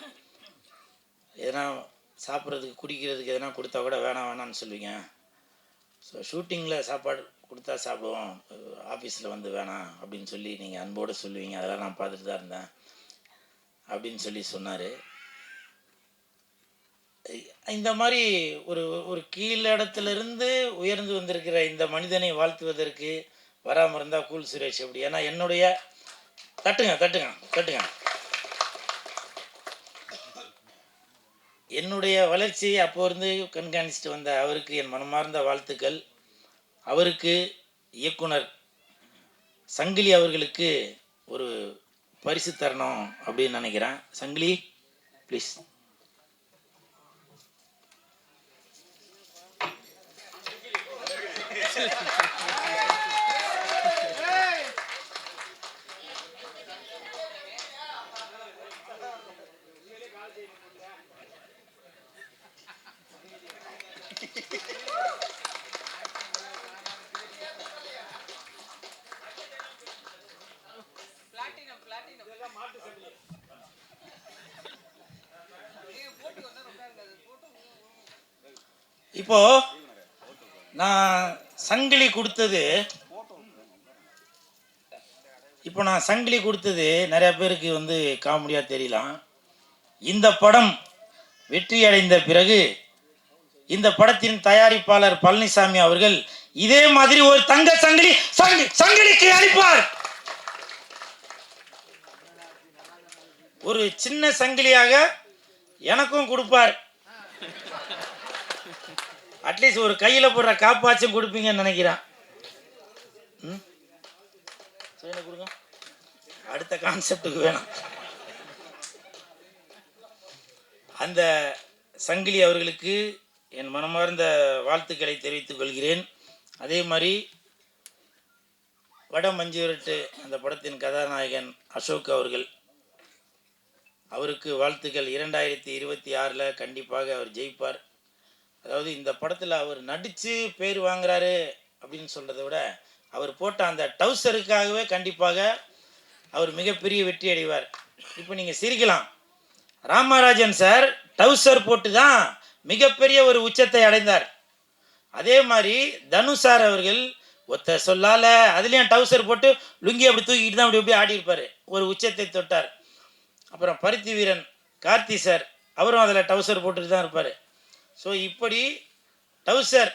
எதனா சாப்பிட்றதுக்கு குடிக்கிறதுக்கு எதனா கொடுத்தா கூட வேணான்னு சொல்லுவீங்க, ஸோ ஷூட்டிங்கில் சாப்பாடு கொடுத்தா சாப்பிடுவோம், ஆஃபீஸில் வந்து வேணாம் அப்படின்னு சொல்லி நீங்கள் அன்போடு சொல்லுவீங்க, அதெல்லாம் நான் பார்த்துட்டு தான் இருந்தேன் அப்படின்னு சொல்லி சொன்னார். இந்த மாதிரி ஒரு கீழிடத்திலிருந்து உயர்ந்து வந்திருக்கிற இந்த மனிதனை வாழ்த்துவதற்கு வராமல் இருந்தால் கூல் சுரேஷ் எப்படி? ஏன்னா என்னுடைய தட்டுங்க என்னுடைய வளர்ச்சியை அப்போ இருந்து கண்காணிச்சுட்டு வந்த அவருக்கு என் மனமார்ந்த வாழ்த்துக்கள். அவருக்கு இயக்குனர் சங்கிலி அவர்களுக்கு ஒரு பரிசு தரணும் அப்படின்னு நினைக்கிறேன். சங்கிலி ப்ளீஸ். இப்போ நான் சங்கிலி கொடுத்தது நிறைய பேருக்கு வந்து காமெடியாக தெரியலாம். இந்த படம் வெற்றி அடைந்த பிறகு இந்த படத்தின் தயாரிப்பாளர் பழனிசாமி அவர்கள் இதே மாதிரி ஒரு தங்க சங்கிலிக்கு அளிப்பார். ஒரு சின்ன சங்கிலியாக எனக்கும் கொடுப்பார். அட்லீஸ்ட் ஒரு கையில் போடுற காப்பாச்சும் கொடுப்பீங்கன்னு நினைக்கிறேன். கொடுங்க, அடுத்த கான்செப்டுக்கு வேணும். அந்த சங்கிலி அவர்களுக்கு என் மனமார்ந்த வாழ்த்துக்களை தெரிவித்துக் கொள்கிறேன். அதே மாதிரி வட மஞ்சு விரட்டு அந்த படத்தின் கதாநாயகன் அசோக் அவருக்கு வாழ்த்துக்கள். 2026 கண்டிப்பாக அவர் ஜெயிப்பார். அதாவது இந்த படத்தில் அவர் நடித்து பேர் வாங்குறாரு அப்படின்னு சொல்கிறத விட அவர் போட்ட அந்த டவுசருக்காகவே கண்டிப்பாக அவர் மிகப்பெரிய வெற்றி அடைவார். இப்போ நீங்கள் சிரிக்கலாம், ராமராஜன் சார் டவுசர் போட்டு தான் மிகப்பெரிய ஒரு உச்சத்தை அடைந்தார். அதே மாதிரி தனுஷ் சார் அவர்கள் ஒத்த சொல்லால அதுலேயும் டவுசர் போட்டு லுங்கி அப்படி தூக்கிட்டு தான் அப்படி ஆடி இருப்பார், ஒரு உச்சத்தை தொட்டார். அப்புறம் பருத்தி வீரன் கார்த்தி சார் அவரும் அதில் டவுசர் போட்டுட்டு தான் இருப்பார். ஸோ இப்படி டவுசர்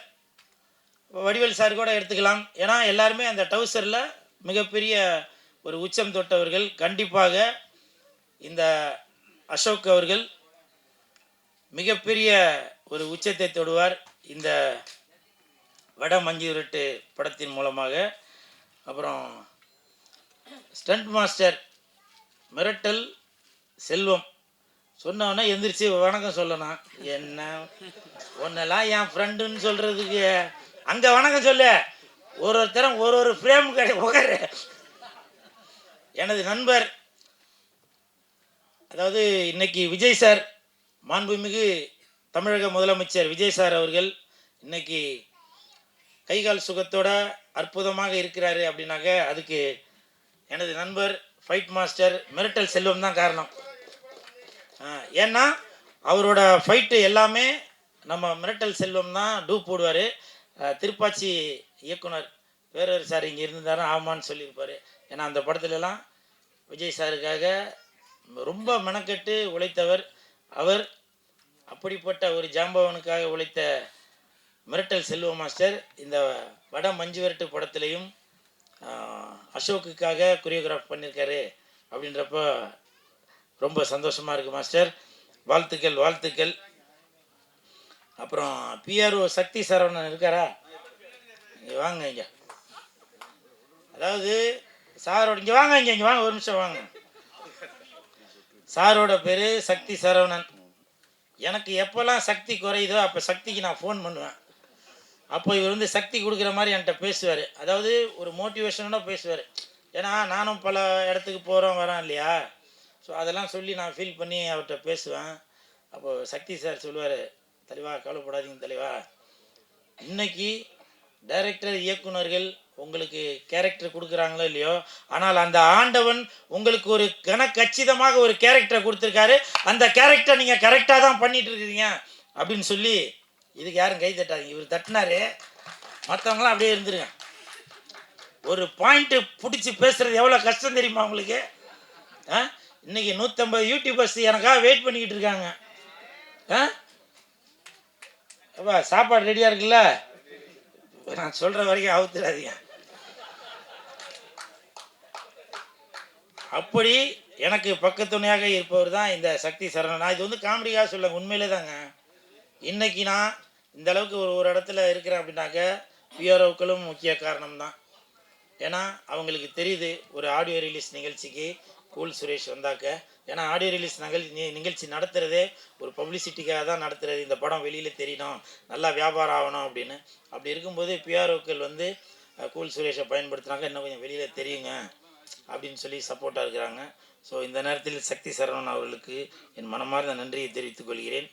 வடிவேல் சார் கூட எடுத்துக்கலாம். ஏன்னா எல்லாருமே அந்த டவுசரில் மிகப்பெரிய ஒரு உச்சம் தொட்டவர்கள். கண்டிப்பாக இந்த அசோக் அவர்கள் மிகப்பெரிய ஒரு உச்சத்தை தொடுவார் இந்த வட மஞ்சு விரட்டு படத்தின் மூலமாக. அப்புறம் ஸ்டண்ட் மாஸ்டர் மிரட்டல் செல்வம் சொன்னோன்னே எந்திரிச்சு வணக்கம் சொல்லணும். என்ன ஒன்னெல்லாம் என் ஃப்ரெண்டுன்னு சொல்கிறதுக்கு அங்கே வணக்கம் சொல்ல ஒருத்தரம் ஒரு ஃப்ரேம் உட்காரு. எனது நண்பர், அதாவது இன்னைக்கு விஜய் சார், மாண்புமிகு தமிழக முதலமைச்சர் விஜய் சார் அவர்கள் இன்னைக்கு கைகால் சுகத்தோட அற்புதமாக இருக்கிறாரு அப்படின்னாக்க அதுக்கு எனது நண்பர் ஃபைட் மாஸ்டர் மிரட்டல் செல்வம் தான் காரணம். ஏன்னா அவரோட ஃபைட்டு எல்லாமே நம்ம மிரட்டல் செல்வம் தான் டூப் போடுவார். திருப்பாச்சி இயக்குனர் வேறொரு சார் இங்கே இருந்தாலும் ஆமான்னு சொல்லியிருப்பார். ஏன்னா அந்த படத்துலலாம் விஜய் சாருக்காக ரொம்ப மெனக்கெட்டு உழைத்தவர் அவர். அப்படிப்பட்ட ஒரு ஜாம்பவனுக்காக உழைத்த மிரட்டல் செல்வ மாஸ்டர் இந்த வட மஞ்சு விரட்டு படத்துலையும் அசோக்குக்காக கொரியோகிராஃப் பண்ணியிருக்காரு. அப்படின்றப்போ ரொம்ப சந்தோஷமாக இருக்குது மாஸ்டர். வாழ்த்துக்கள். அப்புறம் பிஆர்ஓ சக்தி சரவணன் இருக்காரா? இங்கே வாங்க. இங்கே அதாவது சாரோட இங்கே வாங்க ஒரு நிமிஷம் வாங்க. சாரோட பேர் சக்தி சரவணன். எனக்கு எப்போல்லாம் சக்தி குறையுதோ அப்போ சக்திக்கு நான் ஃபோன் பண்ணுவேன். அப்போ இவர் வந்து சக்தி கொடுக்குற மாதிரி என்கிட்ட பேசுவார். அதாவது ஒரு மோட்டிவேஷனோட பேசுவார். ஏன்னா நானும் பல இடத்துக்கு வரேன் இல்லையா? ஸோ அதெல்லாம் சொல்லி நான் ஃபீல் பண்ணி அவர்கிட்ட பேசுவேன். அப்போது சக்தி சார் சொல்லுவார், தலைவா கவலைப்படாதீங்க தலைவா, இன்னைக்கு டைரக்டர் இயக்குனர்கள் உங்களுக்கு கேரக்டர் கொடுக்குறாங்களோ இல்லையோ, ஆனால் அந்த ஆண்டவன் உங்களுக்கு ஒரு கச்சிதமாக ஒரு கேரக்டரை கொடுத்துருக்காரு. அந்த கேரக்டரை நீங்கள் கரெக்டாக தான் பண்ணிட்டு இருக்கிறீங்க அப்படின்னு சொல்லி, இதுக்கு யாரும் கை தட்டாதீங்க, இவர் தட்டினாரு, மற்றவங்களாம் அப்படியே இருந்துருங்க. ஒரு பாயிண்ட்டு பிடிச்சி பேசுகிறது எவ்வளோ கஷ்டம் தெரியுமா உங்களுக்கு? இன்னைக்கு 150 யூடியூபர்ஸ் எனக்காக வெயிட் பண்ணிக்கிட்டு இருக்காங்க. சாப்பாடு ரெடியாக இருக்குல்ல? நான் சொல்கிற வரைக்கும் அவுத்துறாதீங்க. அப்படி எனக்கு பக்கத்துணையாக இருப்பவர் தான் இந்த சக்தி சரவணன். நான் இது வந்து காமெடியாக சொல்ல, உண்மையிலே தாங்க. இன்னைக்கு நான் இந்த அளவுக்கு ஒரு இடத்துல இருக்கிறேன் அப்படின்னாக்க பிஆர்ஓக்களும் முக்கிய காரணம் தான். ஏன்னா அவங்களுக்கு தெரியுது ஒரு ஆடியோ ரிலீஸ் நிகழ்ச்சிக்கு கூல் சுரேஷ் வந்தாக்க, ஏன்னா ஆடியோ ரிலீஸ் நிகழ்ச்சி நடத்துகிறதே ஒரு பப்ளிசிட்டிக்காக தான் நடத்துகிறது, இந்த படம் வெளியில் தெரியணும், நல்லா வியாபாரம் ஆகணும் அப்படின்னு. அப்படி இருக்கும்போது பிஆர்ஓக்கள் வந்து கூல் சுரேஷை பயன்படுத்துனாங்க, இன்னும் கொஞ்சம் வெளியில் தெரியுங்க அப்படின்னு சொல்லி சப்போர்ட்டாக இருக்கிறாங்க. ஸோ இந்த நேரத்தில் சக்தி சரவணன் அவர்களுக்கு என் மனமார்ந்த நன்றியை தெரிவித்துக் கொள்கிறேன்.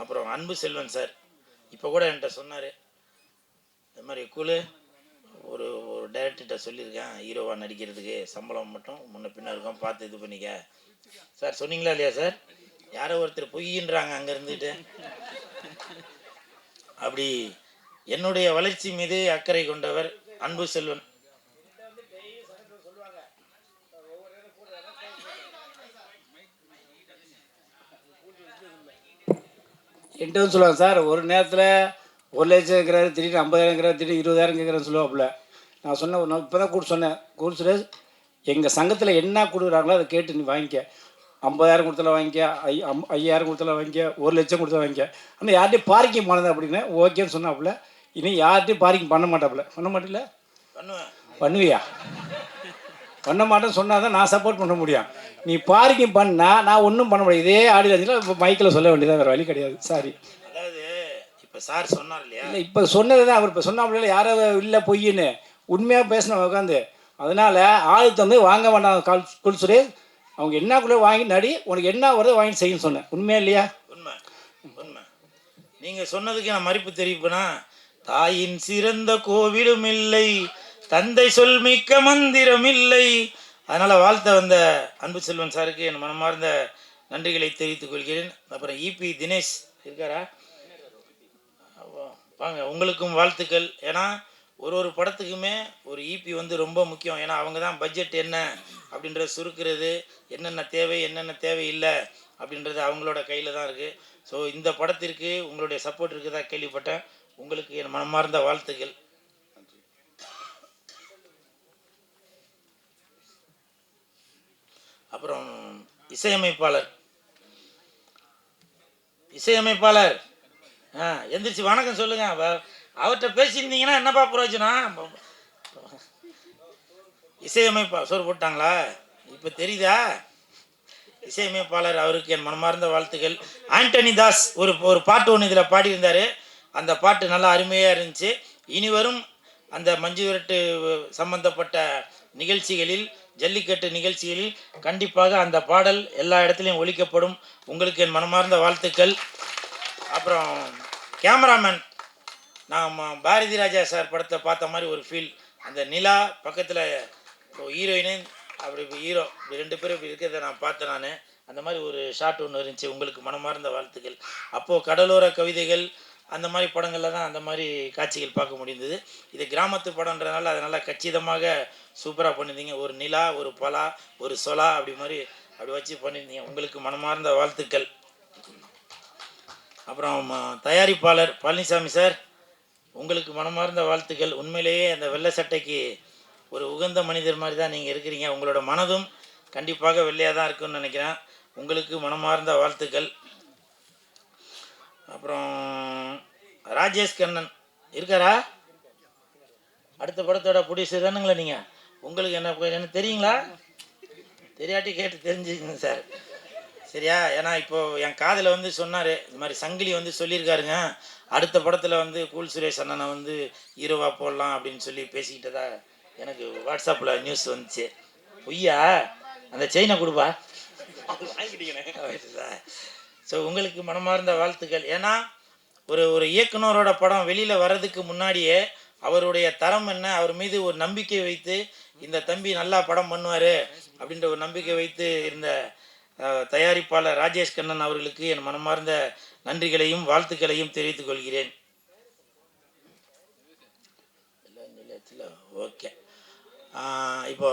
அப்புறம் அன்பு செல்வன் சார் இப்போ கூட என்கிட்ட சொன்னார், இந்த மாதிரி கூலு ஒரு ஒரு டைரக்டர்கிட்ட சொல்லியிருக்கேன் ஹீரோவாக நடிக்கிறதுக்கு, சம்பளம் மட்டும் முன்ன பின்ன இருக்கும், பார்த்து இது பண்ணிக்க சார். சொன்னீங்களா இல்லையா சார்? யாரோ ஒருத்தர் பொய்யின்றாங்க அங்கே இருந்துட்டு. அப்படி என்னுடைய வளர்ச்சி மீது அக்கறை கொண்டவர் அன்பு செல்வன். என்கிட்ட வந்து சொல்லுவாங்க சார், ஒரு நேரத்தில் 1,00,000 கேட்குறாரு, திடீர்னு 50,000 கேட்குறாரு, திடீர்னு 20,000 கேட்குறாருன்னு சொல்லுவாப்புல. நான் சொன்னேன், நான் இப்போ தான் சொன்னேன், சுரேஷ் எங்கள் சங்கத்தில் என்ன கொடுக்குறாங்களோ அதை கேட்டு நீ வாங்கிக்க. 50,000 கொடுத்தாலும் வாங்கிக்க, 5,000 கொடுத்தாலும் வாங்கிக்க, 1,00,000 கொடுத்தா வாங்கிக்க. ஆனால் யார்கிட்டையும் பார்க்கிங் பண்ணது அப்படின்னு ஓகேன்னு சொன்னாப்புல. இனி யார்கிட்டையும் பார்க்கிங் பண்ண மாட்டாப்புல. பண்ண மாட்டில்ல? பண்ணுவியா? பண்ண மாட்டேன்னு சொன்னால் தான் நான் சப்போர்ட் பண்ண முடியும். நீ பார்க்கிங் பண்ணால் நான் ஒன்றும் பண்ண முடியாது. இதே ஆடியோ இப்போ மைக்கில் சொல்ல வேண்டியதாக வேறு வழி கிடையாது. சாரி. அதாவது இப்போ சார் சொன்னார் இல்லையா? இல்லை, இப்போ சொன்னது தான் அவர் இப்போ சொன்னாப்புல, யாரோ இல்லை பொய்ன்னு உண்மையாக பேசினவங்க உட்காந்து. அதனால் ஆளுக்கு வந்து வாங்க வேண்டாம் கூல் சுரேஷ், அவங்க என்னக்குள்ளே வாங்கி நடி, உனக்கு என்ன வருதோ வாங்கி செய்யணும்னு சொன்னேன். உண்மையா இல்லையா? உண்மை உண்மை. நீங்கள் சொன்னதுக்கு நான் மறுப்பு தெரிவிப்பேனா? தாயின் சிறந்த கோவிலும் இல்லை, தந்தை சொல் மிக்க மந்திரம் இல்லை. அதனால் வாழ்த்த வந்த அன்பு செல்வன் சாருக்கு என் மனமார்ந்த நன்றிகளை தெரிவித்துக் கொள்கிறேன். அப்புறம் இபி தினேஷ் இருக்காரா? வாங்க, உங்களுக்கும் வாழ்த்துக்கள். ஏன்னா ஒரு படத்துக்குமே ஒரு இபி வந்து ரொம்ப முக்கியம். ஏன்னா அவங்க தான் பட்ஜெட் என்ன அப்படின்றத சுருக்கிறது, என்னென்ன தேவை என்னென்ன தேவை இல்லை அப்படின்றது அவங்களோட கையில் தான் இருக்குது. ஸோ இந்த படத்திற்கு உங்களுடைய சப்போர்ட் இருக்குதா கேள்விப்பட்டேன். உங்களுக்கு என் மனமார்ந்த வாழ்த்துக்கள். அப்புறம் இசையமைப்பாளர் எந்திரிச்சு வணக்கம் சொல்லுங்க. அவர்கிட்ட பேசியிருந்தீங்கன்னா என்னப்பா பிரயோஜனம்? சோறு போட்டாங்களா? இப்போ தெரியுதா? இசையமைப்பாளர் அவருக்கு என் மனமார்ந்த வாழ்த்துக்கள். ஆண்டனி தாஸ் ஒரு பாட்டு ஒன்று இதில் பாடியிருந்தார். அந்த பாட்டு நல்லா அருமையாக இருந்துச்சு. இனி வரும் அந்த மஞ்சு விரட்டு சம்பந்தப்பட்ட நிகழ்ச்சிகளில், ஜல்லிக்கட்டு நிகழ்ச்சிகளில் கண்டிப்பாக அந்த பாடல் எல்லா இடத்துலையும் ஒலிக்கப்படும். உங்களுக்கு என் மனமார்ந்த வாழ்த்துக்கள். அப்புறம் கேமராமேன், நான் பாரதி ராஜா சார் படத்தை பார்த்த மாதிரி ஒரு ஃபீல். அந்த நிலா பக்கத்தில் ஹீரோயினு, அப்படி ஹீரோ, இப்படி 2 பேரும் இப்படி இருக்கிறத நான் பார்த்தேன். நான் அந்த மாதிரி ஒரு ஷாட் ஒன்று இருந்துச்சு. உங்களுக்கு மனமார்ந்த வாழ்த்துக்கள். அப்போது கடலோர கவிதைகள் அந்த மாதிரி படங்களில் தான் அந்த மாதிரி காட்சிகள் பார்க்க முடிந்தது. இது கிராமத்து படம்ன்றதுனால அதனால் கச்சிதமாக சூப்பராக பண்ணியிருந்தீங்க. ஒரு நிலா, ஒரு பலா, ஒரு சொலா, அப்படி வச்சு பண்ணியிருந்தீங்க. உங்களுக்கு மனமார்ந்த வாழ்த்துக்கள். அப்புறம் தயாரிப்பாளர் பழனிசாமி சார், உங்களுக்கு மனமார்ந்த வாழ்த்துக்கள். உண்மையிலேயே அந்த வெள்ளை சட்டைக்கு ஒரு உகந்த மனிதர் மாதிரி தான் நீங்கள் இருக்கிறீங்க. உங்களோட மனதும் கண்டிப்பாக வெள்ளையாக தான் இருக்குன்னு நினைக்கிறேன். உங்களுக்கு மனமார்ந்த வாழ்த்துக்கள். அப்புறம் ராஜேஷ் கண்ணன் இருக்காரா? அடுத்த படத்தோட ப்ரொடியூசர் தானுங்களா நீங்கள்? உங்களுக்கு என்ன தெரியுங்களா? தெரியாட்டி கேட்டு தெரிஞ்சுக்கங்க சார், சரியா? ஏன்னா இப்போது என் காதில் வந்து சொன்னார், இது மாதிரி சங்கிலி வந்து சொல்லியிருக்காருங்க, அடுத்த படத்தில் வந்து கூல் சுரேஷ் அண்ணனை வந்து ஹீரோவாக போடலாம் அப்படின்னு சொல்லி பேசிக்கிட்டதா எனக்கு வாட்ஸ்அப்பில் நியூஸ் வந்துச்சு. பொய்யா? அந்த செயினை கொடுப்பா, வாங்கிட்டீங்கண்ணே. ஸோ உங்களுக்கு மனமார்ந்த வாழ்த்துக்கள். ஏன்னா ஒரு இயக்குனரோட படம் வெளியில் வர்றதுக்கு முன்னாடியே அவருடைய தரம் என்ன, அவர் மீது ஒரு நம்பிக்கை வைத்து இந்த தம்பி நல்லா படம் பண்ணுவார் அப்படின்ற ஒரு நம்பிக்கை வைத்து இருந்த தயாரிப்பாளர் ராஜேஷ் கண்ணன் அவர்களுக்கு என் மனமார்ந்த நன்றிகளையும் வாழ்த்துக்களையும் தெரிவித்துக் கொள்கிறேன். ஓகே, இப்போ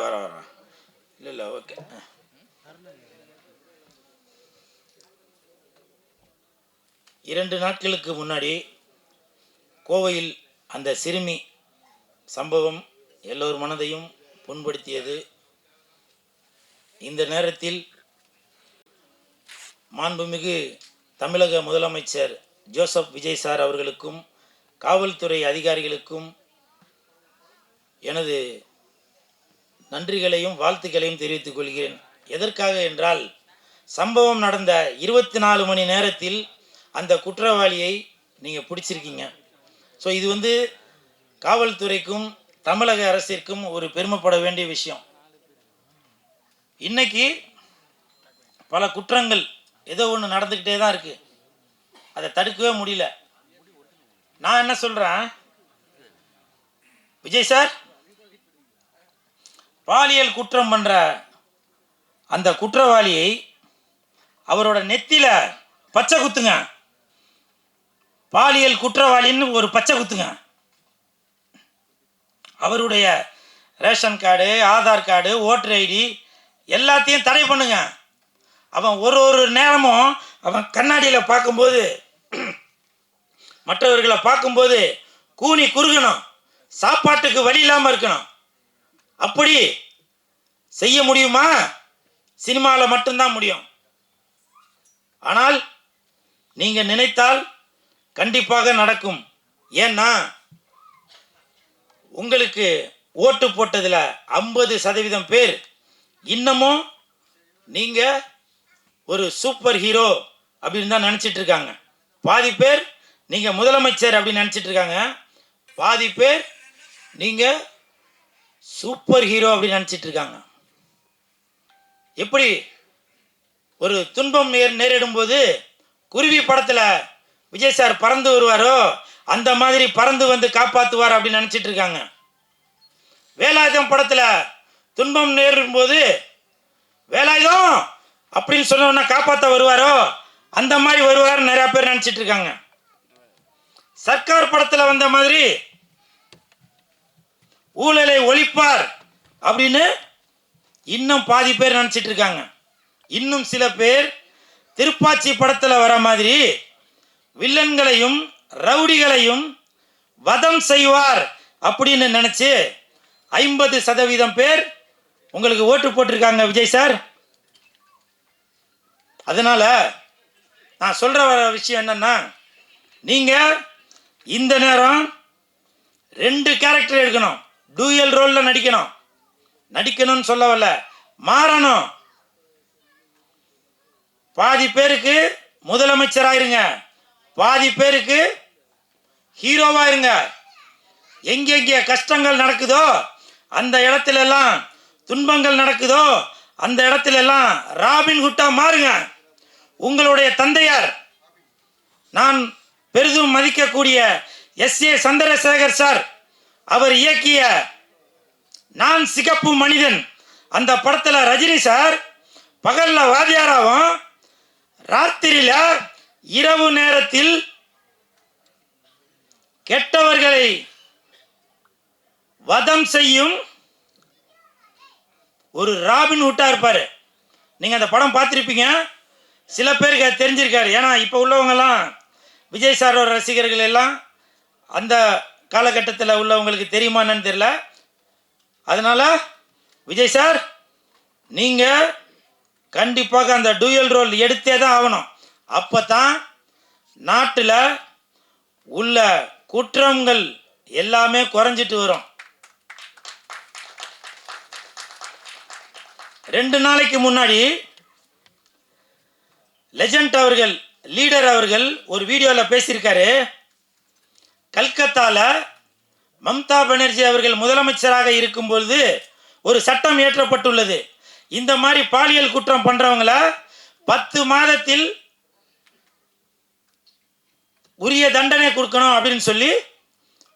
வர இல்லை ஓகே. இரண்டு நாட்களுக்கு முன்னாடி கோவையில் அந்த சிறுமி சம்பவம் எல்லோர் மனதையும் புண்படுத்தியது. இந்த நேரத்தில் மாண்புமிகு தமிழக முதலமைச்சர் ஜோசப் விஜய் சார் அவர்களுக்கும் காவல்துறை அதிகாரிகளுக்கும் எனது நன்றிகளையும் வாழ்த்துக்களையும் தெரிவித்துக் கொள்கிறேன். எதற்காக என்றால், சம்பவம் நடந்த 24 மணி நேரத்தில் அந்த குற்றவாளியை நீங்கள் பிடிச்சிருக்கீங்க. ஸோ இது காவல்துறைக்கும் தமிழக அரசிற்கும் ஒரு பெருமைப்பட வேண்டிய விஷயம். இன்னைக்கு பல குற்றங்கள் ஏதோ ஒன்று நடந்துக்கிட்டே தான் இருக்குது, அதை தடுக்கவே முடியல. நான் என்ன சொல்கிறேன், விஜய் சார் பாலியல் குற்றம் பண்ணுற அந்த குற்றவாளியை அவரோட நெத்தியில பச்சை குத்துங்க, பாலியல் குற்றவாளின்னு ஒரு பச்சை குத்துங்க. அவருடைய ration card, Aadhaar card, voter ID எல்லாத்தையும் தடை பண்ணுங்க. அவன் ஒரு நேரமும் அவன் கண்ணாடியில் பார்க்கும்போது, மற்றவர்களை பார்க்கும்போது கூனி குறுகணும், சாப்பாட்டுக்கு வழி இல்லாமல் இருக்கணும். அப்படி செய்ய முடியுமா? சினிமாவில் மட்டும்தான் முடியும். ஆனால் நீங்கள் நினைத்தால் கண்டிப்பாக நடக்கும். ஏன்னா உங்களுக்கு ஓட்டு போட்டதில் 50% பேர் இன்னமும் நீங்கள் ஒரு சூப்பர் ஹீரோ அப்படின்னு தான் நினச்சிட்டு இருக்காங்க. பாதி பேர் நீங்கள் முதலமைச்சர் அப்படின்னு நினச்சிட்டு இருக்காங்க, பாதி பேர் நீங்கள் சூப்பர் ஹீரோ அப்படின்னு நினச்சிட்டு இருக்காங்க. எப்படி ஒரு துன்பம் நேரிடும் போது குருவி படத்தில் விஜய் சார் பறந்து வருவாரோ, அந்த மாதிரி பறந்து வந்து காப்பாற்றுவார் அப்படின்னு நினச்சிட்டு இருக்காங்க. வேலாயுதம் படத்தில் துன்பம் நேரிடும் போது வேலாயுதம் அப்படின்னு சொன்னோன்னா காப்பாற்ற வருவாரோ, அந்த மாதிரி வருவார் நிறையா பேர் நினச்சிட்டு இருக்காங்க. சர்க்கார் படத்தில் வந்த மாதிரி ஊழலை ஒழிப்பார் அப்படின்னு இன்னும் பாதி பேர் நினச்சிட்டு இருக்காங்க. இன்னும் சில பேர் திருப்பாச்சி படத்தில் வர மாதிரி வில்லன்களையும் ரவுடிகளையும் வதம் செய்வார் அப்படின்னு நினச்சி 50% பேர் உங்களுக்கு ஓட்டு போட்டிருக்காங்க விஜய் சார். அதனால நான் சொல்ற விஷயம் என்னன்னா, நீங்க இந்த நேரம் 2 கேரக்டர் எடுக்கணும், டூயல் ரோல்ல நடிக்கணும்னு சொல்ல வரல, மாறணும். பாதி பேருக்கு முதலமைச்சராயிருங்க, பாதி பேருக்கு ஹீரோவாயிருங்க. எங்கெங்கே கஷ்டங்கள் நடக்குதோ அந்த இடத்துல எல்லாம், துன்பங்கள் நடக்குதோ அந்த இடத்துல எல்லாம் ராபின் ஹுட்டா மாறுங்க. உங்களுடைய தந்தையார், நான் பெரிதும் மதிக்கக்கூடிய S.A. சந்திரசேகர் சார் அவர் இயக்கிய நான் சிகப்பு மனிதன் அந்த படத்தில் ரஜினி சார் பகல்ல வாத்தியாராவும் ராத்திரியில இரவு நேரத்தில் கெட்டவர்களை வதம் செய்யும் ஒரு ராபின் ஹுட்டா இருப்பாரு. நீங்க அந்த படம் பார்த்திருப்பீங்க, சில பேருக்கு அது தெரிஞ்சிருக்காரு. ஏன்னா இப்போ உள்ளவங்கெல்லாம் விஜய் சாரோட ரசிகர்கள் எல்லாம் அந்த காலகட்டத்தில் உள்ளவங்களுக்கு தெரியுமான்னு தெரியல. அதனால விஜய் சார் நீங்க கண்டிப்பாக அந்த டூயல் ரோல் எடுத்தே தான் ஆகணும். அப்போ தான் நாட்டில் உள்ள குற்றங்கள் எல்லாமே குறைஞ்சிட்டு வரும். 2 நாளைக்கு முன்னாடி லெஜண்ட் அவர்கள், லீடர் அவர்கள் ஒரு வீடியோவில் பேசியிருக்காரு. கல்கத்தால மம்தா பானர்ஜி அவர்கள் முதலமைச்சராக இருக்கும்பொழுது ஒரு சட்டம் இயற்றப்பட்டுள்ளது. இந்த மாதிரி பாலியல் குற்றம் பண்றவங்கள 10 மாதத்தில் உரிய தண்டனை கொடுக்கணும் அப்படின்னு சொல்லி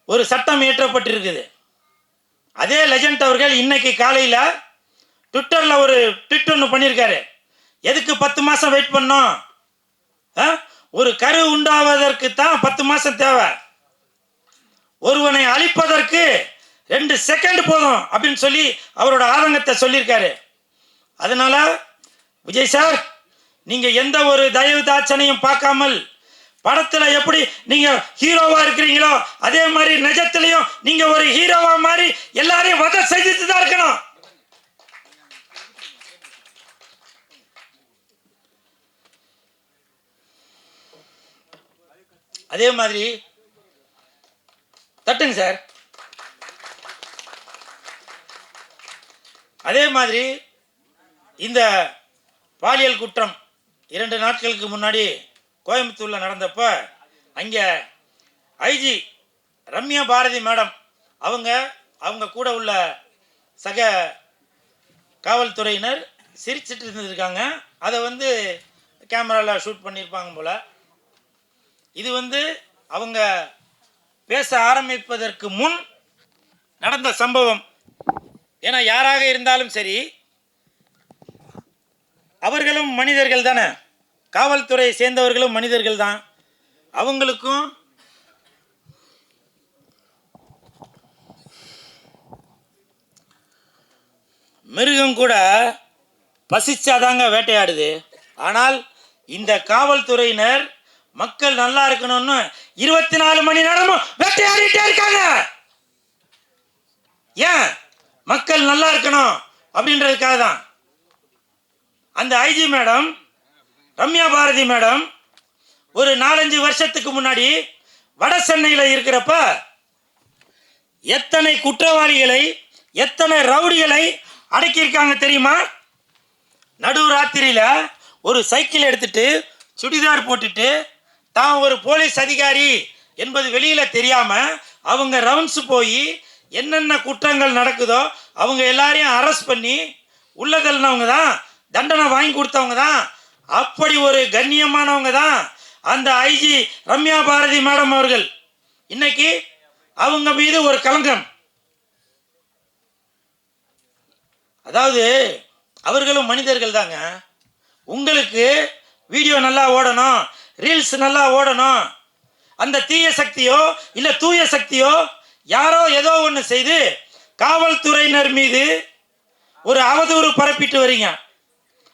ஒரு சட்டம் இயற்றப்பட்டிருக்குது. அதே லெஜண்ட் அவர்கள் இன்னைக்கு காலையில் ட்விட்டரில் ஒரு ட்விட் ஒன்று பண்ணியிருக்காரு. எதுக்கு 10 மாதம் வெயிட் பண்ணோம்? ஒரு கரு உண்டாவதற்கு தான் 10 மாதம் தேவை, ஒருவனை அழிப்பதற்கு 2 செகண்ட் போதும் அப்படின்னு சொல்லி அவரோட ஆதங்கத்தை சொல்லியிருக்காரு. அதனால விஜய் சார் நீங்க எந்த ஒரு தயவு தாட்சணையும் பார்க்காமல் படத்துல எப்படி நீங்க ஹீரோவா இருக்கிறீங்களோ அதே மாதிரி நிஜத்திலையும் நீங்க ஒரு ஹீரோவா மாதிரி எல்லாரையும் வதம் செஞ்சுட்டு தான் இருக்கணும். அதே மாதிரி தட்டுங்க சார். அதே மாதிரி இந்த பாலியல் குற்றம் 2 நாட்களுக்கு முன்னாடி கோயம்புத்தூரில் நடந்தப்ப அங்கே ஐஜி ரம்யா பாரதி மேடம் அவங்க கூட உள்ள சக காவல்துறையினர் சிரிச்சிட்டு இருந்திருக்காங்க. அதை கேமராவில் ஷூட் பண்ணியிருப்பாங்க போல். இது அவங்க பேச ஆரம்பிப்பதற்கு முன் நடந்த சம்பவம். ஏன்னா யாராக இருந்தாலும் சரி, அவர்களும் மனிதர்கள் தானே, காவல்துறையை சேர்ந்தவர்களும் மனிதர்கள் தான். அவங்களுக்கும் மிருகம் கூட பசிச்சாதாங்க வேட்டையாடுது. ஆனால் இந்த காவல்துறையினர் மக்கள் நல்லா இருக்கணும்னு 24 மணி நேரமும் வேட்டையாடிட்டே இருக்காங்க. ஏன்? மக்கள் நல்லா இருக்கணும் அப்படின்றதுக்காக தான். அந்த IG madam Ramya Bharathi madam ஒரு 4-5 வருஷத்துக்கு முன்னாடி வட சென்னையில் இருக்கிறப்ப எத்தனை குற்றவாளிகளை, எத்தனை ரவுடிகளை அடக்கியிருக்காங்க தெரியுமா? நடு ராத்திரியில் ஒரு சைக்கிள் எடுத்துட்டு சுடிதார் போட்டுட்டு தான் ஒரு போலீஸ் அதிகாரி என்பது வெளியில் தெரியாமல் அவங்க ரவுண்ட்ஸ் போய் என்னென்ன குற்றங்கள் நடக்குதோ அவங்க எல்லாரையும் அரெஸ்ட் பண்ணி உள்ள தள்ளினவங்க தான், தண்டனை வாங்கி கொடுத்தவங்க தான். அப்படி ஒரு கண்ணியமானவங்க தான் அந்த ஐஜி ரம்யா பாரதி மேடம் அவர்கள். இன்னைக்கு அவங்க மீது ஒரு களங்கம். அதாவது அவர்களும் மனிதர்கள் தாங்க. உங்களுக்கு வீடியோ நல்லா ஓடணும், ரீல்ஸ் நல்லா ஓடணும், அந்த தீய சக்தியோ இல்லை தூய சக்தியோ யாரோ ஏதோ ஒன்று செய்து காவல்துறையினர் மீது ஒரு அவதூறு பரப்பிட்டு வரீங்க.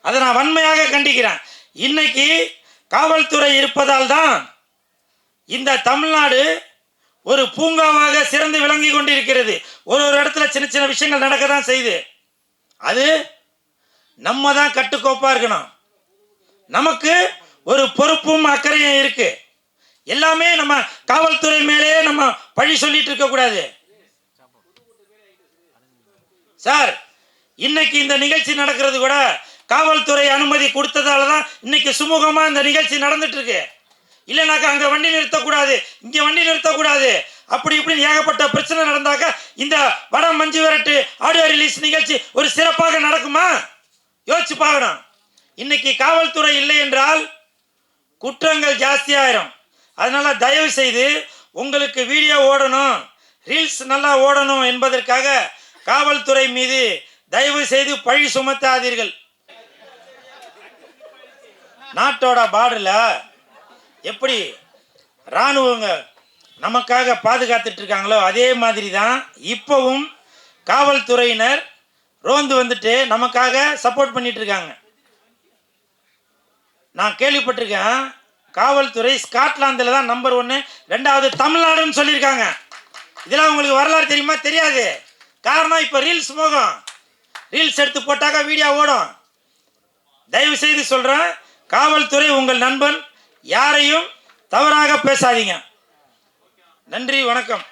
அதை நான் வன்மையாக கண்டிக்கிறேன். இன்னைக்கு காவல்துறை இருப்பதால் தான் இந்த தமிழ்நாடு ஒரு பூங்காவாக சிறந்து விளங்கி கொண்டிருக்கிறது. ஒரு இடத்துல சின்ன சின்ன விஷயங்கள் நடக்க தான் செய்யுது. அது நம்ம தான் கட்டுக்கோப்பாக இருக்கணும். நமக்கு ஒரு பொறுப்பும் அக்கறையும் இருக்கு. எல்லாமே நம்ம காவல்துறை மேலே நம்ம பழி சொல்லிட்டு இருக்கக்கூடாது. சார், இன்னைக்கு இந்த நிகழ்ச்சி நடக்கிறது கூட காவல்துறை அனுமதி கொடுத்ததால தான் இன்னைக்கு சுமூகமாக இந்த நிகழ்ச்சி நடந்துட்டு இருக்கு. இல்லைனாக்கா அங்கே வண்டி நிறுத்தக்கூடாது, இங்கே வண்டி நிறுத்தக்கூடாது, அப்படி இப்படின்னு ஏகப்பட்ட பிரச்சனை நடந்தாக்க இந்த வட மஞ்சு விரட்டு ஆடியோ ரிலீஸ் நிகழ்ச்சி ஒரு சிறப்பாக நடக்குமா? யோசிச்சு பார்க்கணும். இன்னைக்கு காவல்துறை இல்லை என்றால் குற்றங்கள் ஜாஸ்தியாயிரும். அதனால தயவு செய்து உங்களுக்கு வீடியோ ஓடணும், ரீல்ஸ் நல்லா ஓடணும் என்பதற்காக காவல்துறை மீது தயவு செய்து பழி சுமத்தாதீர்கள். நாட்டோட பார்டரில் எப்படி இராணுவங்க நமக்காக பாதுகாத்துட்டு இருக்காங்களோ அதே மாதிரி தான் இப்போவும் காவல்துறையினர் ரோந்து வந்துட்டு நமக்காக சப்போர்ட் பண்ணிட்டு இருக்காங்க. நான் கேள்விப்பட்டிருக்கேன், காவல்துறை ஸ்காட்லாந்தில் தான் நம்பர் 1, 2வது தமிழ்நாடுன்னு சொல்லியிருக்காங்க. இதெல்லாம் உங்களுக்கு வரலாறு தெரியுமா? தெரியாது. காரணம் இப்போ ரீல்ஸ் மோகம். ரீல்ஸ் எடுத்து போட்டாக்கா வீடியோ ஓடும். தயவு செய்து சொல்கிறேன், காவல்துறை உங்கள் நண்பன். யாரையும் தவறாக பேசாதீங்க. நன்றி, வணக்கம்.